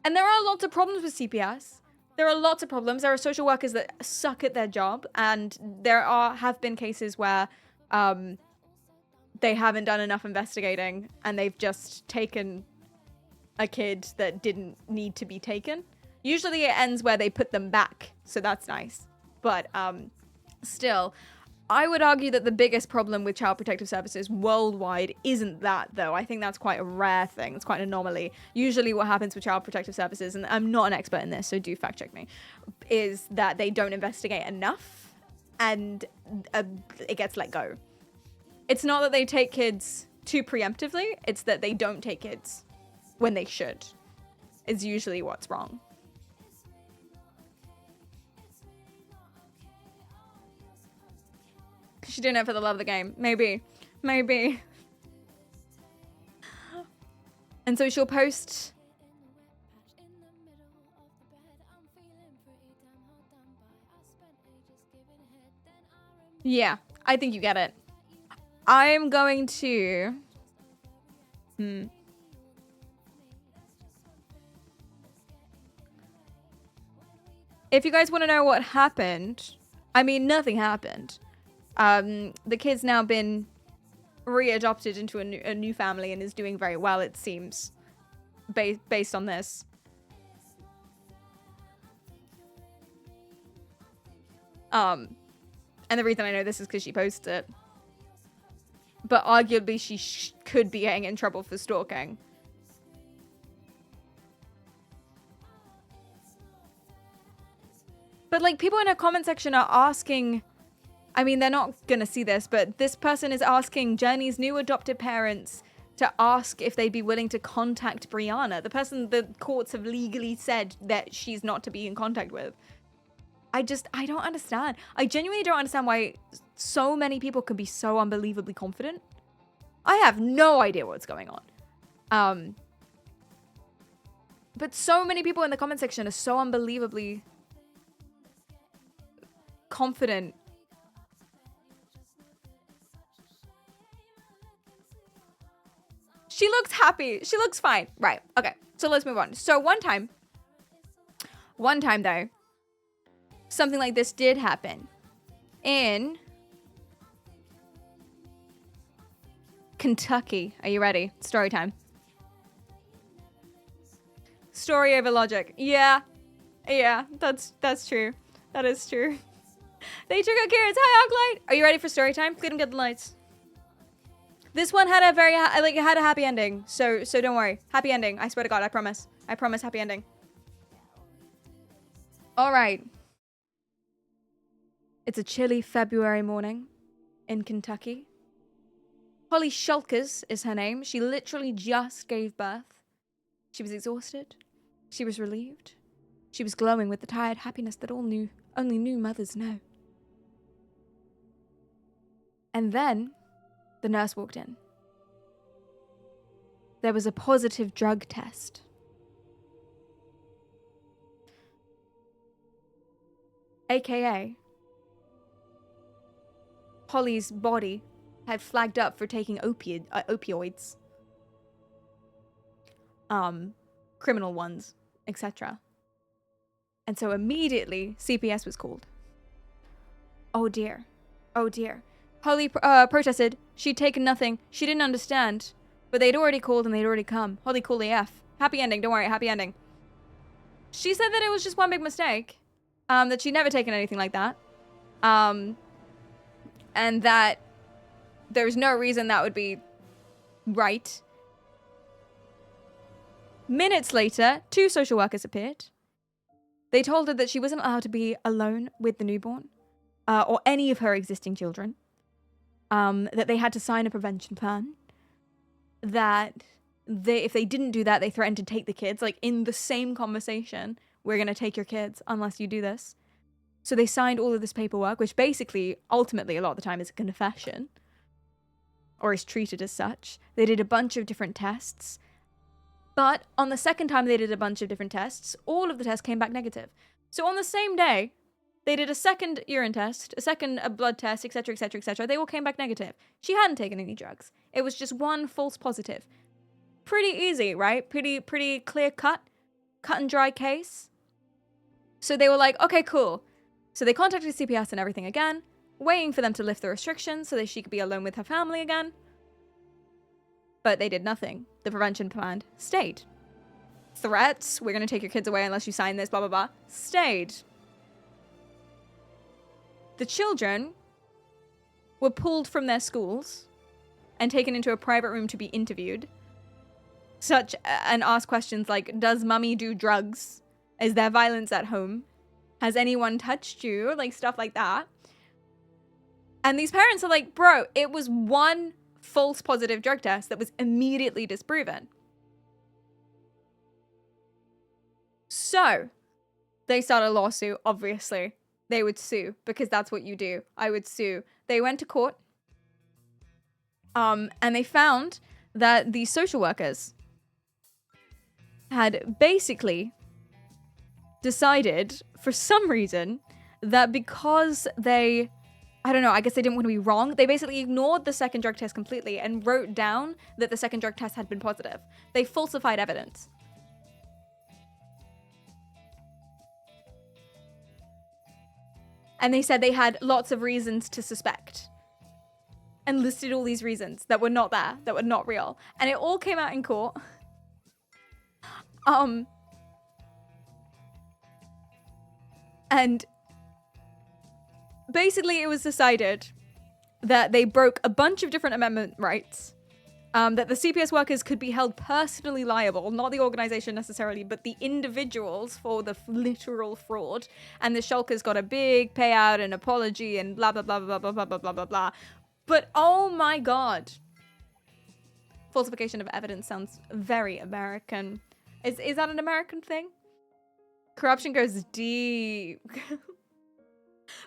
And there are lots of problems with CPS. There are lots of problems. There are social workers that suck at their job, and there have been cases where they haven't done enough investigating and they've just taken a kid that didn't need to be taken. Usually it ends where they put them back, so that's nice. But still, I would argue that the biggest problem with Child Protective Services worldwide isn't that, though. I think that's quite a rare thing. It's quite an anomaly. Usually what happens with Child Protective Services, and I'm not an expert in this, so do fact check me, is that they don't investigate enough and it gets let go. It's not that they take kids too preemptively, it's that they don't take kids when they should, is usually what's wrong. She's doing it for the love of the game. Maybe. And so she'll post. Yeah, I think you get it. I'm going to... If you guys want to know what happened, I mean, nothing happened. The kid's now been readopted into a new family and is doing very well, it seems, based on this. And the reason I know this is because she posted it. But arguably, she could be getting in trouble for stalking. But, like, people in her comment section are asking... I mean, they're not gonna see this, but this person is asking Journey's new adopted parents to ask if they'd be willing to contact Brianna. The person the courts have legally said that she's not to be in contact with. I don't understand. I genuinely don't understand why so many people can be so unbelievably confident. I have no idea what's going on. But so many people in the comment section are so unbelievably confident. She looks happy. She looks fine. Right. Okay. So let's move on. So one time, One time, though, something like this did happen in Kentucky. Are you ready? Story time. Story over logic. Yeah, that's true. That is true. They took out Kieran's. Hi, Arclight. Are you ready for story time? Couldn't get the lights. This one had a very it had a happy ending. So don't worry. Happy ending. I swear to God. I promise. I promise. Happy ending. All right. It's a chilly February morning in Kentucky. Holly Shulkers is her name. She literally just gave birth. She was exhausted. She was relieved. She was glowing with the tired happiness that only new mothers know. And then the nurse walked in. There was a positive drug test. AKA, Holly's body had flagged up for taking opioids. Criminal ones, etc. And so immediately, CPS was called. Oh dear. Oh dear. Holly protested. She'd taken nothing. She didn't understand. But they'd already called and they'd already come. Holly, cool AF. Happy ending. Don't worry. Happy ending. She said that it was just one big mistake. That she'd never taken anything like that. And that there's no reason that would be right. Minutes later, 2 social workers appeared. They told her that she wasn't allowed to be alone with the newborn, or any of her existing children. That they had to sign a prevention plan. That if they didn't do that, they threatened to take the kids. Like, in the same conversation, we're going to take your kids unless you do this. So they signed all of this paperwork, which basically, ultimately, a lot of the time is a confession. Or is treated as such. They did a bunch of different tests. But on the second time they did a bunch of different tests, all of the tests came back negative. So on the same day, they did a second urine test, a second blood test, etc., etc., etc. They all came back negative. She hadn't taken any drugs. It was just one false positive. Pretty easy, right? Pretty clear cut and dry case. So they were like, okay, cool. So they contacted CPS and everything again, waiting for them to lift the restrictions so that she could be alone with her family again. But they did nothing. The prevention plan stayed. Threats, we're going to take your kids away unless you sign this, blah, blah, blah, stayed. The children were pulled from their schools and taken into a private room to be interviewed. And asked questions like, does mummy do drugs? Is there violence at home? Has anyone touched you? Like, stuff like that. And these parents are like, bro, it was one false positive drug test that was immediately disproven. So, they started a lawsuit, obviously. They would sue, because that's what you do. I would sue. They went to court. And they found that the social workers had basically decided, for some reason, that because they... I don't know, I guess they didn't want to be wrong. They basically ignored the second drug test completely and wrote down that the second drug test had been positive. They falsified evidence. And they said they had lots of reasons to suspect. And listed all these reasons that were not there, that were not real. And it all came out in court. And basically, it was decided that they broke a bunch of different amendment rights, that the CPS workers could be held personally liable, not the organization necessarily, but the individuals for the literal fraud. And the Shulkers got a big payout and apology and blah, blah, blah, blah, blah, blah, blah, blah, blah, blah. But oh my God. Falsification of evidence sounds very American. Is that an American thing? Corruption goes deep.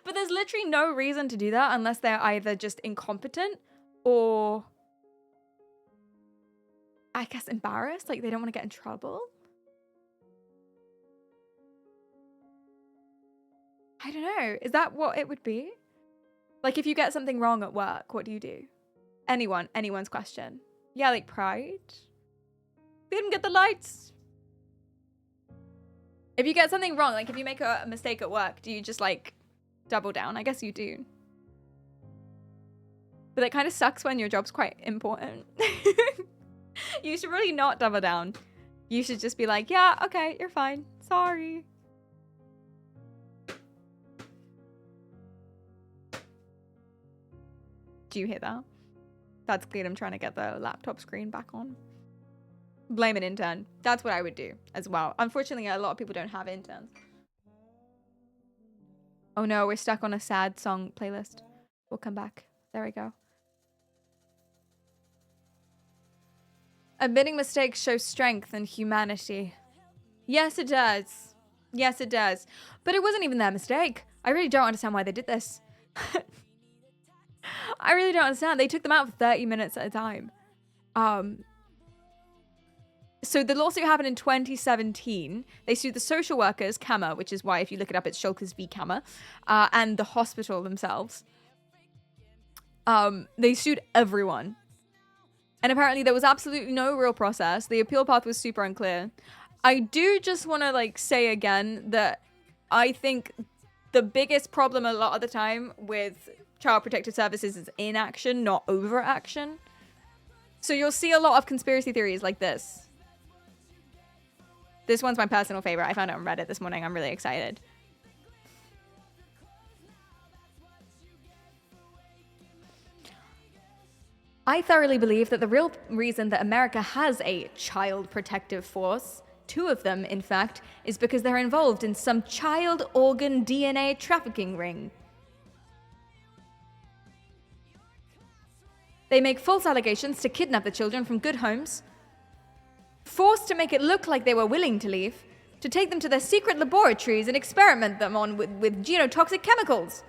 But there's literally no reason to do that unless they're either just incompetent or, I guess, embarrassed. Like, they don't want to get in trouble. I don't know. Is that what it would be? Like, if you get something wrong at work, what do you do? Anyone's question. Yeah, like pride. They didn't get the lights. If you get something wrong, like if you make a mistake at work, do you just like double down? I guess you do. But it kind of sucks when your job's quite important. You should really not double down. You should just be like, yeah, okay, you're fine. Sorry. Do you hear that? That's clear. I'm trying to get the laptop screen back on. Blame an intern. That's what I would do as well. Unfortunately, a lot of people don't have interns. Oh no, we're stuck on a sad song playlist. We'll come back. There we go. Admitting mistakes shows strength and humanity. Yes, it does. Yes, it does. But it wasn't even their mistake. I really don't understand why they did this. I really don't understand. They took them out for 30 minutes at a time. So the lawsuit happened in 2017. They sued the social workers, Kammer, which is why if you look it up, it's Shulkers v. Kammer, and the hospital themselves. They sued everyone. And apparently there was absolutely no real process. The appeal path was super unclear. I do just want to like say again that I think the biggest problem a lot of the time with Child Protective Services is inaction, not overaction. So you'll see a lot of conspiracy theories like this. This one's my personal favorite. I found it on Reddit this morning. I'm really excited. I thoroughly believe that the real reason that America has a child protective force, 2 of them in fact, is because they're involved in some child organ DNA trafficking ring. They make false allegations to kidnap the children from good homes, forced to make it look like they were willing to leave, to take them to their secret laboratories and experiment them on with genotoxic chemicals.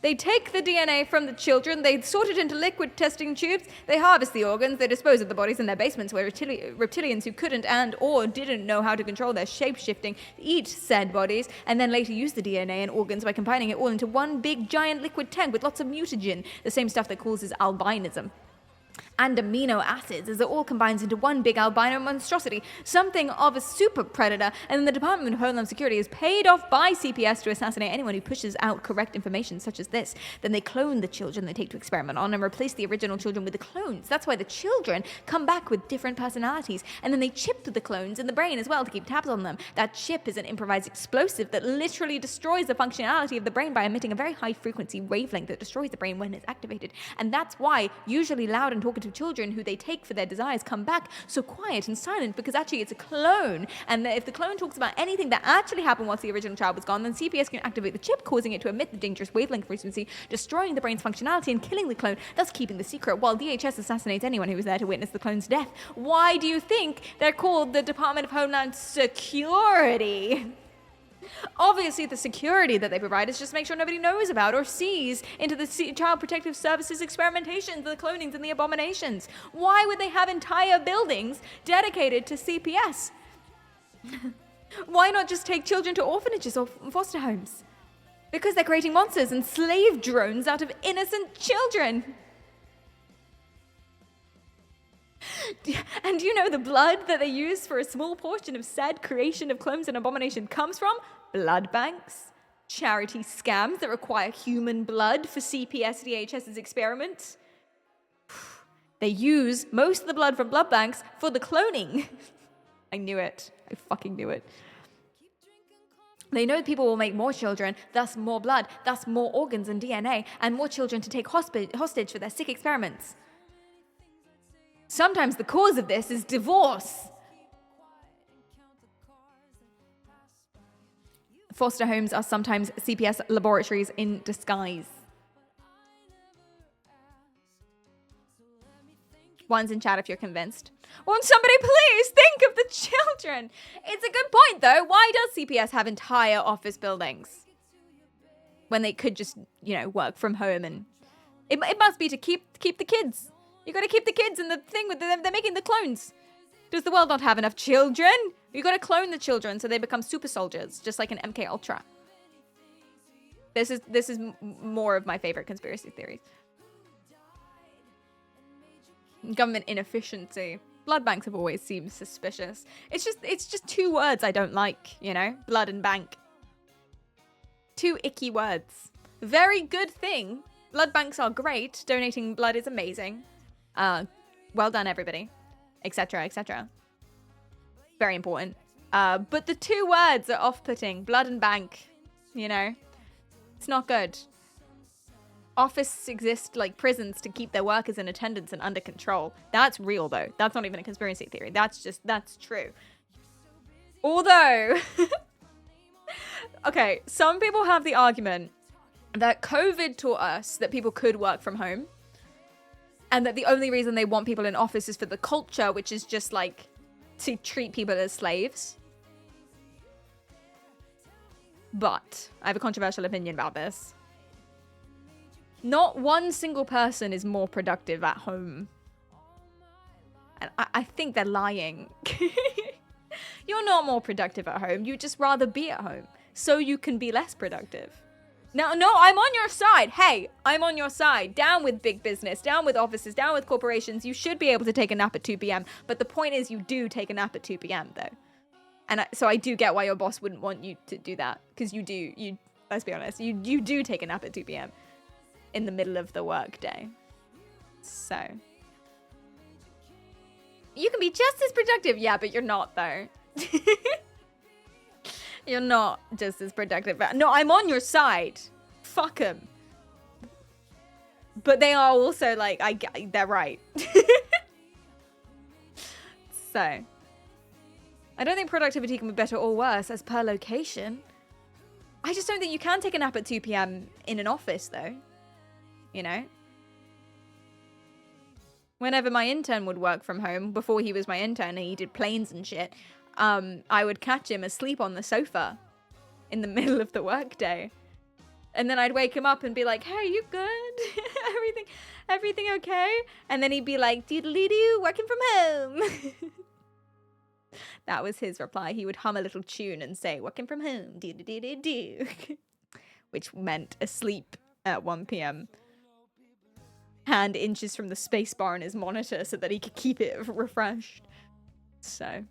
They take the DNA from the children, they sort it into liquid testing tubes, they harvest the organs, they dispose of the bodies in their basements where reptilians who couldn't and or didn't know how to control their shape-shifting eat said bodies, and then later use the DNA and organs by combining it all into one big giant liquid tank with lots of mutagen, the same stuff that causes albinism. And amino acids, as it all combines into one big albino monstrosity, something of a super predator, and then the Department of Homeland Security is paid off by CPS to assassinate anyone who pushes out correct information such as this. Then they clone the children they take to experiment on and replace the original children with the clones. That's why the children come back with different personalities, and then they chip the clones in the brain as well to keep tabs on them. That chip is an improvised explosive that literally destroys the functionality of the brain by emitting a very high frequency wavelength that destroys the brain when it's activated. And that's why usually loud and talkative children who they take for their desires come back so quiet and silent, because actually it's a clone, and if the clone talks about anything that actually happened once the original child was gone, then CPS can activate the chip, causing it to emit the dangerous wavelength frequency, destroying the brain's functionality and killing the clone, thus keeping the secret, while DHS assassinates anyone who was there to witness the clone's death. Why do you think they're called the Department of Homeland Security? Obviously, the security that they provide is just make sure nobody knows about or sees into the Child Protective Services experimentations, the clonings, and the abominations. Why would they have entire buildings dedicated to CPS? Why not just take children to orphanages or foster homes? Because they're creating monsters and slave drones out of innocent children. And you know the blood that they use for a small portion of said creation of clones and abomination comes from? Blood banks, charity scams that require human blood for CPS DHS's experiments. They use most of the blood from blood banks for the cloning. I knew it. I fucking knew it. They know people will make more children, thus more blood, thus more organs and DNA, and more children to take hostage for their sick experiments. Sometimes the cause of this is divorce. Foster homes are sometimes CPS laboratories in disguise. One's in chat if you're convinced. Won't somebody please think of the children? It's a good point though. Why does CPS have entire office buildings when they could just, work from home? And it must be to keep the kids. You got to keep the kids, and the thing with them, they're making the clones. Does the world not have enough children? You got to clone the children so they become super soldiers, just like an MK Ultra. This is more of my favorite conspiracy theories. Government inefficiency. Blood banks have always seemed suspicious. It's just two words I don't like, you know? Blood and bank. Two icky words. Very good thing. Blood banks are great. Donating blood is amazing. Well done, everybody. Etc, etc. Very important. But the two words are off-putting. Blood and bank. You know? It's not good. Offices exist like prisons to keep their workers in attendance and under control. That's real, though. That's not even a conspiracy theory. That's true. Although, okay, some people have the argument that COVID taught us that people could work from home, and that the only reason they want people in office is for the culture, which is just like to treat people as slaves. But I have a controversial opinion about this. Not one single person is more productive at home. And I think they're lying. You're not more productive at home. You'd just rather be at home so you can be less productive. No, I'm on your side. Hey, I'm on your side. Down with big business, down with offices, down with corporations. You should be able to take a nap at 2 p.m. But the point is you do take a nap at 2 p.m. though. And so I do get why your boss wouldn't want you to do that. Because let's be honest, you do take a nap at 2 p.m. in the middle of the work day. So you can be just as productive. Yeah, but you're not though. You're not just as productive. No, I'm on your side. Fuck them. But they are also like, they're right. So I don't think productivity can be better or worse as per location. I just don't think you can take a nap at 2 p.m. in an office though. You know? Whenever my intern would work from home, before he was my intern and he did planes and shit, I would catch him asleep on the sofa in the middle of the workday. And then I'd wake him up and be like, hey, you good? everything okay? And then he'd be like, doodly-doo, working from home. That was his reply. He would hum a little tune and say, working from home, do-do-do-do-do. Which meant asleep at 1 p.m. Hand inches from the space bar on his monitor so that he could keep it refreshed. So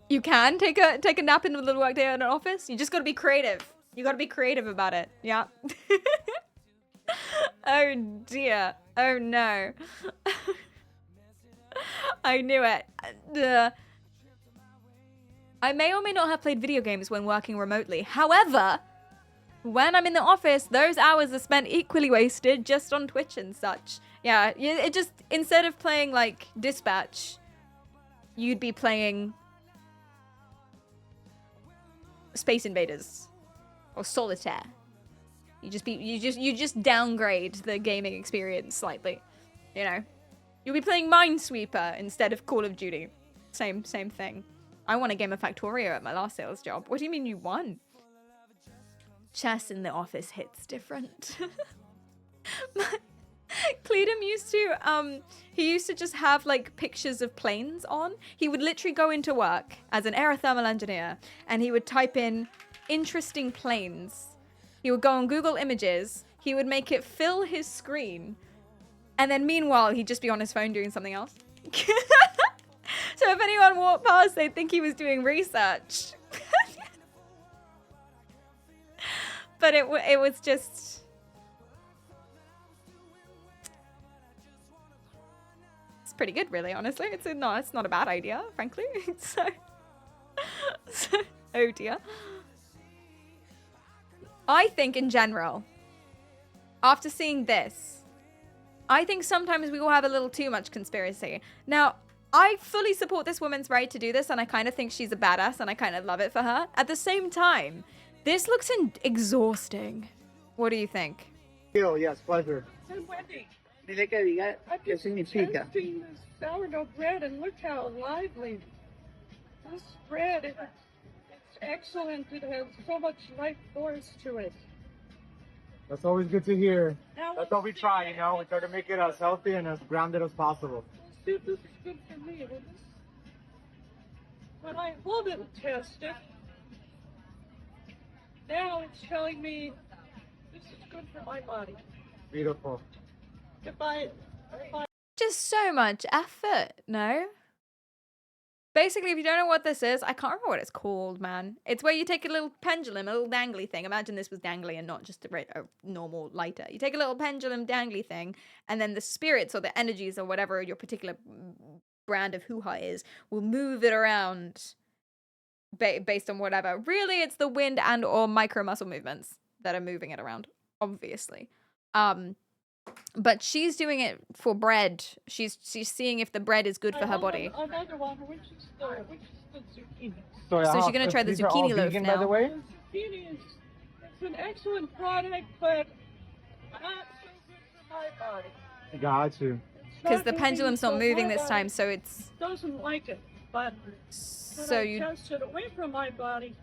you can take a nap in the middle of the workday in an office. You just got to be creative. You got to be creative about it. Yeah. Oh dear. Oh no. I knew it. I may or may not have played video games when working remotely. However, when I'm in the office, those hours are spent equally wasted just on Twitch and such. Yeah, it just, instead of playing like Dispatch, you'd be playing Space Invaders or Solitaire. You just downgrade the gaming experience slightly, you know. You'll be playing Minesweeper instead of Call of Duty. Same thing. I won a game of Factorio at my last sales job. What do you mean you won? Chess in the office hits different. Cleedum used to, he used to just have like pictures of planes on. He would literally go into work as an aerothermal engineer and he would type in interesting planes. He would go on Google Images. He would make it fill his screen. And then meanwhile, he'd just be on his phone doing something else. So if anyone walked past, they'd think he was doing research. But it was just... It's pretty good, really, honestly. It's not a bad idea, frankly. So, oh dear. I think in general, after seeing this, I think sometimes we all have a little too much conspiracy. Now, I fully support this woman's right to do this, and I kind of think she's a badass, and I kind of love it for her. At the same time, this looks exhausting. What do you think? Yes, pleasure. Wendy, Dile que diga qué I'm significa. tasting this sourdough bread, and look how lively. This bread, it's excellent. It has so much life force to it. That's always good to hear. Now, That's what we try, you know. We try to make it as healthy and as grounded as possible. see if this is good for me. When I wouldn't test it, now it's telling me this is good for my body. Beautiful. If I Just so much effort, no? Basically, if you don't know what this is, I can't remember what it's called, man. It's where you take a little pendulum, a little dangly thing. Imagine this was dangly and not just a normal lighter. You take a little pendulum dangly thing, and then the spirits or the energies or whatever your particular brand of hoo-ha is will move it around based on whatever. Really, it's the wind and or micro muscle movements that are moving it around, obviously. But she's doing it for bread. She's seeing if the bread is good for her body. Another one, which is the zucchini. So she's gonna try the these are all zucchini loaf vegan, now. by the way? Zucchini is it's an excellent product, but not so good for my body. Got you. Because the Not pendulum's not moving, so moving my this time, body so it's... doesn't like it, but when So I you... test it away from my body,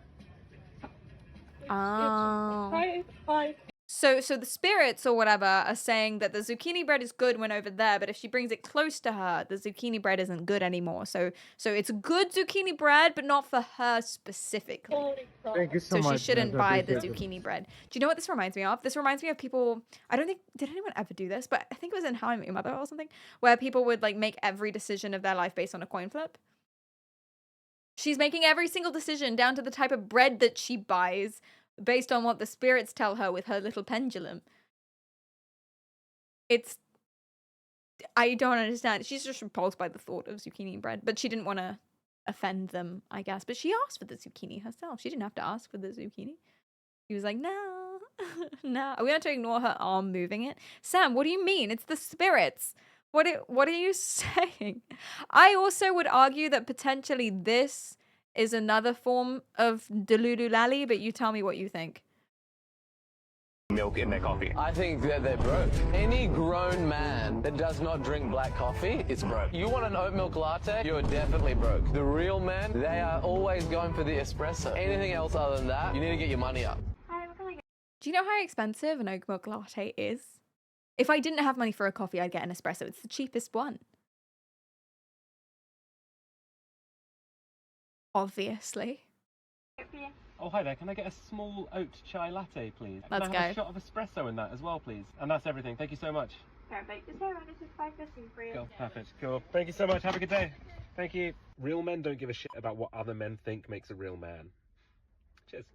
Oh. it's high. So the spirits or whatever are saying that the zucchini bread is good when over there, but if she brings it close to her, the zucchini bread isn't good anymore. So it's good zucchini bread, but not for her specifically. Thank you so much. So she shouldn't man. I buy the appreciate it. zucchini bread. Do you know what this reminds me of? This reminds me of people, I don't think, did anyone ever do this? But I think it was in How I Met Your Mother or something, where people would like make every decision of their life based on a coin flip. She's making every single decision down to the type of bread that she buys based on what the spirits tell her with her little pendulum. I don't understand. She's just repulsed by the thought of zucchini bread, but she didn't want to offend them, I guess. But she asked for the zucchini herself. She didn't have to ask for the zucchini. She was like, no, no. Are we going to ignore her arm moving it? Sam, what do you mean? It's the spirits. What are you saying? I also would argue that potentially this is another form of delululali, but you tell me what you think. Milk in their coffee. I think that they're broke. Any grown man that does not drink black coffee is broke. You want an oat milk latte? You're definitely broke. The real men, they are always going for the espresso. Anything else other than that, you need to get your money up. Do you know how expensive an oat milk latte is? If I didn't have money for a coffee, I'd get an espresso. It's the cheapest one. Obviously. Oh, hi there. Can I get a small oat chai latte, please? Let's Can I have go. a shot of espresso in that as well, please? And that's everything. Thank you so much. Perfect. Just around this is 5:15 for you. Cool. Perfect. Cool. Thank you so much. Have a good day. Thank you. Real men don't give a shit about what other men think makes a real man. Cheers.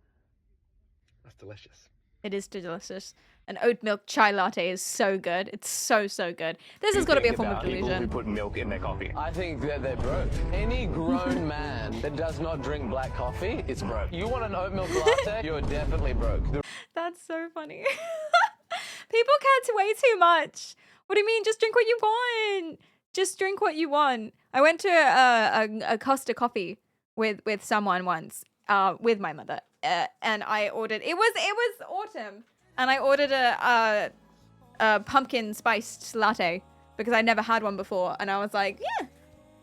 That's delicious. It is delicious. An oat milk chai latte is so good. It's so, so good. This has got to be a form of People who delusion. put milk in their coffee. I think that they're broke. Any grown man that does not drink black coffee is broke. You want an oat milk latte? You're definitely broke. That's so funny. People care way too much. What do you mean? Just drink what you want. Just drink what you want. I went to a Costa coffee with someone once, with my mother, and I ordered. It was autumn, and I ordered a pumpkin spiced latte because I never had one before, and I was like, yeah,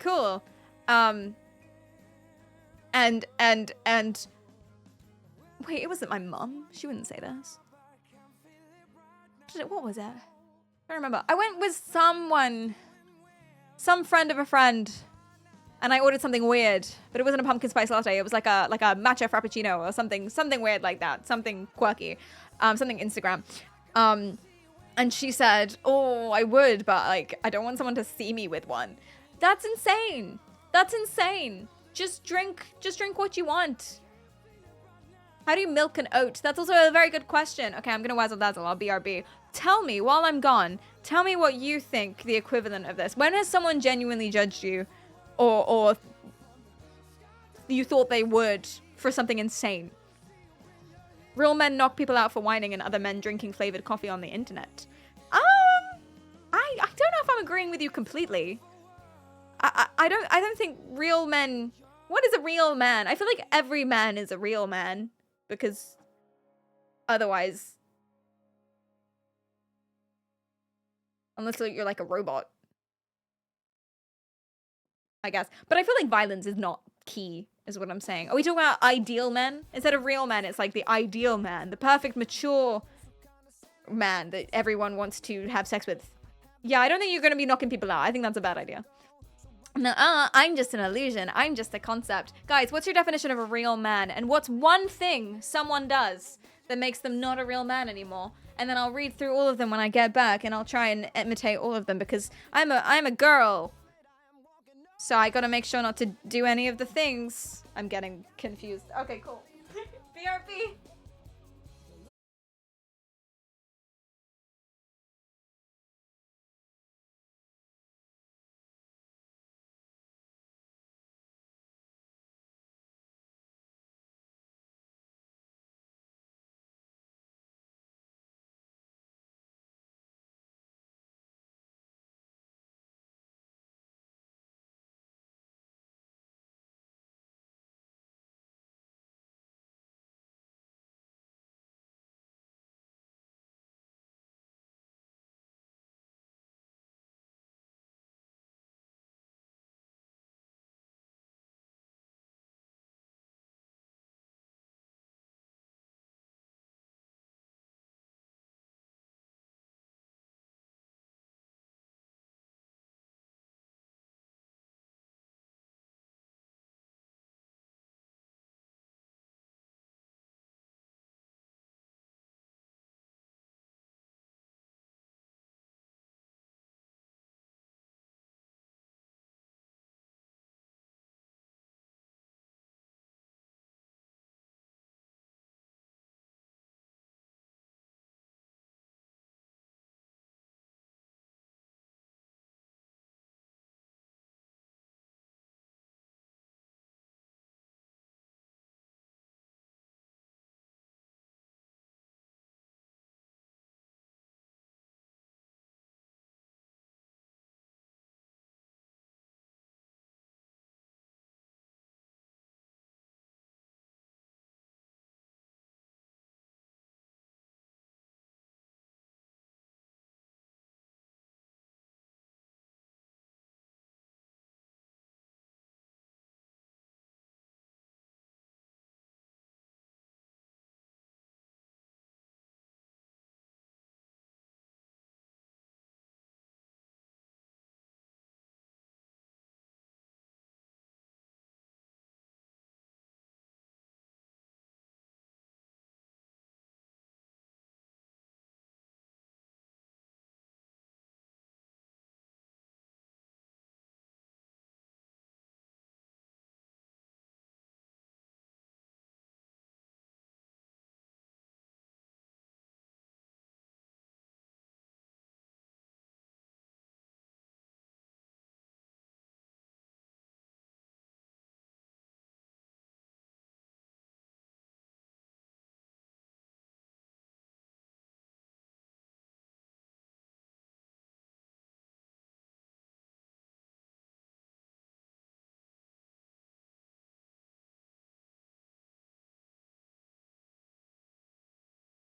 cool. And wait, it wasn't my mum. She wouldn't say this. What was it? I don't remember. I went with someone, some friend of a friend, and I ordered something weird, but it wasn't a pumpkin spice latte. It was like a matcha frappuccino or something weird like that, something quirky, something Instagram. And she said, "Oh, I would, but like I don't want someone to see me with one." That's insane. That's insane. Just drink what you want. How do you milk an oat? That's also a very good question. Okay, I'm gonna wazzle dazzle. I'll BRB. Tell me while I'm gone. Tell me what you think the equivalent of this. When has someone genuinely judged you, or you thought they would for something insane? Real men knock people out for whining, and other men drinking flavored coffee on the internet. I don't know if I'm agreeing with you completely. I don't think real men. What is a real man? I feel like every man is a real man. Because otherwise, unless you're like a robot, I guess. But I feel like violence is not key, is what I'm saying. Are we talking about ideal men? Instead of real men, it's like the ideal man, the perfect, mature man that everyone wants to have sex with. Yeah, I don't think you're going to be knocking people out. I think that's a bad idea. No, I'm just an illusion. I'm just a concept. Guys, what's your definition of a real man? And what's one thing someone does that makes them not a real man anymore. And then I'll read through all of them when I get back, and I'll try and imitate all of them because I'm a girl. So I gotta make sure not to do any of the things. I'm getting confused. Okay, cool. BRB.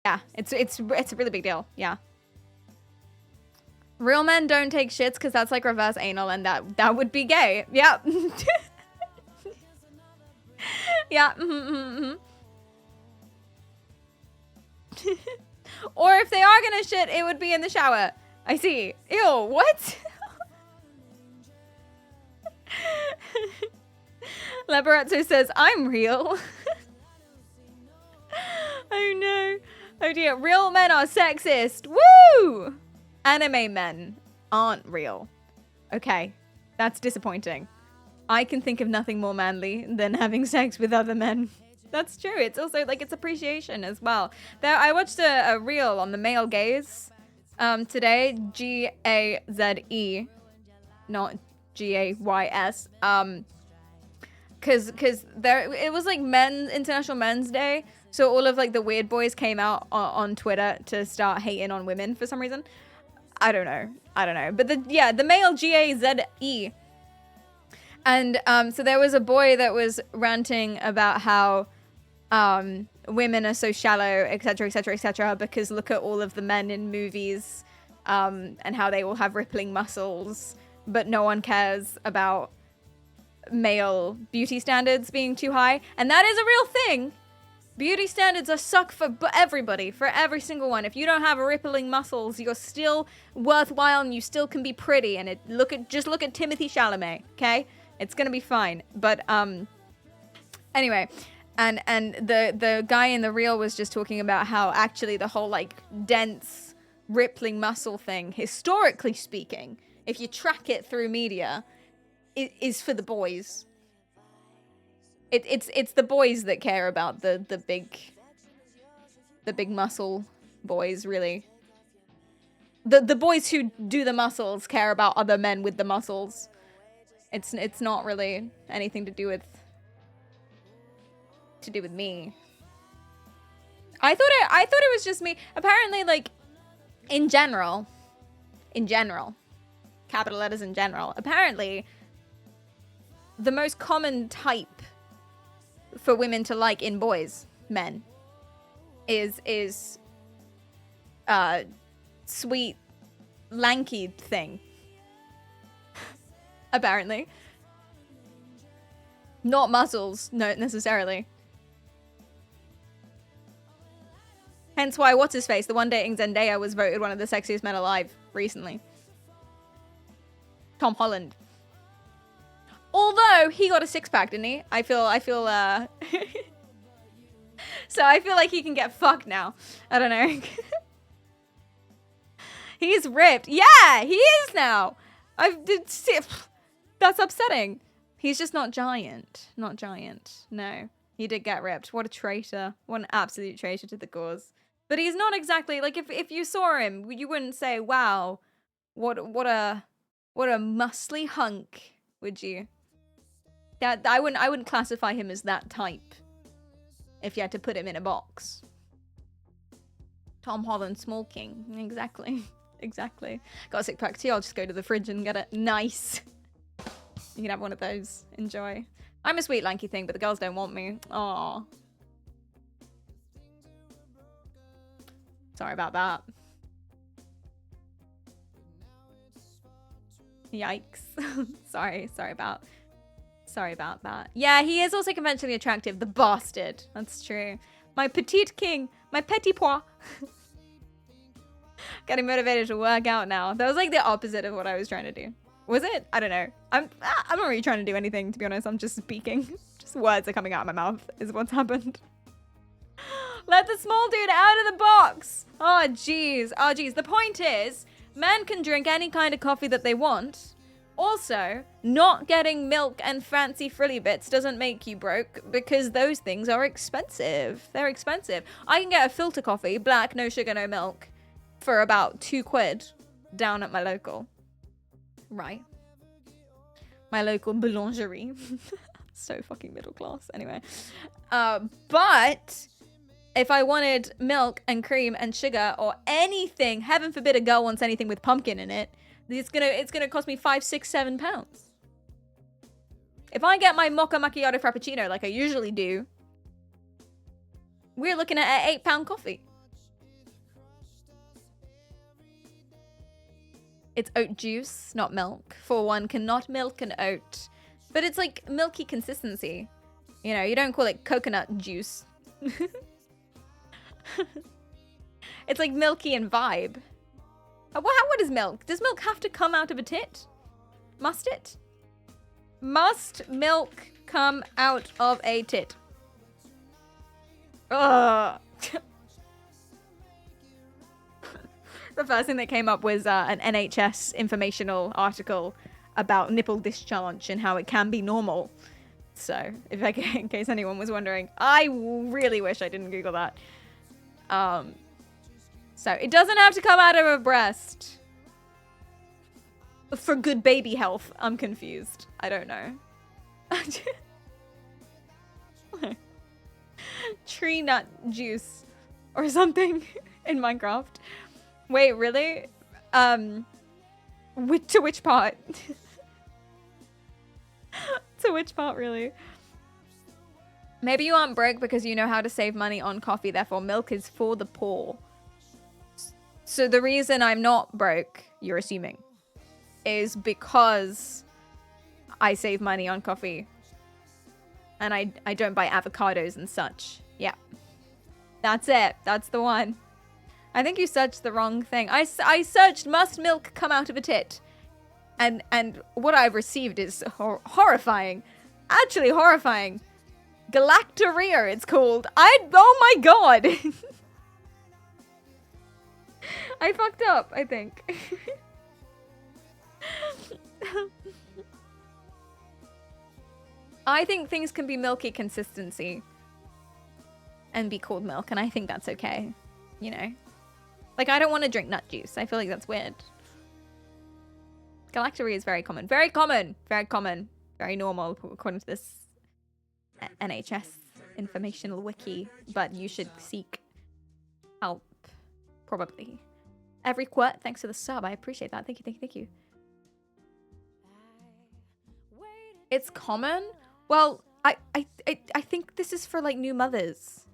Yeah, it's a really big deal. Yeah. Real men don't take shits because that's like reverse anal, and that would be gay. Yeah. Yeah. Or if they are gonna shit, it would be in the shower. I see. Ew, what? Laborazzo says, I'm real. Oh no. Oh dear. Real men are sexist. Woo! Anime men aren't real. Okay. That's disappointing. I can think of nothing more manly than having sex with other men. That's true. It's also like it's appreciation as well. I watched a reel on the male gaze today. Gaze, not Gays. Cause there it was like International Men's Day. So all of like the weird boys came out on Twitter to start hating on women for some reason. I don't know. But the male Gaze. And so there was a boy that was ranting about how women are so shallow, etc., etc., etc., because look at all of the men in movies and how they all have rippling muscles, but no one cares about male beauty standards being too high. And that is a real thing. Beauty standards are suck for everybody, for every single one. If you don't have rippling muscles, you're still worthwhile and you still can be pretty. And just look at Timothée Chalamet, okay? It's gonna be fine. But anyway, And the guy in the reel was just talking about how actually the whole like dense rippling muscle thing, historically speaking, if you track it through media, is for the boys. It's the boys that care about the big muscle boys, really. The boys who do the muscles care about other men with the muscles. It's not really anything to do with me. I thought it was just me. Apparently, like, in general, capital letters in general, apparently the most common type for women to like in boys, men, is sweet, lanky thing. Apparently. Not muscles, no, necessarily. Hence why what's-his-face, the one dating Zendaya, was voted one of the sexiest men alive recently. Tom Holland. Although, he got a six-pack, didn't he? I feel, so I feel like he can get fucked now. I don't know. He's ripped. Yeah, he is now. That's upsetting. He's just not giant. Not giant. No. He did get ripped. What a traitor. What an absolute traitor to the cause. But he's not exactly, like, if you saw him, you wouldn't say, wow, what a muscly hunk, would you? That I wouldn't classify him as that type if you had to put him in a box. Tom Holland small king. Exactly. Exactly. Got a six-pack too. I'll just go to the fridge and get it. Nice. You can have one of those. Enjoy. I'm a sweet lanky thing, but the girls don't want me. Aww. Sorry about that. Yikes. Sorry about that. Yeah, he is also conventionally attractive. The bastard. That's true. My petite king. My petit pois. Getting motivated to work out now. That was like the opposite of what I was trying to do. Was it? I don't know. I'm not really trying to do anything, to be honest. I'm just speaking. Just words are coming out of my mouth is what's happened. Let the small dude out of the box. Oh, jeez. Oh, jeez. The point is, men can drink any kind of coffee that they want. Also, not getting milk and fancy frilly bits doesn't make you broke because those things are expensive. They're expensive. I can get a filter coffee, black, no sugar, no milk, for about £2 down at my local. Right. My local boulangerie. So fucking middle class. Anyway. But if I wanted milk and cream and sugar or anything, heaven forbid a girl wants anything with pumpkin in it, it's gonna cost me £5, £6, £7. If I get my mocha macchiato frappuccino like I usually do, we're looking at an £8 coffee. It's oat juice, not milk. For one cannot milk an oat. But it's like milky consistency. You know, you don't call it coconut juice. It's like milky and vibe. What is milk? Does milk have to come out of a tit? Must it? Must milk come out of a tit? Ugh. The first thing that came up was an NHS informational article about nipple discharge and how it can be normal. So, in case anyone was wondering, I really wish I didn't Google that. So, it doesn't have to come out of a breast. For good baby health. I'm confused. I don't know. Tree nut juice or something in Minecraft. Wait, really? To which part? To which part, really? Maybe you aren't broke because you know how to save money on coffee, therefore milk is for the poor. So the reason I'm not broke, you're assuming, is because I save money on coffee. And I don't buy avocados and such. Yeah. That's it. That's the one. I think you searched the wrong thing. I searched must milk come out of a tit. And what I've received is horrifying. Actually horrifying. Galactorrhea, it's called. Oh my god. I fucked up, I think. I think things can be milky consistency and be called milk, and I think that's okay. You know? Like, I don't want to drink nut juice. I feel like that's weird. Galactorrhea is very common. Very common! Very common. Very normal, according to this NHS informational wiki. But you should seek help. Probably. Every quart, thanks for the sub. I appreciate that. Thank you, thank you, thank you. It's common? Well, I think this is for, like, new mothers.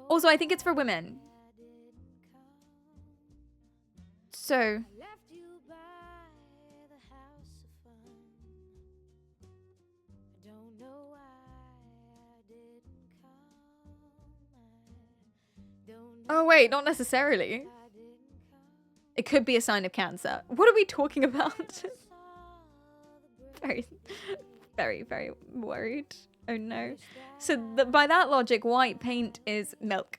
Also, I think it's for women. So... Oh, wait, not necessarily. It could be a sign of cancer. What are we talking about? Very, very, very worried. Oh, no. So, by that logic, white paint is milk.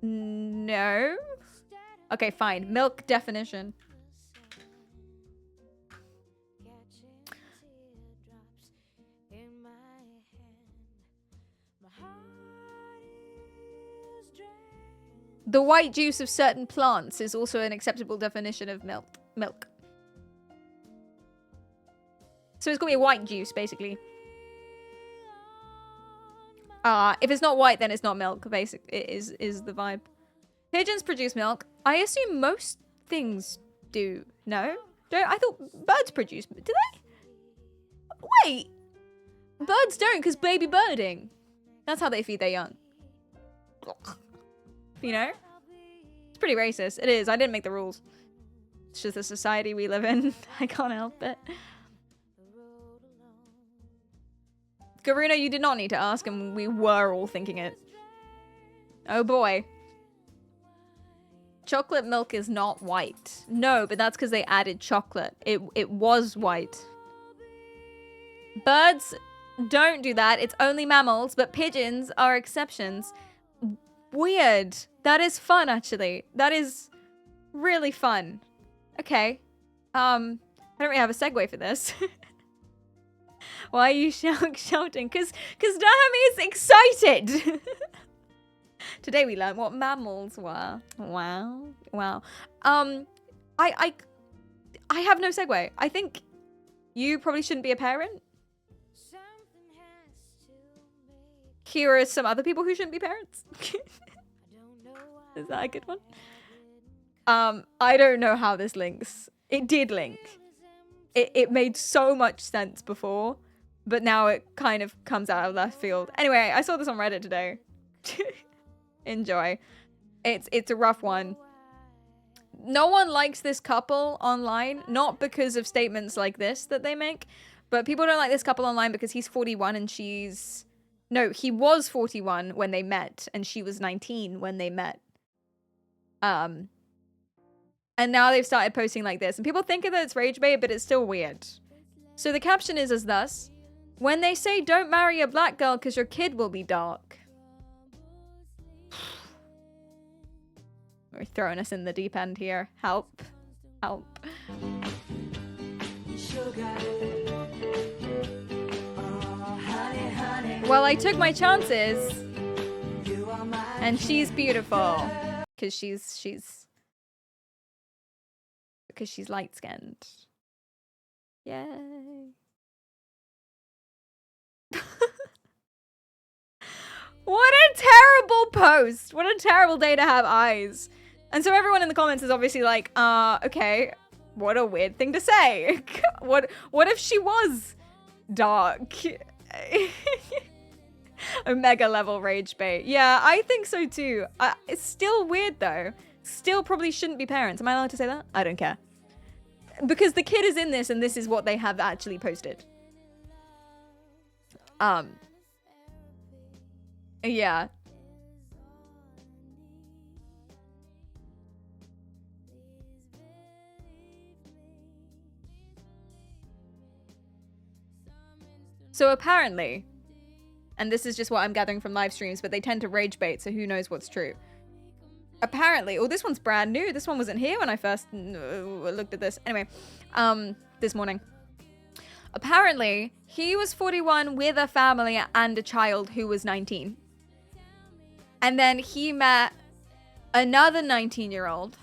No? Okay, fine. Milk definition. The white juice of certain plants is also an acceptable definition of milk. So it's gonna be a white juice, basically. If it's not white, then it's not milk. Basically, it is the vibe. Pigeons produce milk. I assume most things do. No? I thought birds produce. Do they? Wait. Birds don't, because baby birding. That's how they feed their young. You know? It's pretty racist. It is. I didn't make the rules. It's just the society we live in. I can't help it. Garuna, you did not need to ask, and we were all thinking it. Oh boy. Chocolate milk is not white. No, but that's because they added chocolate. It was white. Birds don't do that. It's only mammals, but pigeons are exceptions. Weird. That is fun, actually. That is really fun. Okay. I don't really have a segue for this. Why are you shouting? Because Dahami is excited. Today we learned what mammals were. Wow. Wow. I have no segue. I think you probably shouldn't be a parent. Here are some other people who shouldn't be parents. Is that a good one? I don't know how this links. It did link. It made so much sense before, but now it kind of comes out of left field. Anyway, I saw this on Reddit today. Enjoy. It's a rough one. No one likes this couple online, not because of statements like this that they make, but people don't like this couple online because he's 41 and she's... No, he was 41 when they met, and she was 19 when they met. And now they've started posting like this, and people think that it's rage bait, but it's still weird. So the caption is as thus: when they say don't marry a black girl because your kid will be dark. We're throwing us in the deep end here. Help. Help. Well, I took my chances. And she's beautiful. Because she's light-skinned. Yay. What a terrible post. What a terrible day to have eyes. And so everyone in the comments is obviously like, okay, what a weird thing to say. What if she was dark? A mega level rage bait. Yeah, I think so too. It's still weird though. Still probably shouldn't be parents. Am I allowed to say that? I don't care. Because the kid is in this and this is what they have actually posted. Yeah. So apparently, and this is just what I'm gathering from live streams, but they tend to rage bait, so who knows what's true. Apparently, oh, this one's brand new. This one wasn't here when I first looked at this. Anyway, this morning. Apparently, he was 41 with a family and a child who was 19. And then he met another 19-year-old,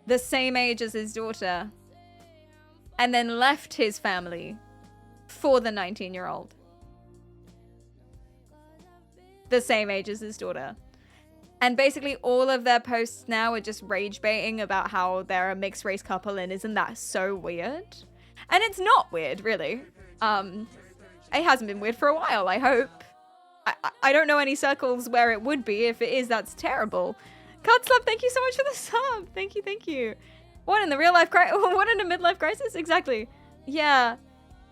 the same age as his daughter, and then left his family for the 19-year-old, the same age as his daughter. And basically all of their posts now are just rage baiting about how they're a mixed race couple, and isn't that so weird? And it's not weird, really. It hasn't been weird for a while, I hope. I don't know any circles where it would be. If it is, that's terrible. Cutslap, thank you so much for the sub. Thank you, thank you. What in the real life crisis? What in a midlife crisis? Exactly. Yeah.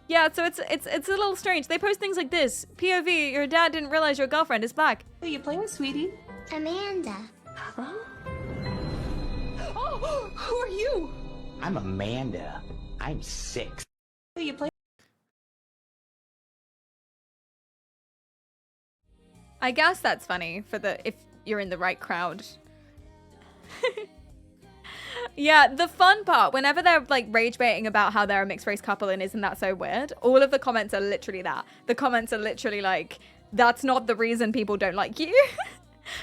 Yeah, so it's a little strange. They post things like this. POV, your dad didn't realize your girlfriend is black. Who are you playing with, sweetie? Amanda. Huh? Oh, who are you? I'm Amanda. I'm 6. Who are you playing? I guess that's funny for if you're in the right crowd. Yeah, the fun part, whenever they're like rage baiting about how they're a mixed race couple and isn't that so weird, all of the comments are literally that. The comments are literally like, that's not the reason people don't like you.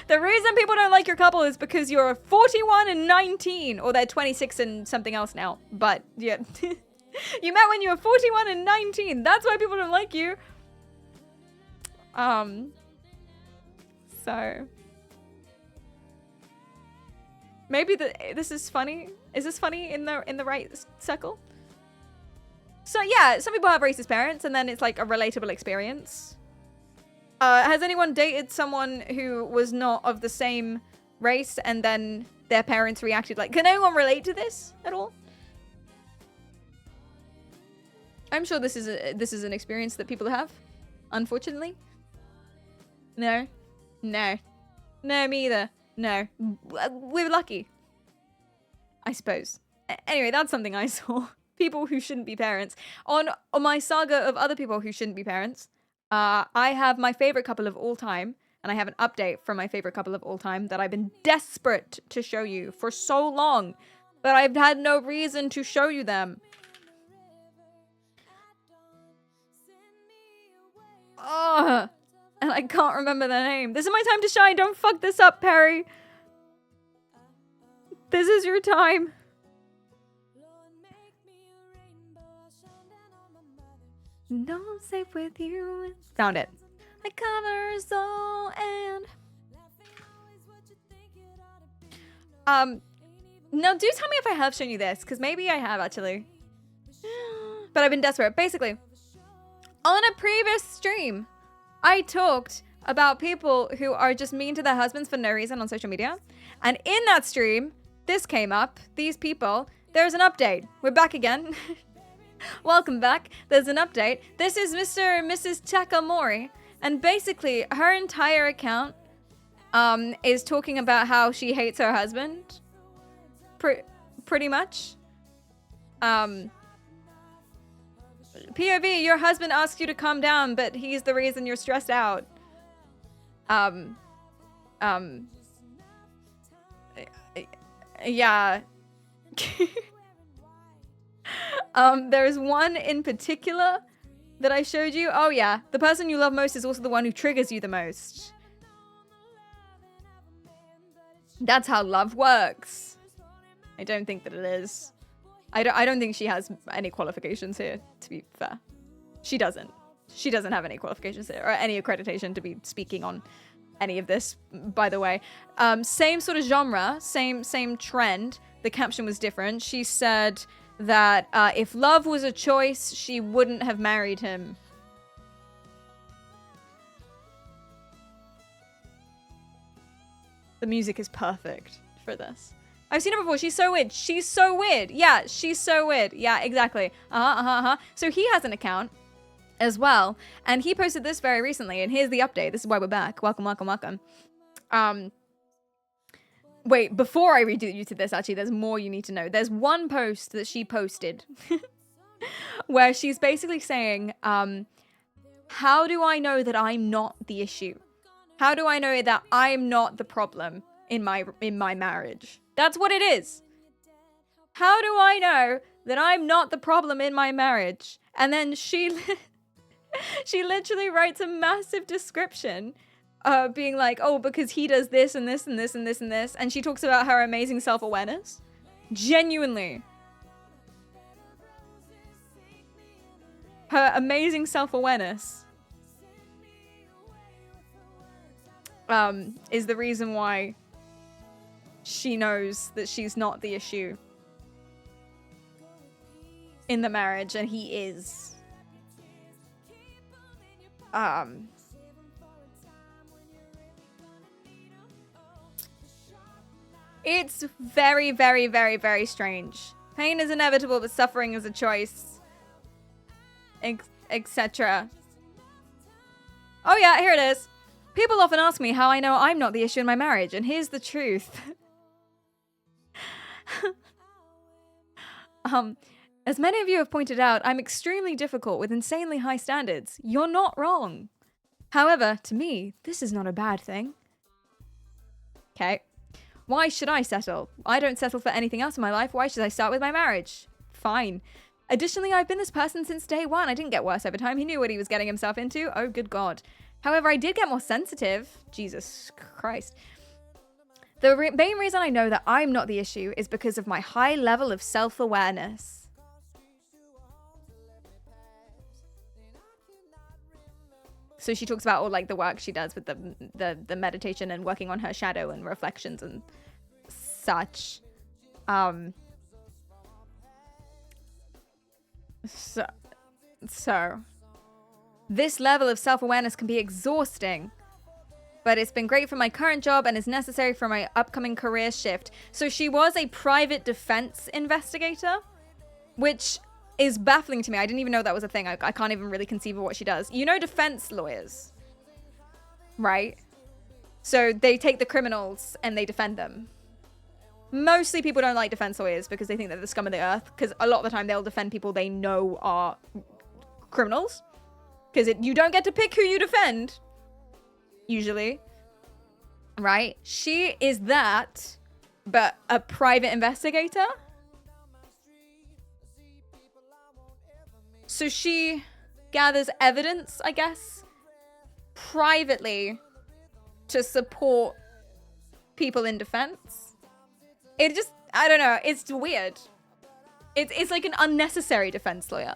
The reason people don't like your couple is because you're 41 and 19, or they're 26 and something else now. But yeah, you met when you were 41 and 19. That's why people don't like you. So maybe this is funny. Is this funny in the right circle? So yeah, some people have racist parents, and then it's like a relatable experience. Has anyone dated someone who was not of the same race, and then their parents reacted like? Can anyone relate to this at all? I'm sure this is an experience that people have. Unfortunately. No. No. No, me either. No. We're lucky, I suppose. Anyway, that's something I saw. People who shouldn't be parents. On my saga of other people who shouldn't be parents, I have my favorite couple of all time, and I have an update from my favorite couple of all time that I've been desperate to show you for so long, but I've had no reason to show you them. Ugh. And I can't remember their name. This is my time to shine. Don't fuck this up, Perry. This is your time. No, I'm safe with you. Found it. I cover soul and... Now do tell me if I have shown you this, because maybe I have actually. But I've been desperate. Basically, on a previous stream, I talked about people who are just mean to their husbands for no reason on social media. And in that stream, this came up. These people. There's an update. We're back again. Welcome back. There's an update. This is Mr. and Mrs. Takamori. And basically, her entire account is talking about how she hates her husband. Pretty much. POV, your husband asks you to calm down, but he's the reason you're stressed out. Yeah. There's one in particular that I showed you. Oh yeah, the person you love most is also the one who triggers you the most. That's how love works. I don't think that it is. I don't think she has any qualifications here, to be fair. She doesn't. She doesn't have any qualifications here, or any accreditation to be speaking on any of this, by the way. Same sort of genre, same trend. The caption was different. She said that if love was a choice, she wouldn't have married him. The music is perfect for this. I've seen her before. She's so weird. She's so weird. Yeah, she's so weird. Yeah, exactly. So he has an account as well, and he posted this very recently, and here's the update. This is why we're back. Welcome, welcome, welcome. Wait, before I read you to this, actually, there's more you need to know. There's one post that she posted where she's basically saying How do I know that I'm not the issue? How do I know that I'm not the problem in my marriage? That's what it is. How do I know that I'm not the problem in my marriage? And then she literally writes a massive description, being like, oh, because he does this and this and this and this and this. And she talks about her amazing self-awareness. Genuinely. Her amazing self-awareness is the reason why she knows that she's not the issue in the marriage, and he is. It's very, very, very, very strange. Pain is inevitable, but suffering is a choice. Etc. Oh yeah, here it is. People often ask me how I know I'm not the issue in my marriage, and here's the truth. As many of you have pointed out, I'm extremely difficult with insanely high standards. You're not wrong. However, to me, this is not a bad thing. Okay. Why should I settle? I don't settle for anything else in my life. Why should I start with my marriage? Fine. Additionally, I've been this person since day one. I didn't get worse over time. He knew what he was getting himself into. Oh, good God. However, I did get more sensitive. Jesus Christ. The main reason I know that I'm not the issue is because of my high level of self-awareness. So she talks about all like the work she does with the meditation and working on her shadow and reflections and such. So this level of self-awareness can be exhausting, but it's been great for my current job and is necessary for my upcoming career shift. So she was a private defense investigator, which is baffling to me. I didn't even know that was a thing. I can't even really conceive of what she does. You know defense lawyers, right? So they take the criminals and they defend them. Mostly people don't like defense lawyers because they think they're the scum of the earth, because a lot of the time they'll defend people they know are criminals. Because you don't get to pick who you defend, usually. Right? She is that, but a private investigator. So she gathers evidence, I guess, privately to support people in defense. It just, I don't know, it's weird. It's like an unnecessary defense lawyer.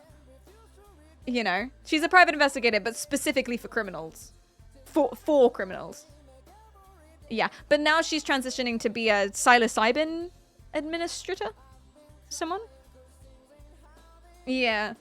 You know? She's a private investigator, but specifically for criminals. For criminals. Yeah, but now she's transitioning to be a psilocybin administrator? Someone? Yeah.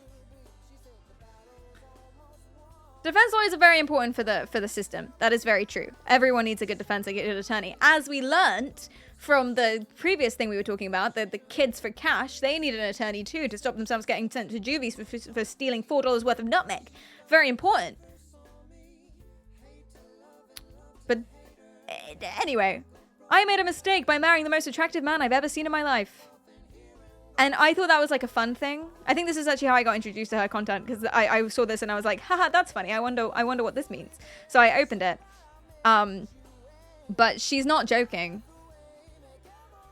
Defense lawyers are very important for the system. That is very true. Everyone needs a good defense, a good attorney. As we learnt from the previous thing we were talking about, the kids for cash, they need an attorney too to stop themselves getting sent to juvies for stealing $4 worth of nutmeg. Very important. But anyway, I made a mistake by marrying the most attractive man I've ever seen in my life. And I thought that was like a fun thing. I think this is actually how I got introduced to her content, because I saw this and I was like, haha, that's funny. I wonder what this means. So I opened it. But she's not joking.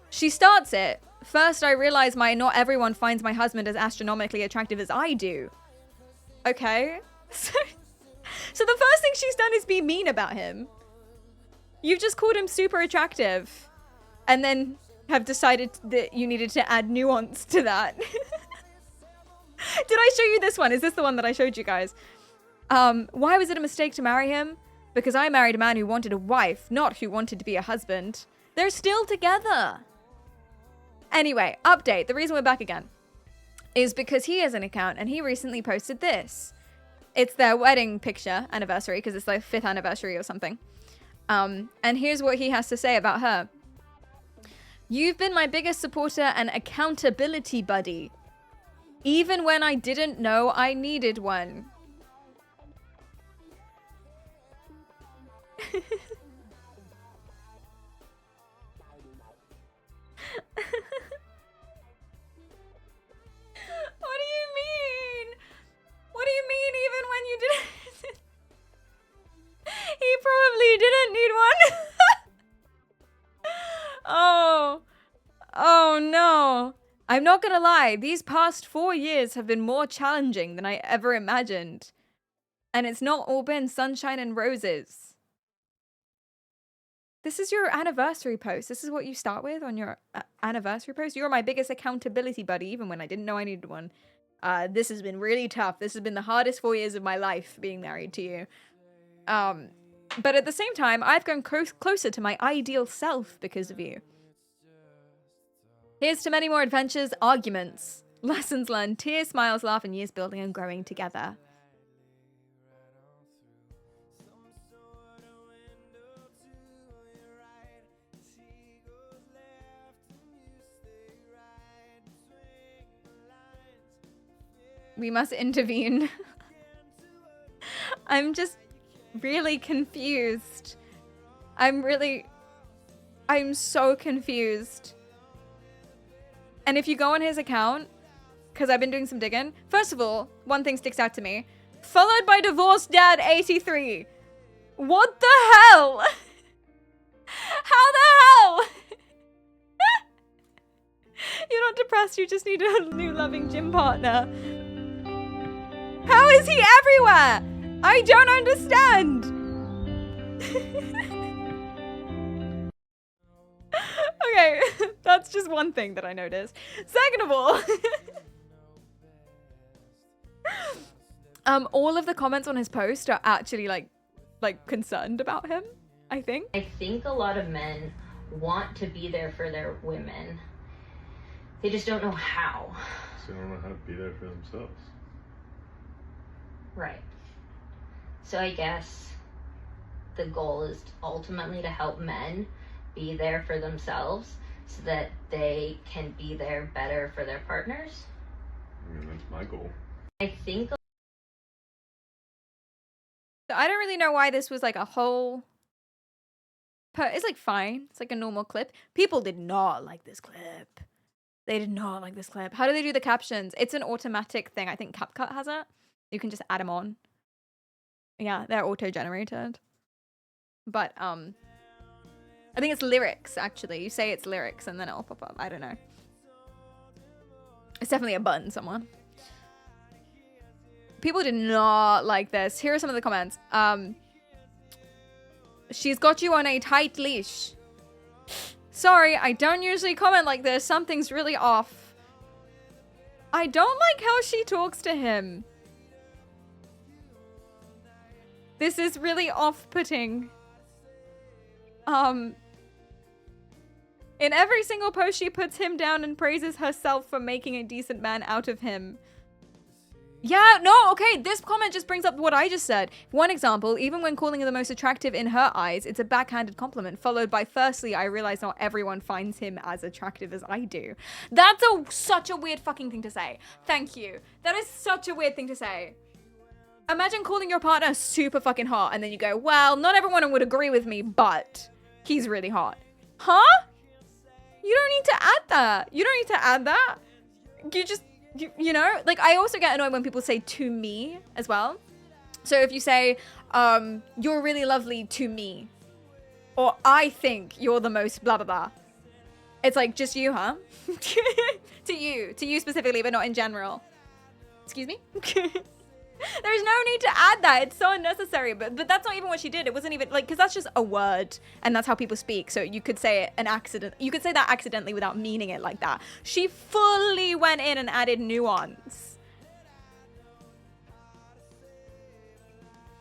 She starts it. First, I realized not everyone finds my husband as astronomically attractive as I do. Okay. So the first thing she's done is be mean about him. You've just called him super attractive. And then have decided that you needed to add nuance to that. Did I show you this one? Is this the one that I showed you guys? Why was it a mistake to marry him? Because I married a man who wanted a wife, not who wanted to be a husband. They're still together. Anyway, update. The reason we're back again is because he has an account and he recently posted this. It's their wedding picture anniversary, because it's like 5th anniversary or something. And here's what he has to say about her. You've been my biggest supporter and accountability buddy, even when I didn't know I needed one. What do you mean? What do you mean even when you didn't? Oh. Oh no. I'm not gonna lie, these past 4 years have been more challenging than I ever imagined. And it's not all been sunshine and roses. This is your anniversary post. This is what you start with on your anniversary post. You're my biggest accountability buddy, even when I didn't know I needed one. This has been really tough. This has been the hardest 4 years of my life, being married to you. But at the same time, I've grown closer to my ideal self because of you. Here's to many more adventures, arguments, lessons learned, tears, smiles, laugh, and years building and growing together. We must intervene. I'm just really confused. I'm so confused. And if you go on his account, because I've been doing some digging, first of all, one thing sticks out to me. Followed by divorced dad 83. What the hell? How the hell? You're not depressed, you just need a new loving gym partner. How is he everywhere? I don't understand. Okay, that's just one thing that I noticed. Second of all, all of the comments on his post are actually like concerned about him, I think. I think a lot of men want to be there for their women. They just don't know how. So they don't know how to be there for themselves. Right. So I guess the goal is ultimately to help men be there for themselves so that they can be there better for their partners. I mean, that's my goal. I think I don't really know why this was like a whole... It's like fine. It's like a normal clip. People did not like this clip. They did not like this clip. How do they do the captions? It's an automatic thing. I think CapCut has it. You can just add them on. Yeah, they're auto-generated. But, I think it's lyrics, actually. You say it's lyrics and then it'll pop up. I don't know. It's definitely a button, someone. People did not like this. Here are some of the comments. She's got you on a tight leash. Sorry, I don't usually comment like this. Something's really off. I don't like how she talks to him. This is really off-putting. In every single post, she puts him down and praises herself for making a decent man out of him. Yeah, no, okay, this comment just brings up what I just said. One example, even when calling her the most attractive in her eyes, it's a backhanded compliment, followed by, firstly, I realize not everyone finds him as attractive as I do. That's such a weird fucking thing to say. Thank you. That is such a weird thing to say. Imagine calling your partner super fucking hot, and then you go, well, not everyone would agree with me, but he's really hot. Huh? You don't need to add that. You don't need to add that. You just... You know, like I also get annoyed when people say to me as well. So if you say, you're really lovely to me, or I think you're the most blah, blah, blah. It's like, just you, huh? To you specifically, but not in general. Excuse me? There's no need to add that. It's so unnecessary, but that's not even what she did. It wasn't even like, because that's just a word and that's how people speak. So you could say it an accident. You could say that accidentally without meaning it like that. She fully went in and added nuance.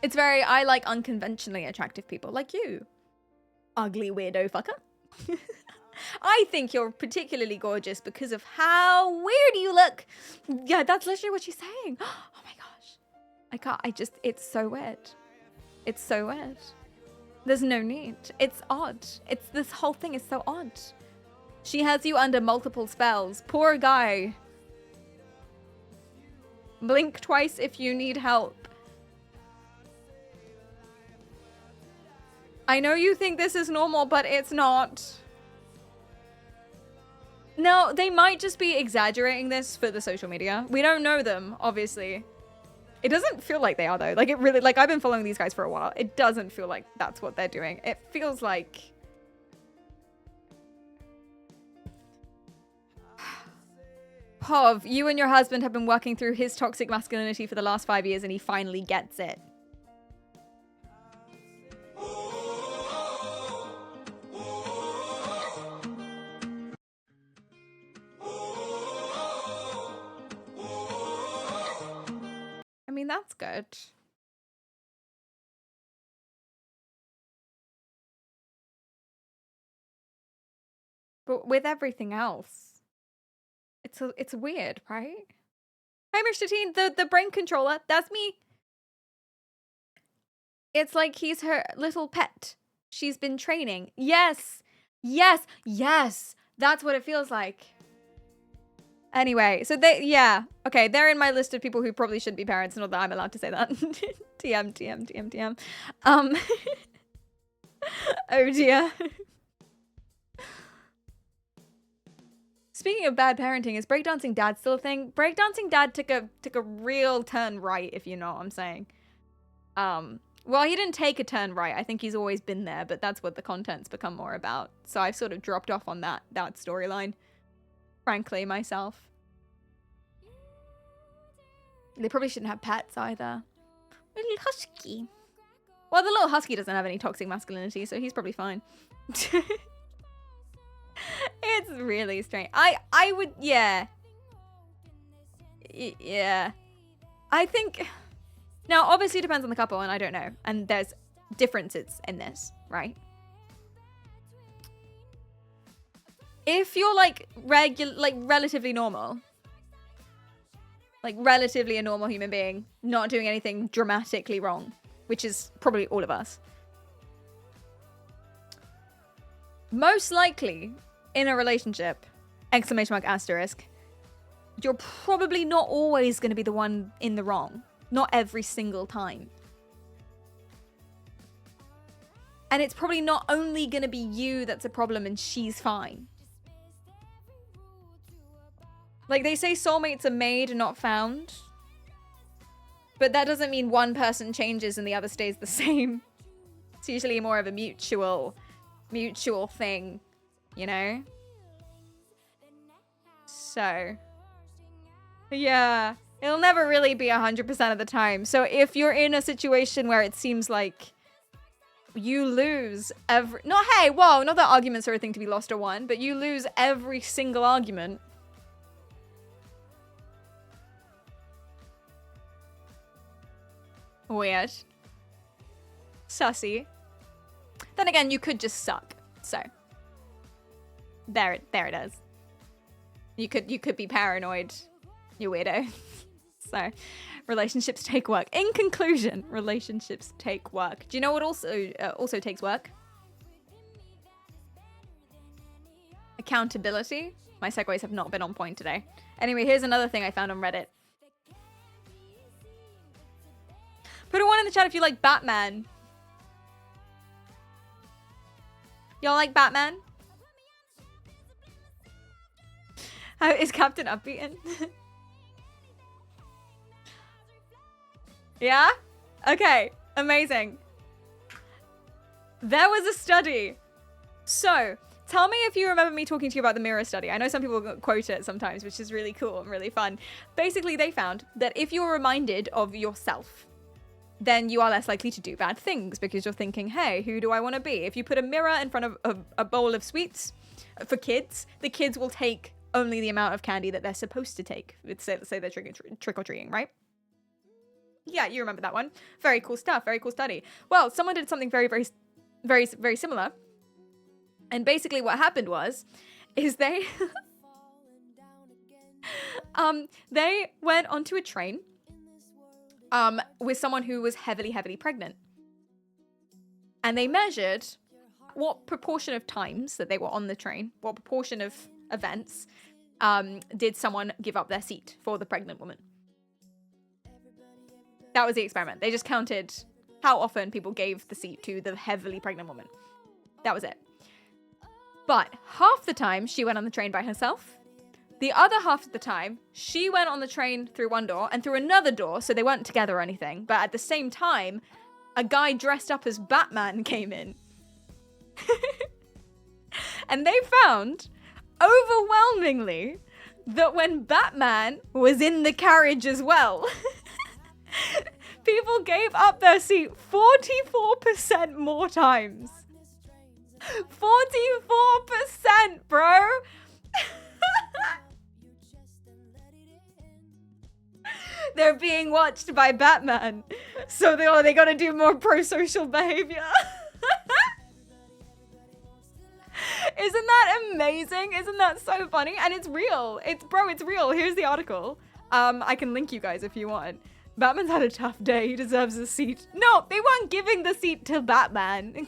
It's very, I like unconventionally attractive people like you. Ugly weirdo fucker. I think you're particularly gorgeous because of how weird you look. Yeah, that's literally what she's saying. Oh my gosh. It's so weird. It's so weird. There's no need. It's odd. This whole thing is so odd. She has you under multiple spells. Poor guy. Blink twice if you need help. I know you think this is normal, but it's not. No, they might just be exaggerating this for the social media. We don't know them, obviously. It doesn't feel like they are, though. Like, it really... Like, I've been following these guys for a while. It doesn't feel like that's what they're doing. It feels like... Hov, you and your husband have been working through his toxic masculinity for the last 5 years and he finally gets it. I mean, that's good. But with everything else, it's weird, right? Hi, Mr. Teen, the brain controller, that's me. It's like he's her little pet. She's been training. Yes, yes, yes. That's what it feels like. Anyway, so okay, they're in my list of people who probably shouldn't be parents. Not that I'm allowed to say that. TM. Oh dear. Speaking of bad parenting, is breakdancing dad still a thing? Breakdancing dad took a real turn right, if you know what I'm saying. Well, he didn't take a turn right. I think he's always been there, but that's what the content's become more about. So I've sort of dropped off on that storyline, frankly, myself. They probably shouldn't have pets either. Little husky. Well, the little husky doesn't have any toxic masculinity, so he's probably fine. It's really strange. I would, yeah. Yeah. I think, now obviously it depends on the couple and I don't know. And there's differences in this, right? If you're like relatively normal, like relatively a normal human being, not doing anything dramatically wrong, which is probably all of us. Most likely, in a relationship, exclamation mark asterisk, you're probably not always going to be the one in the wrong. Not every single time. And it's probably not only going to be you that's a problem and she's fine. Like they say soulmates are made and not found. But that doesn't mean one person changes and the other stays the same. It's usually more of a mutual thing, you know? So, yeah, it'll never really be 100% of the time. So if you're in a situation where it seems like you lose not that arguments are a thing to be lost or won, but you lose every single argument. Weird. Sussy. Then again, you could just suck. So there it is. You could be paranoid, you weirdo. So relationships take work. In conclusion, relationships take work. Do you know what also takes work? Accountability. My segues have not been on point today. Anyway, here's another thing I found on Reddit. Put a 1 in the chat if you like Batman. Y'all like Batman? How is Captain Upbeaten? Yeah? Okay, amazing. There was a study. So, tell me if you remember me talking to you about the mirror study. I know some people quote it sometimes, which is really cool and really fun. Basically, they found that if you're reminded of yourself, then you are less likely to do bad things because you're thinking, hey, who do I want to be? If you put a mirror in front of a bowl of sweets for kids, the kids will take only the amount of candy that they're supposed to take. Let's say they're trick-or-treating, right? Yeah, you remember that one. Very cool stuff. Very cool study. Well, someone did something very, very, very, very similar. And basically what happened is they they went onto a train with someone who was heavily, heavily pregnant. And they measured what proportion of times that they were on the train, what proportion of events did someone give up their seat for the pregnant woman. That was the experiment. They just counted how often people gave the seat to the heavily pregnant woman. That was it. But half the time she went on the train by herself. The other half of the time, she went on the train through one door and through another door, so they weren't together or anything. But at the same time, a guy dressed up as Batman came in. And they found, overwhelmingly, that when Batman was in the carriage as well, people gave up their seat 44% more times. 44%, bro! They're being watched by Batman, so they gotta do more pro-social behavior. Isn't that amazing? Isn't that so funny? And it's real. It's real. Here's the article. I can link you guys if you want. Batman's had a tough day. He deserves a seat. No, they weren't giving the seat to Batman.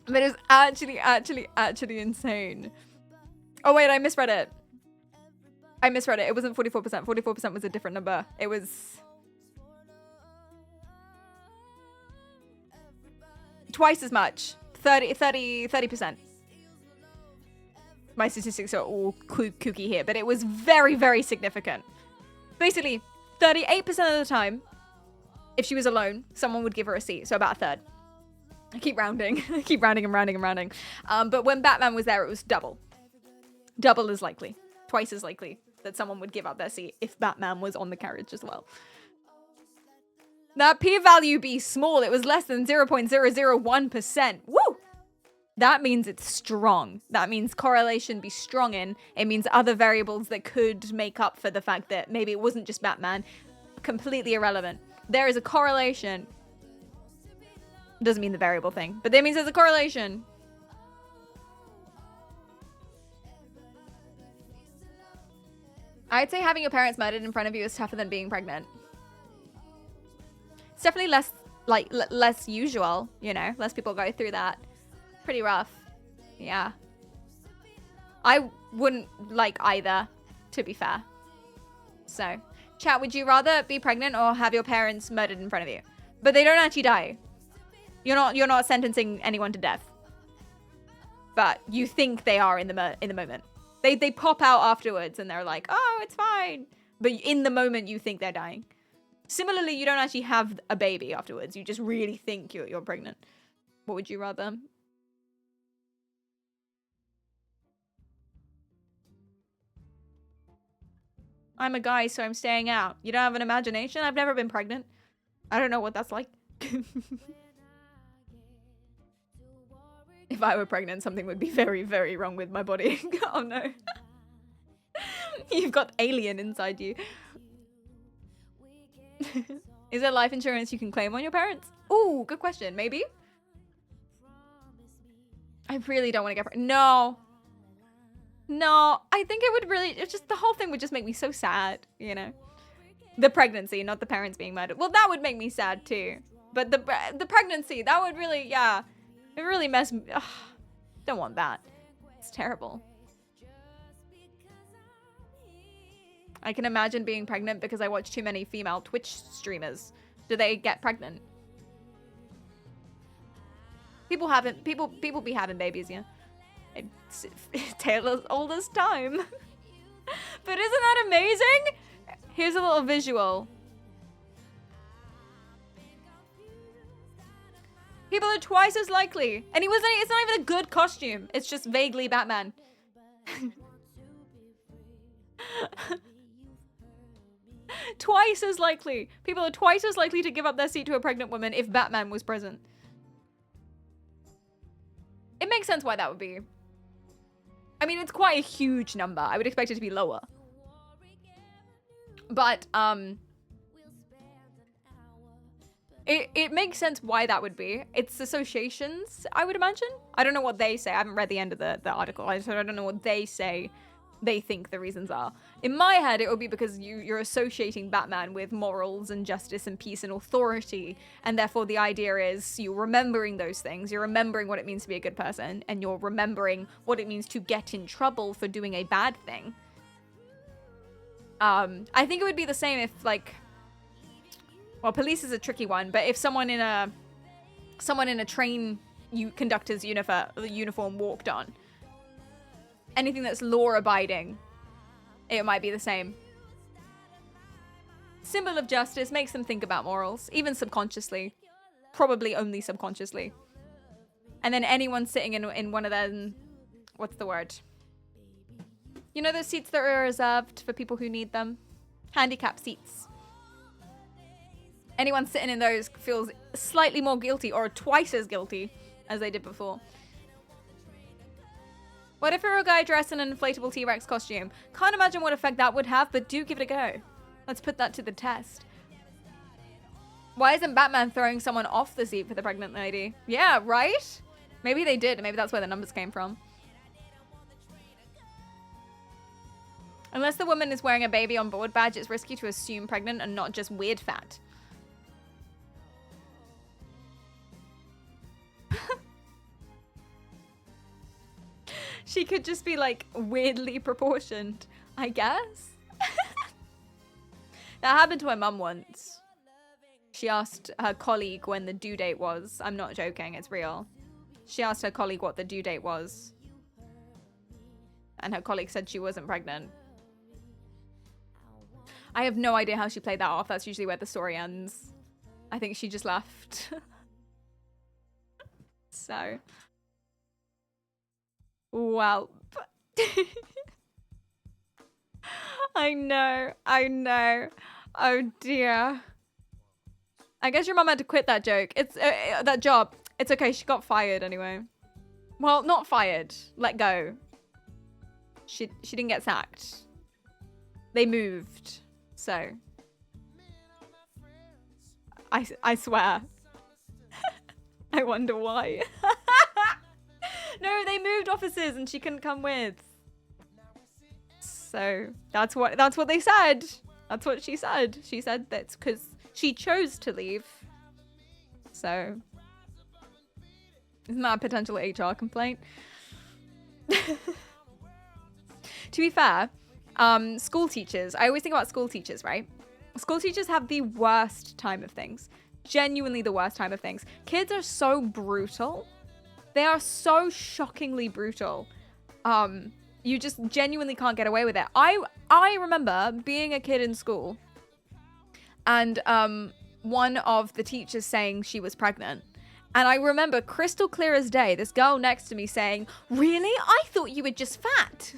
But it's actually insane. Oh wait, I misread it. It wasn't 44%. 44% was a different number. It was twice as much. 30%. My statistics are all kooky here, but it was very, very significant. Basically, 38% of the time, if she was alone, someone would give her a seat. So about a third. I keep rounding. I keep rounding and rounding and rounding. But when Batman was there, it was double. Double as likely. Twice as likely that someone would give up their seat if Batman was on the carriage as well. That p-value be small. It was less than 0.001%. Woo! That means it's strong. That means correlation be strong in. It means other variables that could make up for the fact that maybe it wasn't just Batman. Completely irrelevant. There is a correlation. Doesn't mean the variable thing, but that means there's a correlation. I'd say having your parents murdered in front of you is tougher than being pregnant. It's definitely less, like, less usual, you know? Less people go through that. Pretty rough. Yeah. I wouldn't like either, to be fair. So, chat, would you rather be pregnant or have your parents murdered in front of you? But they don't actually die. You're not sentencing anyone to death. But you think they are in the moment. They pop out afterwards and they're like, oh, it's fine. But in the moment, you think they're dying. Similarly, you don't actually have a baby afterwards. You just really think you're pregnant. What would you rather? I'm a guy, so I'm staying out. You don't have an imagination? I've never been pregnant. I don't know what that's like. If I were pregnant, something would be very, very wrong with my body. Oh no. You've got alien inside you. Is there life insurance you can claim on your parents? Ooh, good question. Maybe? I really don't want to get pregnant. No. No, I think it would really, it's just, the whole thing would just make me so sad, you know? The pregnancy, not the parents being murdered. Well, that would make me sad too. But the pregnancy, that would really, yeah. It really messed me, ugh, don't want that. It's terrible. I can imagine being pregnant because I watch too many female Twitch streamers. Do they get pregnant? People be having babies, yeah. It's Taylor's oldest time. But isn't that amazing? Here's a little visual. People are twice as likely. And it's not even a good costume. It's just vaguely Batman. Twice as likely. People are twice as likely to give up their seat to a pregnant woman if Batman was present. It makes sense why that would be. I mean, it's quite a huge number. I would expect it to be lower. But, it makes sense why that would be. It's associations, I would imagine. I don't know what they say. I haven't read the end of the article. I don't know what they say they think the reasons are. In my head, it would be because you're associating Batman with morals and justice and peace and authority. And therefore the idea is you're remembering those things. You're remembering what it means to be a good person. And you're remembering what it means to get in trouble for doing a bad thing. I think it would be the same if, like, well, police is a tricky one, but if someone in a train conductor's uniform walked on, anything that's law-abiding, it might be the same. Symbol of justice makes them think about morals, even subconsciously. Probably only subconsciously. And then anyone sitting in one of them, what's the word? You know those seats that are reserved for people who need them? Handicap seats. Anyone sitting in those feels slightly more guilty or twice as guilty as they did before. What if you're a guy dressed in an inflatable T-Rex costume? Can't imagine what effect that would have, but do give it a go. Let's put that to the test. Why isn't Batman throwing someone off the seat for the pregnant lady? Yeah, right? Maybe they did. Maybe that's where the numbers came from. Unless the woman is wearing a baby on board badge, it's risky to assume pregnant and not just weird fat. She could just be like weirdly proportioned, I guess. That happened to my mum once. She asked her colleague when the due date was. I'm not joking, it's real. She asked her colleague what the due date was. And her colleague said she wasn't pregnant. I have no idea how she played that off. That's usually where the story ends. I think she just left. So. Well. I know. Oh dear. I guess your mum had to quit that joke. It's that job. It's okay. She got fired anyway. Well, not fired. Let go. She didn't get sacked. They moved. So. I swear. I wonder why. No, they moved offices and she couldn't come with. So that's what they said. That's what she said. She said that's because she chose to leave. So isn't that a potential HR complaint? To be fair, school teachers, I always think about school teachers, right? School teachers have the worst time of things. Genuinely the worst time of things. Kids are so brutal. They are so shockingly brutal. You just genuinely can't get away with it. I remember being a kid in school and one of the teachers saying she was pregnant. And I remember crystal clear as day, this girl next to me saying, "Really? I thought you were just fat."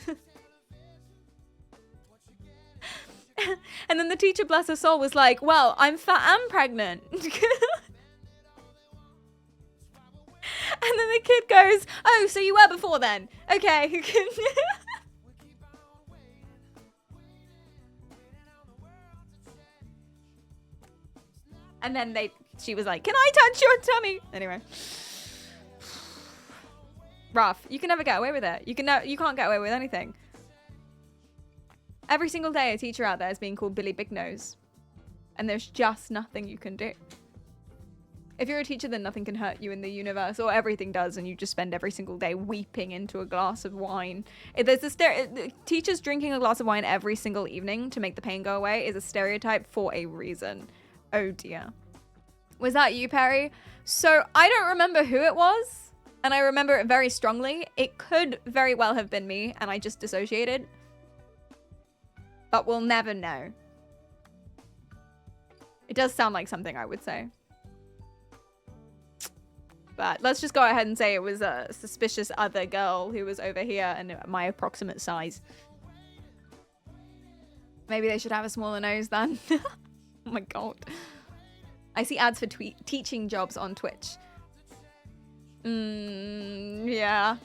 And then the teacher, bless her soul, was like, "Well, I'm fat and pregnant." And then the kid goes, "Oh, so you were before then? Okay." And then she was like, "Can I touch your tummy?" Anyway. Rough. You can never get away with it. You can't get away with anything. Every single day a teacher out there is being called Billy Big Nose. And there's just nothing you can do. If you're a teacher, then nothing can hurt you in the universe, or everything does, and you just spend every single day weeping into a glass of wine. Teachers drinking a glass of wine every single evening to make the pain go away is a stereotype for a reason. Oh dear. Was that you, Perry? So I don't remember who it was, and I remember it very strongly. It could very well have been me, and I just dissociated. But we'll never know. It does sound like something I would say. But let's just go ahead and say it was a suspicious other girl who was over here and my approximate size. Maybe they should have a smaller nose then. Oh my god. I see ads for teaching jobs on Twitch. Yeah.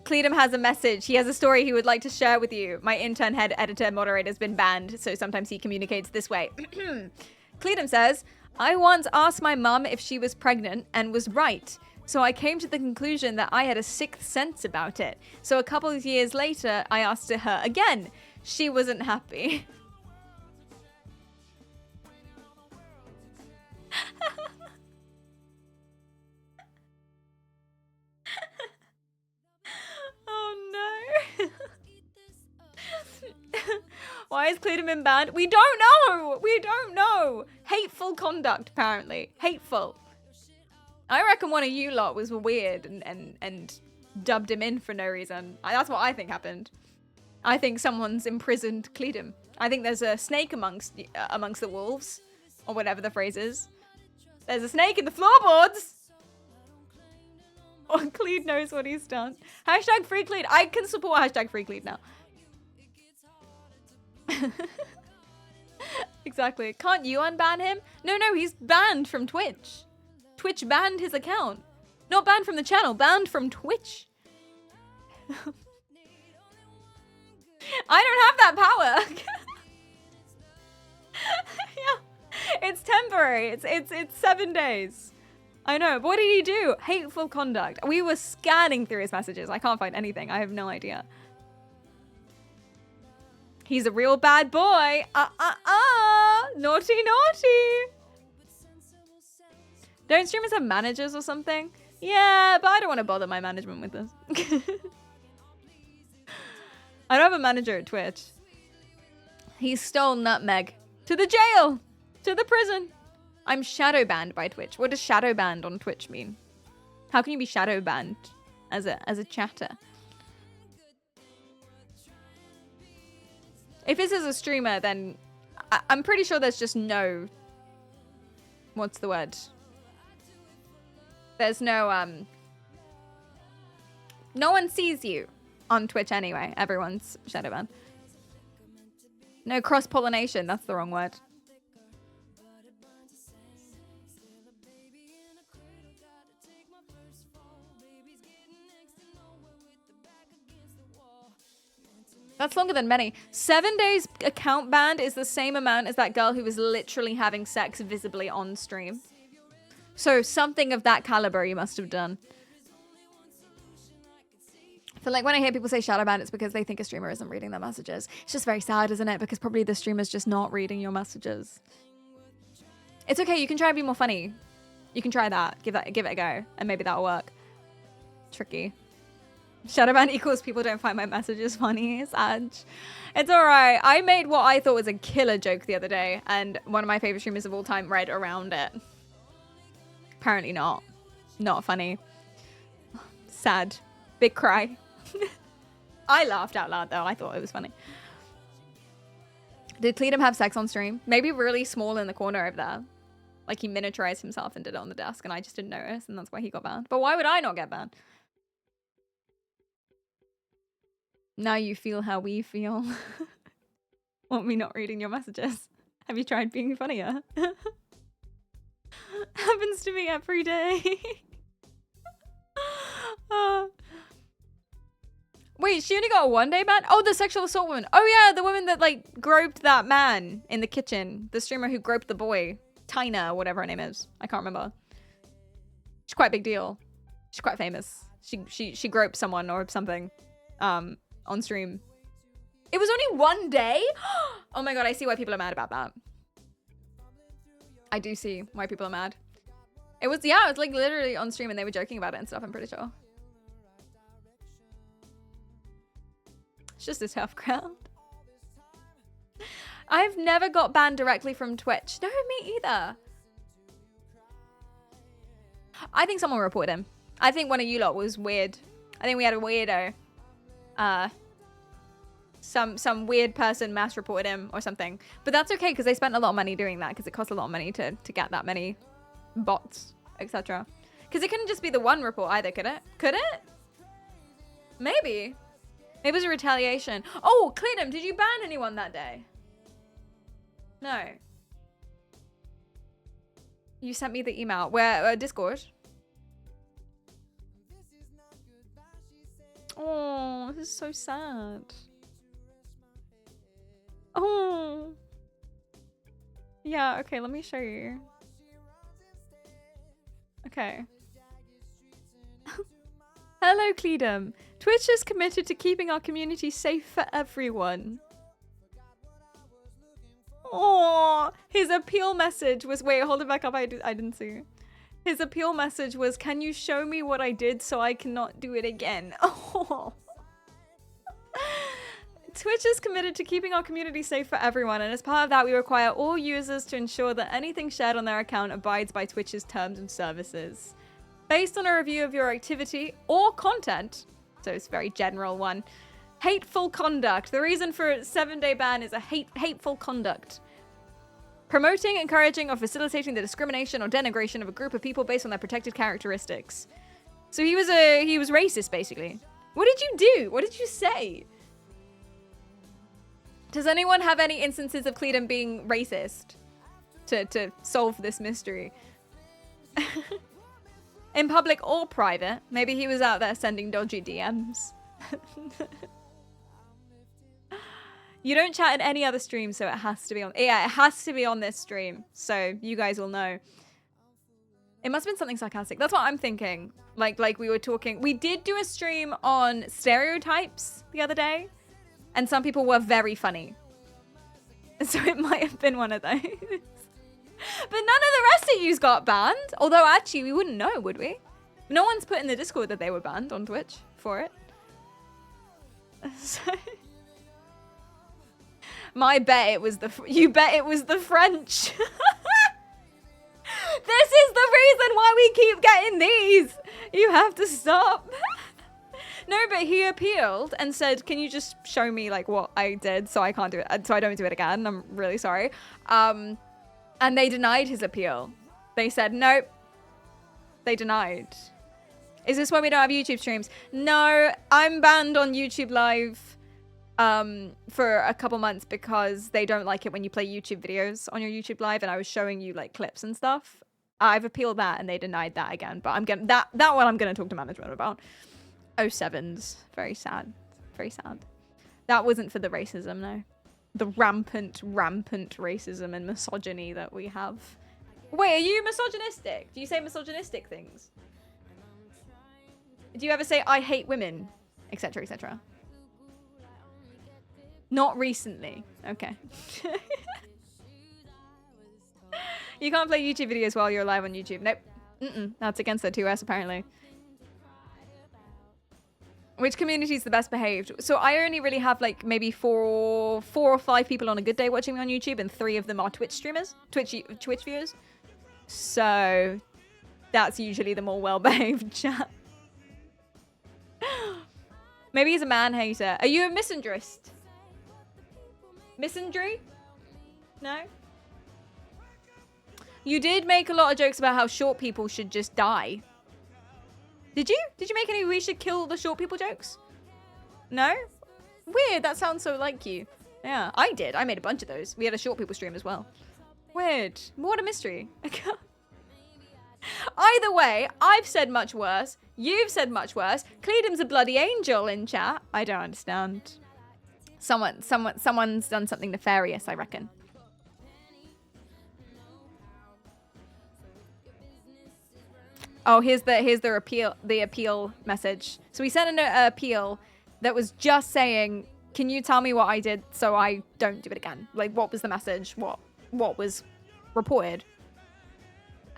Cleedum has a message. He has a story he would like to share with you. My intern head editor moderator has been banned, so sometimes he communicates this way. Cleedum says, "I once asked my mum if she was pregnant and was right. So I came to the conclusion that I had a sixth sense about it. So a couple of years later, I asked her again. She wasn't happy." Oh no. Why is Cleedum banned? We don't know. We don't know. Hateful conduct, apparently. Hateful. I reckon one of you lot was weird and dubbed him in for no reason. That's what I think happened. I think someone's imprisoned Cleedum. I think there's a snake amongst the wolves, or whatever the phrase is. There's a snake in the floorboards. Or Cleed knows what he's done. Hashtag free Cleed. I can support hashtag free Cleed now. Exactly. Can't you unban him? No, he's banned from Twitch. Twitch banned his account. Not banned from the channel, banned from Twitch. I don't have that power. Yeah. It's temporary. It's 7 days. I know. But what did he do? Hateful conduct. We were scanning through his messages. I can't find anything. I have no idea. He's a real bad boy. Naughty, naughty. Don't streamers have managers or something? Yeah, but I don't want to bother my management with this. I don't have a manager at Twitch. He stole Nutmeg. To the jail! To the prison! I'm shadow banned by Twitch. What does shadow banned on Twitch mean? How can you be shadow banned as a chatter? If this is a streamer, then I'm pretty sure there's just no... What's the word? There's no, no one sees you on Twitch anyway. Everyone's shadow banned. No cross-pollination. That's the wrong word. That's longer than many. 7 days account banned is the same amount as that girl who was literally having sex visibly on stream. So something of that caliber you must have done. I feel like when I hear people say shadow ban, it's because they think a streamer isn't reading their messages. It's just very sad, isn't it? Because probably the streamer's just not reading your messages. It's okay. You can try and be more funny. You can try that. Give it a go. And maybe that'll work. Tricky. Shadowban equals people don't find my messages funny. Sad. It's alright. I made what I thought was a killer joke the other day, and one of my favorite streamers of all time read around it. Apparently not. Not funny. Sad. Big cry. I laughed out loud though. I thought it was funny. Did Cleedum have sex on stream? Maybe really small in the corner over there. Like he miniaturized himself and did it on the desk, and I just didn't notice, and that's why he got banned. But why would I not get banned? Now you feel how we feel. Want me not reading your messages? Have you tried being funnier? Happens to me every day. Wait, she only got a 1 day ban? Oh, the sexual assault woman. Oh yeah, the woman that like groped that man in the kitchen. The streamer who groped the boy. Tina, whatever her name is. I can't remember. She's quite a big deal. She's quite famous. She groped someone or something. On stream. It was only 1 day? Oh my god, I see why people are mad about that. I do see why people are mad. It was, yeah, it was like literally on stream and they were joking about it and stuff, I'm pretty sure. It's just a tough crowd. I've never got banned directly from Twitch. No, me either. I think someone reported him. I think one of you lot was weird. I think we had a weirdo. Some weird person mass reported him or something, but that's okay because they spent a lot of money doing that because it costs a lot of money to get that many bots, etc. Because it couldn't just be the one report either, could it? Could it? Maybe it was a retaliation. Oh, Cleedum, did you ban anyone that day? No. You sent me the email. Where? Discord? Oh, this is so sad. Oh. Yeah, okay, let me show you. Okay. Hello, Cleedum. Twitch is committed to keeping our community safe for everyone. Oh, his appeal message was... Wait, hold it back up. I didn't see. His appeal message was, can you show me what I did so I cannot do it again? Oh. Twitch is committed to keeping our community safe for everyone, and as part of that, we require all users to ensure that anything shared on their account abides by Twitch's terms and services. Based on a review of your activity or content, so it's a very general one, hateful conduct. The reason for a 7-day ban is a hateful conduct. Promoting, encouraging, or facilitating the discrimination or denigration of a group of people based on their protected characteristics. So he was racist, basically. What did you do? What did you say? Does anyone have any instances of Cleedon being racist to solve this mystery? In public or private? Maybe he was out there sending dodgy DMs. You don't chat in any other stream, so it has to be on. Yeah, it has to be on this stream, so you guys will know. It must have been something sarcastic. That's what I'm thinking. Like we were talking. We did do a stream on stereotypes the other day, and some people were very funny. So it might have been one of those. But none of the rest of yous got banned. Although actually we wouldn't know, would we? No one's put in the Discord that they were banned on Twitch for it. So my bet it was you bet it was the French. This is the reason why we keep getting these. You have to stop. No, but he appealed and said, "Can you just show me like what I did so I can't do it, so I don't do it again? I'm really sorry." And they denied his appeal. They said nope. They denied. Is this why we don't have YouTube streams? No, I'm banned on YouTube Live for a couple months because they don't like it when you play YouTube videos on your YouTube Live, and I was showing you like clips and stuff. I've appealed that and they denied that again, but I'm gonna that one I'm gonna talk to management about. 07s, very sad, very sad. That wasn't for the racism, no. The rampant racism and misogyny that we have. Wait, are you misogynistic? Do you say misogynistic things? Do you ever say I hate women, etc., etc.? Not recently. Okay. You can't play YouTube videos while you're live on YouTube. Nope. That's against the 2S apparently. Which community is the best behaved? So I only really have like maybe four or five people on a good day watching me on YouTube, and 3 of them are Twitch streamers, Twitch viewers. So that's usually the more well-behaved chat. Maybe he's a man hater. Are you a misandrist? Misandry? No? You did make a lot of jokes about how short people should just die. Did you? Did you make any we should kill the short people jokes? No? Weird, that sounds so like you. Yeah, I did. I made a bunch of those. We had a short people stream as well. Weird. What a mystery. Either way, I've said much worse. You've said much worse. Cleedon's a bloody angel in chat. I don't understand. Someone's done something nefarious, I reckon. Oh, here's the appeal message. So we sent an appeal that was just saying, "Can you tell me what I did so I don't do it again?" Like, what was the message? What was reported?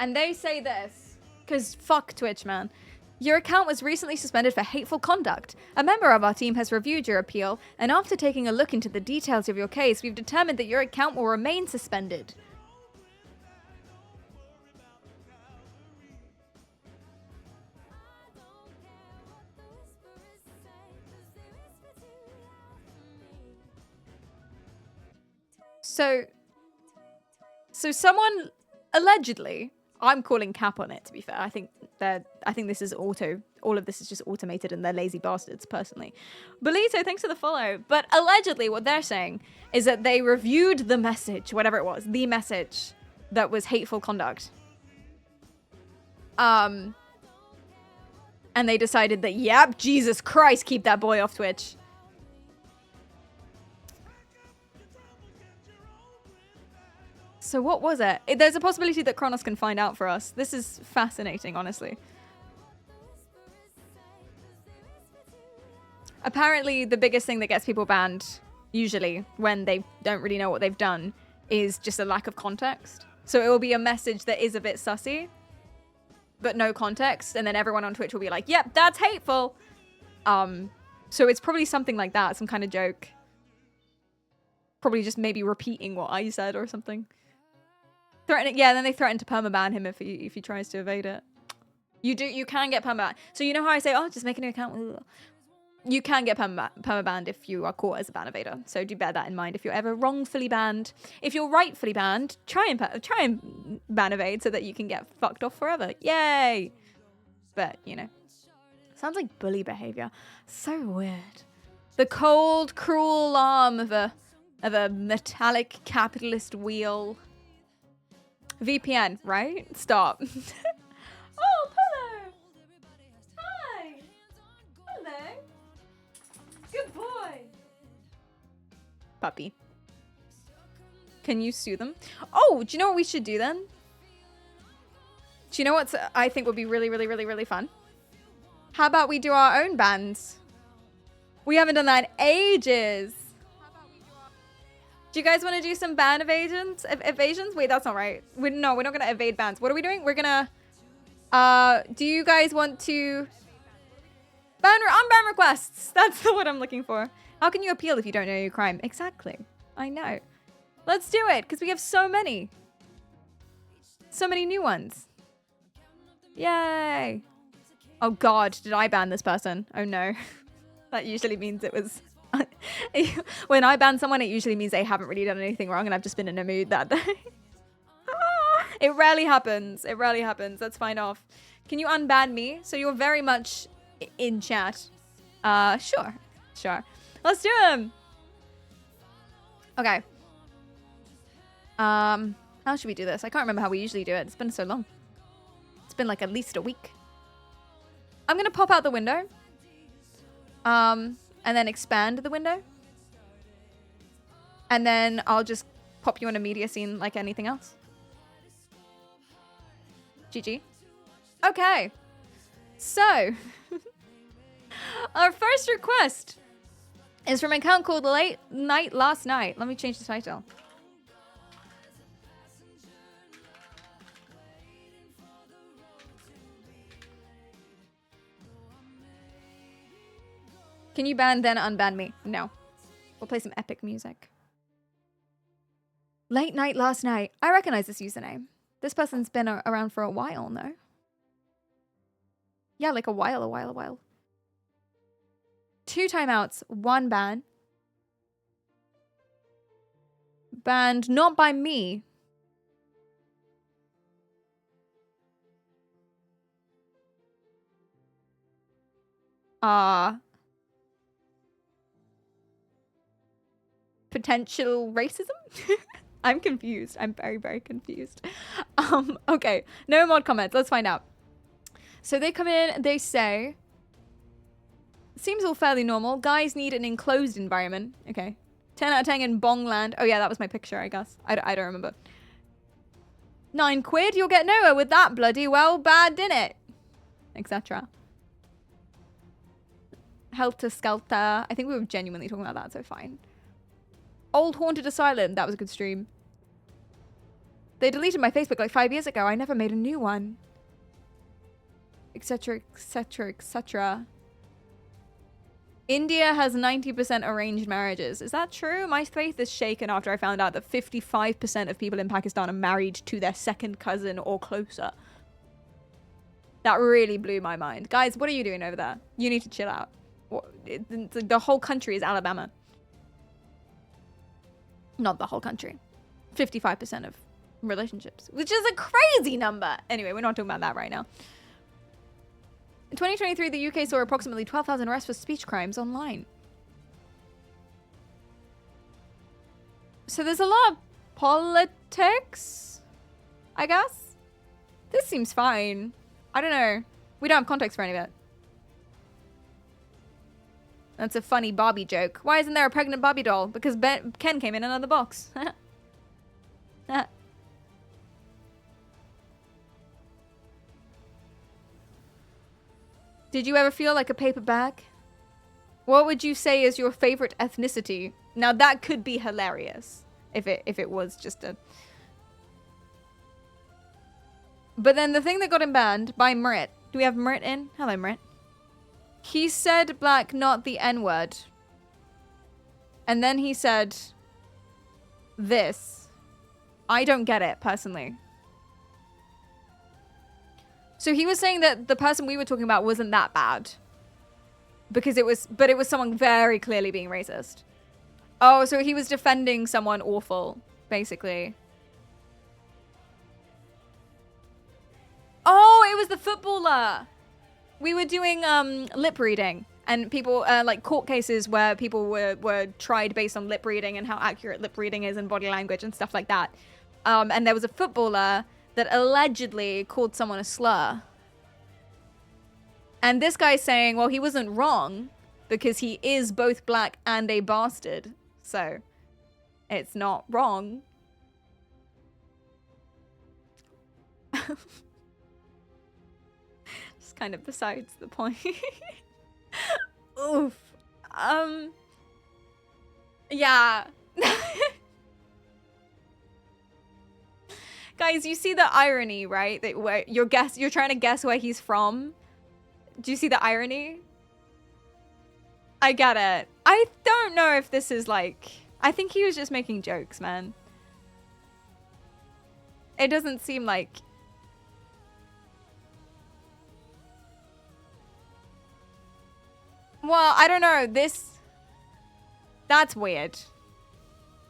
And they say this, because fuck Twitch, man. Your account was recently suspended for hateful conduct. A member of our team has reviewed your appeal, and after taking a look into the details of your case, we've determined that your account will remain suspended. So someone allegedly, I'm calling cap on it, to be fair. I think this is all of this is just automated and they're lazy bastards, personally. Belito, thanks for the follow. But allegedly what they're saying is that they reviewed the message, whatever it was, the message that was hateful conduct. And they decided that, yep, Jesus Christ, keep that boy off Twitch. So what was it? There's a possibility that Kronos can find out for us. This is fascinating, honestly. Apparently, the biggest thing that gets people banned, usually, when they don't really know what they've done, is just a lack of context. So it will be a message that is a bit sussy, but no context, and then everyone on Twitch will be like, yep, that's hateful. So it's probably something like that, some kind of joke. Probably just maybe repeating what I said or something. Threatening, yeah, then they threaten to permaban him if he tries to evade it. You can get permaban. So you know how I say, oh, just make a new account? You can get permabanned if you are caught as a ban evader. So do bear that in mind if you're ever wrongfully banned. If you're rightfully banned, try and ban evade so that you can get fucked off forever. Yay! But, you know, Sounds like bully behavior. So weird. The cold, cruel arm of a metallic capitalist wheel. VPN, right? Stop. Oh, hello. Hi. Hello. Good boy. Puppy. Can you sue them? Oh, do you know what we should do then? Do you know what I think would be really, really, really, really fun? How about we do our own bands? We haven't done that in ages. Do you guys want to do some band evasions? Wait, that's not right. No, we're not going to evade bans. What are we doing? We're going to... do you guys want to... Unban requests. That's the word I'm looking for. How can you appeal if you don't know your crime? Exactly. I know. Let's do it, because we have so many. So many new ones. Yay. Oh god, did I ban this person? Oh no. That usually means it was... When I ban someone, it usually means they haven't really done anything wrong and I've just been in a mood that day. It rarely happens. It rarely happens. Let's find off. Can you unban me? So you're very much in chat. Sure. Sure. Let's do them. Okay. How should we do this? I can't remember how we usually do it. It's been so long. It's been like at least a week. I'm gonna pop out the window. And then expand the window. And then I'll just pop you on a media scene like anything else. GG. Okay. So, our first request is from an account called Late Night Last Night. Let me change the title. Can you ban then unban me? No. We'll play some epic music. Late Night Last Night. I recognize this username. This person's been around for a while, no? Yeah, like a while. 2 timeouts, 1 ban. Banned not by me. Potential racism? I'm confused. I'm very, very confused. Okay. No mod comments. Let's find out. So they come in, they say, seems all fairly normal. Guys need an enclosed environment. Okay. 10 out of 10 in Bongland. Oh yeah, that was my picture, I guess. I don't remember. 9 quid? You'll get nowhere with that bloody well bad, didn't it? Etc. Helter Skelter. I think we were genuinely talking about that, so fine. Old Haunted Asylum. That was a good stream. They deleted my Facebook like 5 years ago. I never made a new one. Etc, etc, etc. India has 90% arranged marriages. Is that true? My faith is shaken after I found out that 55% of people in Pakistan are married to their second cousin or closer. That really blew my mind. Guys, what are you doing over there? You need to chill out. The whole country is Alabama. Not the whole country. 55% of relationships, which is a crazy number. Anyway, we're not talking about that right now. In 2023, the UK saw approximately 12,000 arrests for speech crimes online. So there's a lot of politics, I guess. This seems fine. I don't know. We don't have context for any of it. That's a funny Barbie joke. Why isn't there a pregnant Barbie doll? Because Ken came in another box. Did you ever feel like a paper bag? What would you say is your favorite ethnicity? Now that could be hilarious if it was just a... But then the thing that got him banned by Mrit. Do we have Mrit in? Hello, Mrit. He said black, not the N-word. And then he said this. I don't get it, personally. So he was saying that the person we were talking about wasn't that bad. Because it was someone very clearly being racist. Oh, so he was defending someone awful, basically. Oh, it was the footballer. we were doing lip reading, and people like court cases where people were tried based on lip reading and how accurate lip reading is and body language and stuff like that. And there was a footballer that allegedly called someone a slur. And this guy's saying, well, he wasn't wrong because he is both black and a bastard. So it's not wrong. Just kind of besides the point. Oof. Yeah. Guys, you see the irony, right? That where you're trying to guess where he's from. Do you see the irony? I get it. I don't know if this is like... I think he was just making jokes, man. It doesn't seem like... Well, I don't know. That's weird.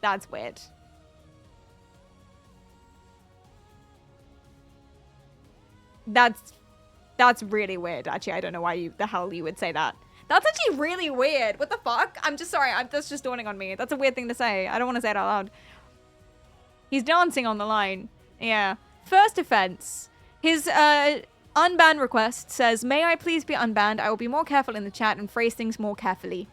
That's weird. That's really weird, actually. I don't know why the hell you would say that. That's actually really weird. What the fuck? I'm just sorry. That's just dawning on me. That's a weird thing to say. I don't want to say it out loud. He's dancing on the line. Yeah. First offense. His unban request says, may I please be unbanned? I will be more careful in the chat and phrase things more carefully.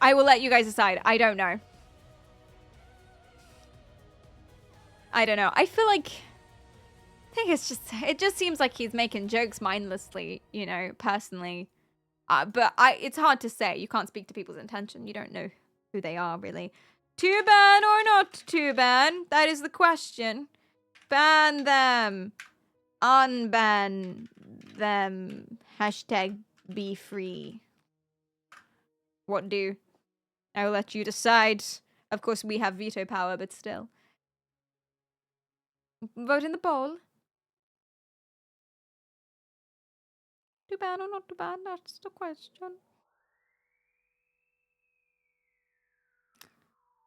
I will let you guys decide. I don't know. I don't know. I feel like... I think it's just... It just seems like he's making jokes mindlessly, you know, personally. But it's hard to say. You can't speak to people's intention. You don't know who they are, really. To ban or not to ban? That is the question. Ban them. Unban them. Hashtag be free. What do? I will let you decide. Of course, we have veto power, but still. Vote in the poll. To ban or not to ban? That's the question.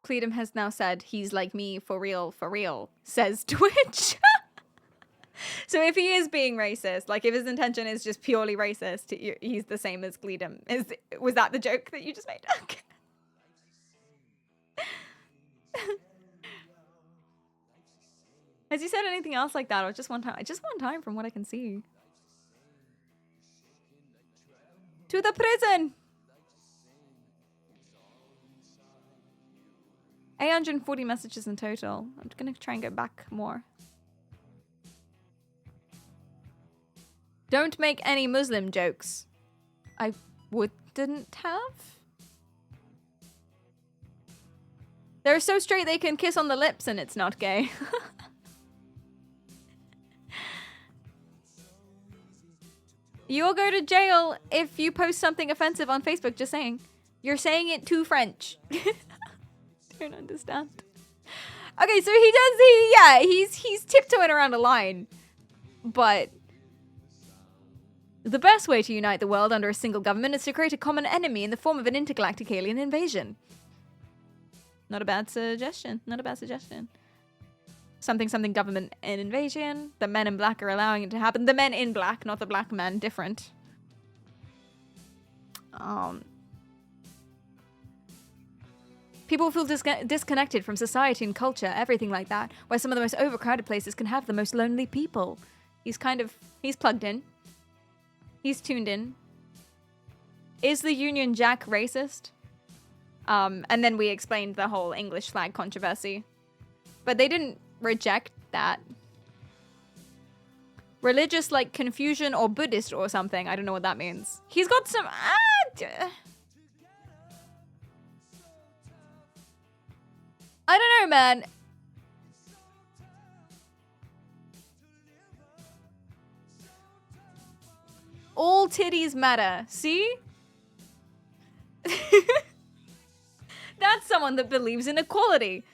Cleedum has now said he's like me for real, says Twitch. So if he is being racist, like if his intention is just purely racist, he's the same as Cleedum. Was that the joke that you just made? Okay. Has he said anything else like that, or just one time? Just one time, from what I can see. To the prison. 840 messages in total. I'm just gonna try and go back more. Don't make any Muslim jokes. I wouldn't have. They're so straight they can kiss on the lips and it's not gay. You'll go to jail if you post something offensive on Facebook, just saying. You're saying it too French. Don't understand. Okay, so he's tiptoeing around a line. But the best way to unite the world under a single government is to create a common enemy in the form of an intergalactic alien invasion. Not a bad suggestion. Not a bad suggestion. Something government and invasion. The men in black are allowing it to happen. The men in black, not the black men. Different. People feel disconnected from society and culture, everything like that. Why some of the most overcrowded places can have the most lonely people. He's plugged in. He's tuned in. Is the Union Jack racist? And then we explained the whole English flag controversy. But they didn't reject that. Religious, like Confucian or Buddhist or something. I don't know what that means. He's got some... I don't know, man. All titties matter. See? That's someone that believes in equality.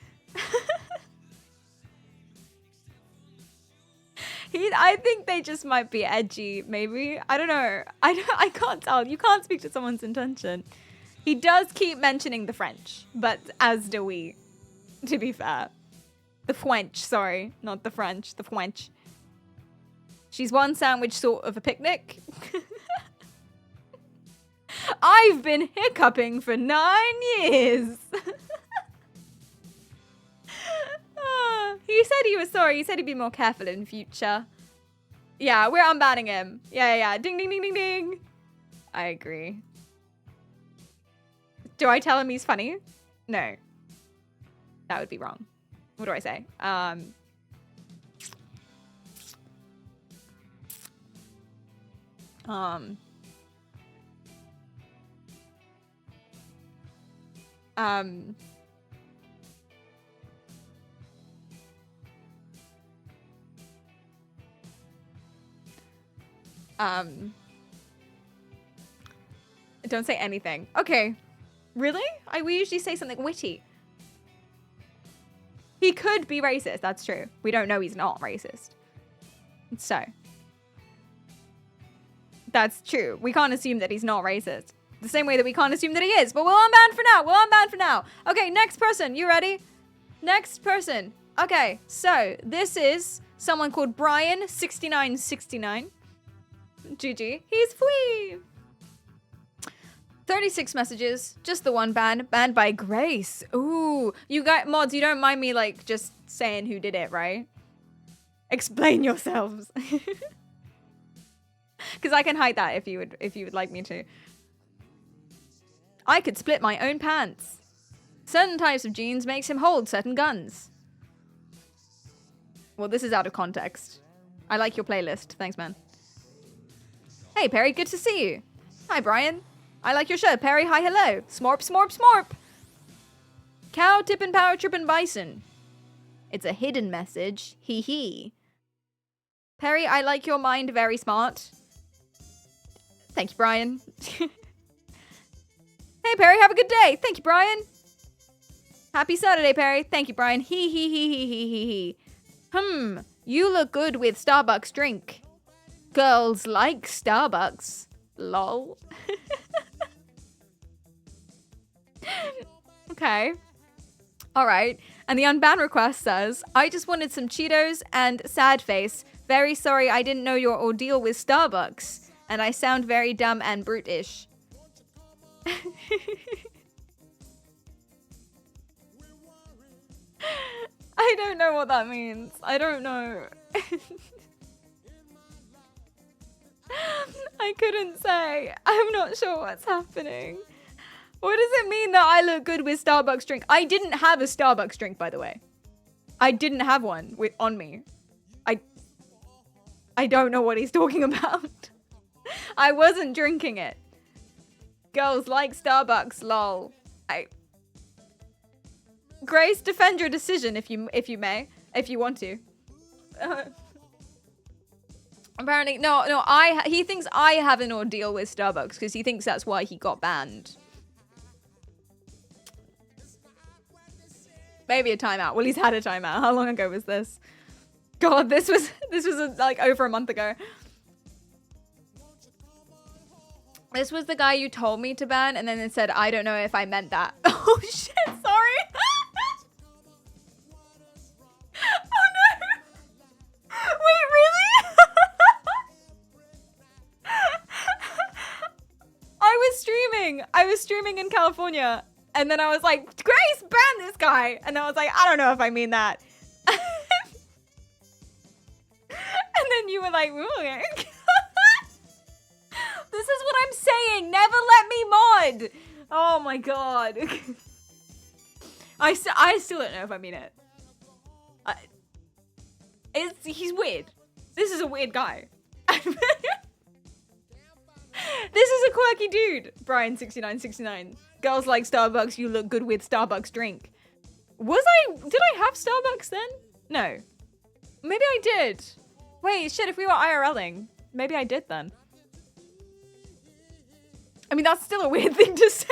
I think they just might be edgy, maybe. I don't know. I can't tell. You can't speak to someone's intention. He does keep mentioning the French, but as do we, to be fair. The French, sorry, not the French, the French. She's one sandwich sort of a picnic. I've been hiccuping for 9 years. He said he was sorry. He said he'd be more careful in future. Yeah, we're unbanning him. Yeah. Ding, ding, ding, ding, ding. I agree. Do I tell him he's funny? No. That would be wrong. What do I say? Don't say anything. Okay. Really? We usually say something witty. He could be racist. That's true. We don't know he's not racist. So. That's true. We can't assume that he's not racist. The same way that we can't assume that he is. But we'll unban for now. We'll unban for now. Okay, next person. You ready? Next person. Okay, so this is someone called Brian6969. GG. He's free. 36 messages. Just the one ban. Banned by Grace. Ooh. You guys, mods, you don't mind me, like, just saying who did it, right? Explain yourselves. Because I can hide that if you would like me to. I could split my own pants. Certain types of jeans makes him hold certain guns. Well, this is out of context. I like your playlist. Thanks, man. Hey, Perry. Good to see you. Hi, Brian. I like your shirt, Perry. Hi, hello. Smorp, smorp, smorp. Cow tippin' power trippin' bison. It's a hidden message. Hee hee. Perry, I like your mind. Very smart. Thank you, Brian. Hey, Perry. Have a good day. Thank you, Brian. Happy Saturday, Perry. Thank you, Brian. Hee hee hee hee hee hee hee. You look good with Starbucks drink. Girls like Starbucks. Lol. Okay. Alright. And the unban request says, I just wanted some Cheetos and sad face. Very sorry I didn't know your ordeal with Starbucks. And I sound very dumb and brutish. I don't know what that means. I don't know. I couldn't say. I'm not sure what's happening. What does it mean that I look good with Starbucks drink? I didn't have a Starbucks drink, by the way. I didn't have one on me. I don't know what he's talking about. I wasn't drinking it. Girls like Starbucks, lol. Grace, defend your decision if you may, if you want to. Apparently, no. He thinks I have an ordeal with Starbucks because he thinks that's why he got banned. Maybe a timeout. Well, he's had a timeout. How long ago was this? God, this was like over a month ago. This was the guy you told me to ban, and then it said, I don't know if I meant that. Oh shit, sorry. Oh no. Wait, really? I was streaming in California, and then I was like, Grace, ban this guy. And I was like, I don't know if I mean that. And then you were like, okay. This is what I'm saying. Never let me mod. Oh my god. I still don't know if I mean it. He's weird. This is a weird guy. This is a quirky dude. Brian6969. Girls like Starbucks. You look good with Starbucks drink. Did I have Starbucks then? No. Maybe I did. Wait, shit, if we were IRLing. Maybe I did then. I mean, that's still a weird thing to say.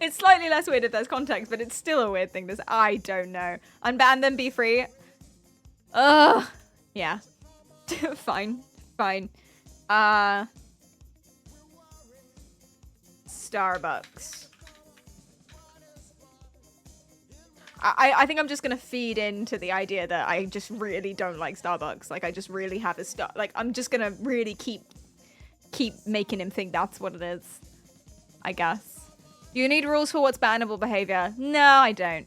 It's slightly less weird if there's context, but it's still a weird thing to say. I don't know. Unban them, be free. Yeah. Fine. Starbucks. I think I'm just gonna feed into the idea that I just really don't like Starbucks. Like, I just really have a like, I'm just gonna really keep making him think that's what it is, I guess. Do you need rules for what's bannable behavior? No, I don't.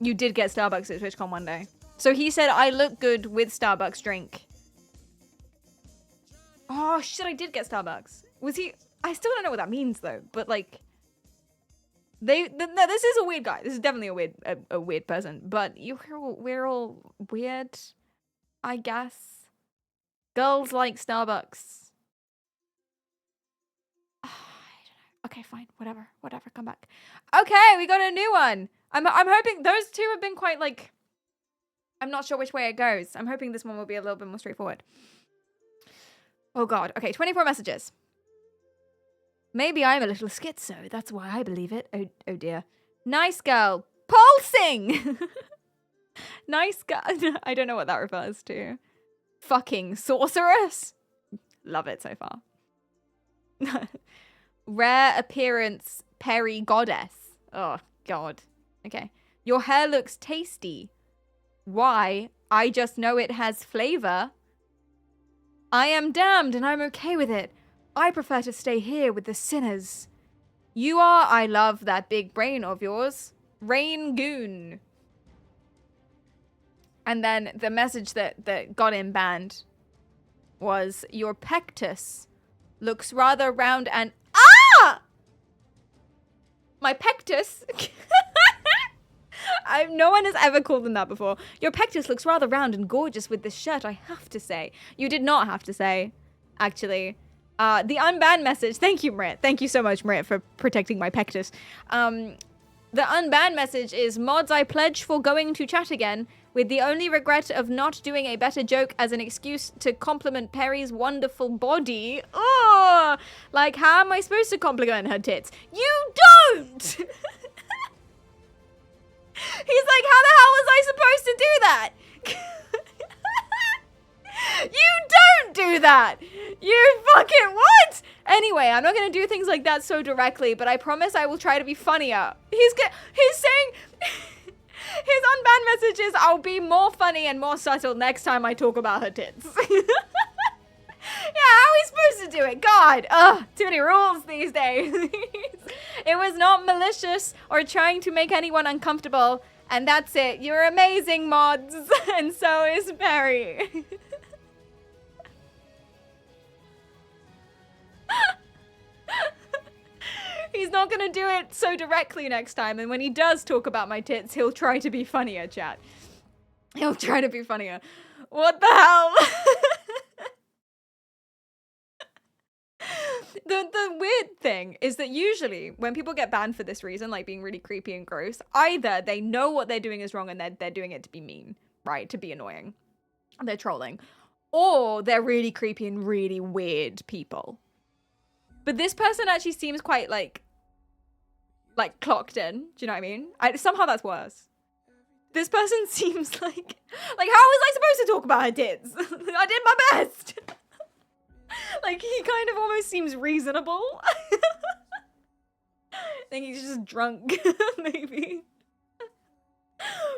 You did get Starbucks at TwitchCon one day. So he said I look good with Starbucks drink. Oh shit, I did get Starbucks. Was he? I still don't know what that means though, but like, no, this is a weird guy. This is definitely a weird person. But we're all weird, I guess. Girls like Starbucks. I don't know. Okay, fine. Whatever. Come back. Okay, we got a new one. I'm hoping those two have been quite like. I'm not sure which way it goes. I'm hoping this one will be a little bit more straightforward. Oh god. Okay, 24 messages. Maybe I'm a little schizo. That's why I believe it. Oh dear. Nice girl. Pulsing! Nice girl. I don't know what that refers to. Fucking sorceress. Love it so far. Rare appearance Peri goddess. Oh god. Okay. Your hair looks tasty. Why? I just know it has flavor. I am damned and I'm okay with it. I prefer to stay here with the sinners. You are, I love that big brain of yours. Rain Goon. And then the message that got him banned was, your pectus looks rather round and... Ah! My pectus? No one has ever called them that before. Your pectus looks rather round and gorgeous with this shirt, I have to say. You did not have to say, actually. The unbanned message. Thank you, Marit. Thank you so much, Marit, for protecting my pectus. The unbanned message is, mods, I pledge for going to chat again, with the only regret of not doing a better joke as an excuse to compliment Peri's wonderful body. Oh, like, how am I supposed to compliment her tits? You don't! He's like, how the hell was I supposed to do that? You don't do that! You fucking what? Anyway, I'm not gonna do things like that so directly, but I promise I will try to be funnier. He's saying... His unbanned message is, I'll be more funny and more subtle next time I talk about her tits. Yeah, how are we supposed to do it? God, ugh, too many rules these days. It was not malicious or trying to make anyone uncomfortable, and that's it. You're amazing, mods, and so is Perry. He's not gonna do it so directly next time, and when he does talk about my tits, he'll try to be funnier, chat. He'll try to be funnier. What the hell? The weird thing is that usually when people get banned for this reason, like being really creepy and gross, either they know what they're doing is wrong and they're doing it to be mean, right? To be annoying. They're trolling. Or they're really creepy and really weird people. But this person actually seems quite like clocked in. Do you know what I mean? Somehow that's worse. This person seems like how was I supposed to talk about her tits? I did my best. Like, he kind of almost seems reasonable. I think he's just drunk, maybe.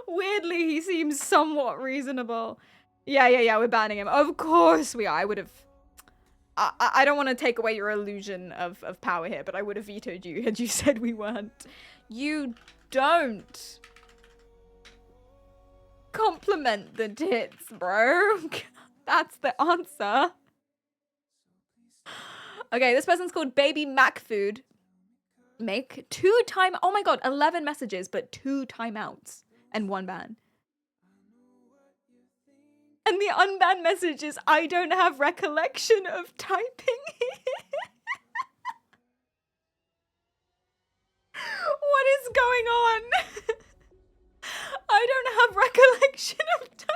Weirdly, he seems somewhat reasonable. Yeah, we're banning him. Of course we are. I would have... I don't want to take away your illusion of power here, but I would have vetoed you had you said we weren't. You don't compliment the tits, bro. That's the answer. Okay, this person's called Baby Mac Food. Make 2 time... Oh my god, 11 messages, but 2 timeouts and 1 ban. And the unbanned message is, I don't have recollection of typing. What is going on? I don't have recollection of typing.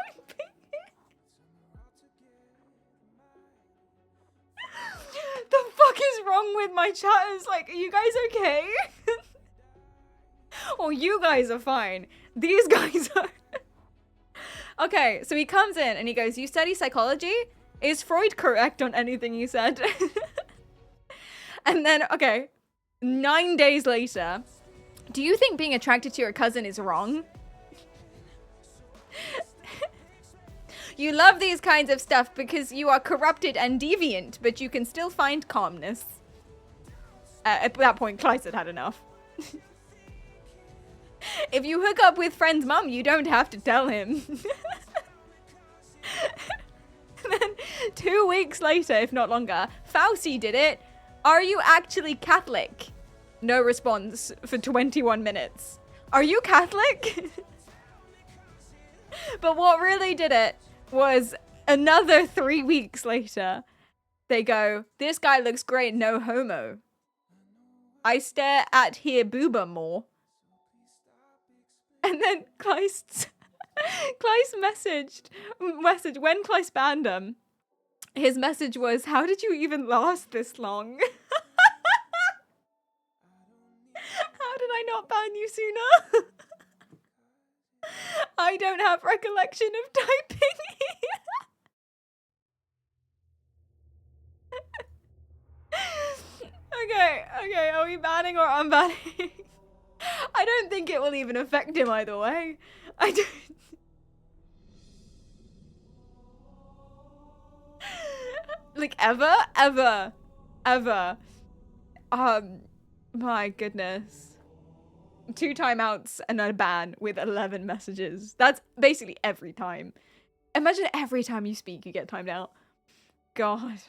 The fuck is wrong with my chatters? Like, are you guys okay? Well, you guys are fine. These guys are... Okay, so he comes in and he goes, you study psychology? Is Freud correct on anything you said? And then, okay, 9 days later, do you think being attracted to your cousin is wrong? You love these kinds of stuff because you are corrupted and deviant, but you can still find calmness. At that point, Kleist had had enough. If you hook up with friend's mum, you don't have to tell him. Then 2 weeks later, if not longer, Fauci did it. Are you actually Catholic? No response for 21 minutes. Are you Catholic? But what really did it was another 3 weeks later, they go, this guy looks great, no homo. I stare at here booba more. And then Kleist messaged, when Kleist banned him, his message was, how did you even last this long? How did I not ban you sooner? I don't have recollection of typing. Okay, are we banning or unbanning? I don't think it will even affect him either way. I don't. Like, ever? My goodness. 2 timeouts and a ban with 11 messages. That's basically every time. Imagine every time you speak, you get timed out. God.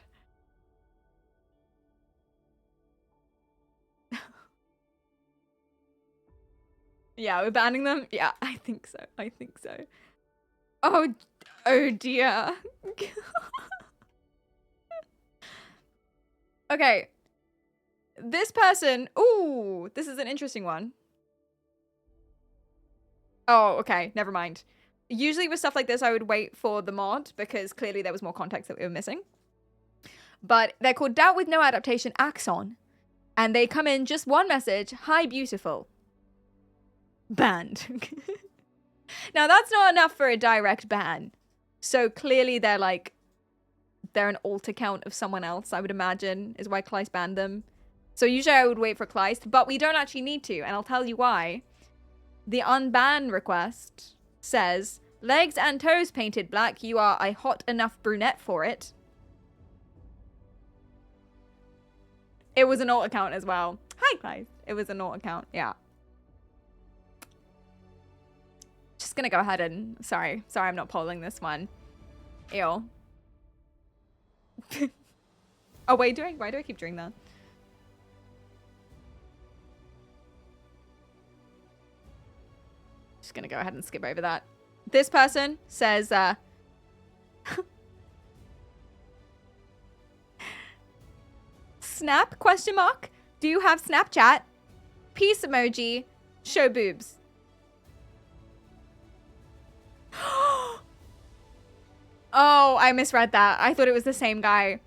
Yeah, we're banning them? Yeah, I think so. Oh dear. Okay. This person, ooh, this is an interesting one. Oh, okay, never mind. Usually with stuff like this, I would wait for the mod because clearly there was more context that we were missing. But they're called Doubt with No Adaptation Axon. And they come in just one message, hi beautiful. Banned. Now that's not enough for a direct ban. So clearly they're an alt account of someone else, I would imagine, is why Kleist banned them. So usually I would wait for Kleist, but we don't actually need to, and I'll tell you why. The unban request says, legs and toes painted black, you are a hot enough brunette for it. It was an alt account as well. Hi, Kleist. It was an alt account, yeah. Just gonna go ahead and, sorry, I'm not polling this one. Ew. Oh, why do I keep doing that? Just gonna go ahead and skip over that. This person says, Snap, question mark? Do you have Snapchat? Peace emoji, show boobs. Oh, I misread that. I thought it was the same guy.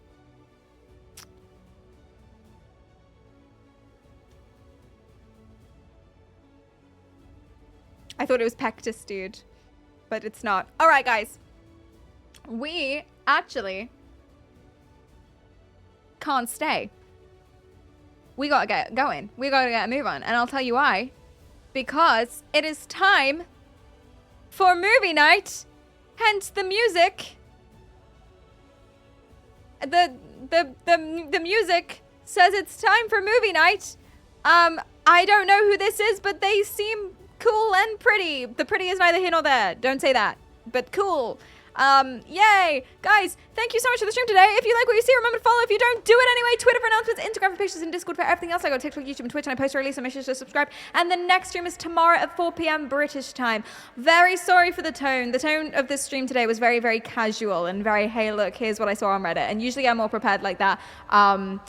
I thought it was Pectus, dude. But it's not. All right, guys. We actually can't stay. We gotta get going. We gotta get a move on. And I'll tell you why. Because it is time for movie night. Hence the music. The music says it's time for movie night. I don't know who this is, but they seem cool and pretty. The pretty is neither here nor there. Don't say that. But cool. Yay. Guys, thank you so much for the stream today. If you like what you see, remember to follow. If you don't, do it anyway. Twitter for announcements, Instagram for pictures, and Discord for everything else. I go to TikTok, YouTube, and Twitch, and I post or release, so make sure to subscribe. And the next stream is tomorrow at 4 p.m. British time. Very sorry for the tone. The tone of this stream today was very, very casual and very, hey, look, here's what I saw on Reddit. And usually I'm more prepared like that. I'm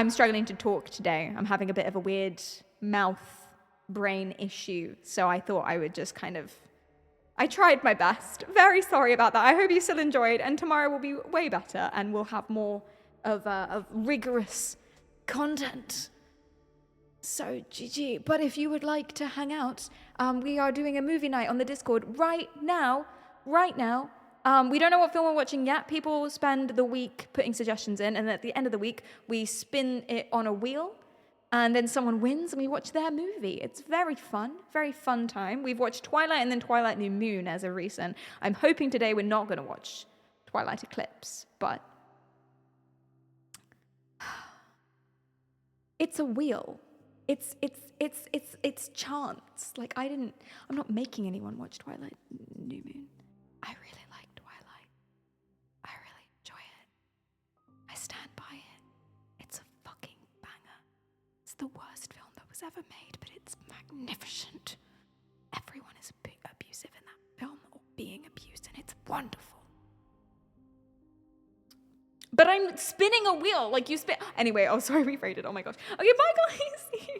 struggling to talk today. I'm having a bit of a weird mouth brain issue. So I thought I would just kind of, I tried my best. Very sorry about that. I hope you still enjoyed, and tomorrow will be way better, and we'll have more of rigorous content. So GG. But if you would like to hang out, we are doing a movie night on the Discord right now. We don't know what film we're watching yet. People spend the week putting suggestions in, and at the end of the week, we spin it on a wheel, and then someone wins, and we watch their movie. It's very fun time. We've watched Twilight and then Twilight New Moon as of recent. I'm hoping today we're not going to watch Twilight Eclipse, but it's a wheel. It's chance. Like, I'm not making anyone watch Twilight New Moon. I really like Twilight. I really enjoy it. I stand by it. It's a fucking banger. It's the worst film that was ever made, but it's magnificent. Everyone is abusive in that film, or being abused, and it's wonderful. But I'm spinning a wheel, like you spin. Anyway, oh, sorry, we rated. Oh my gosh. Okay, bye, guys.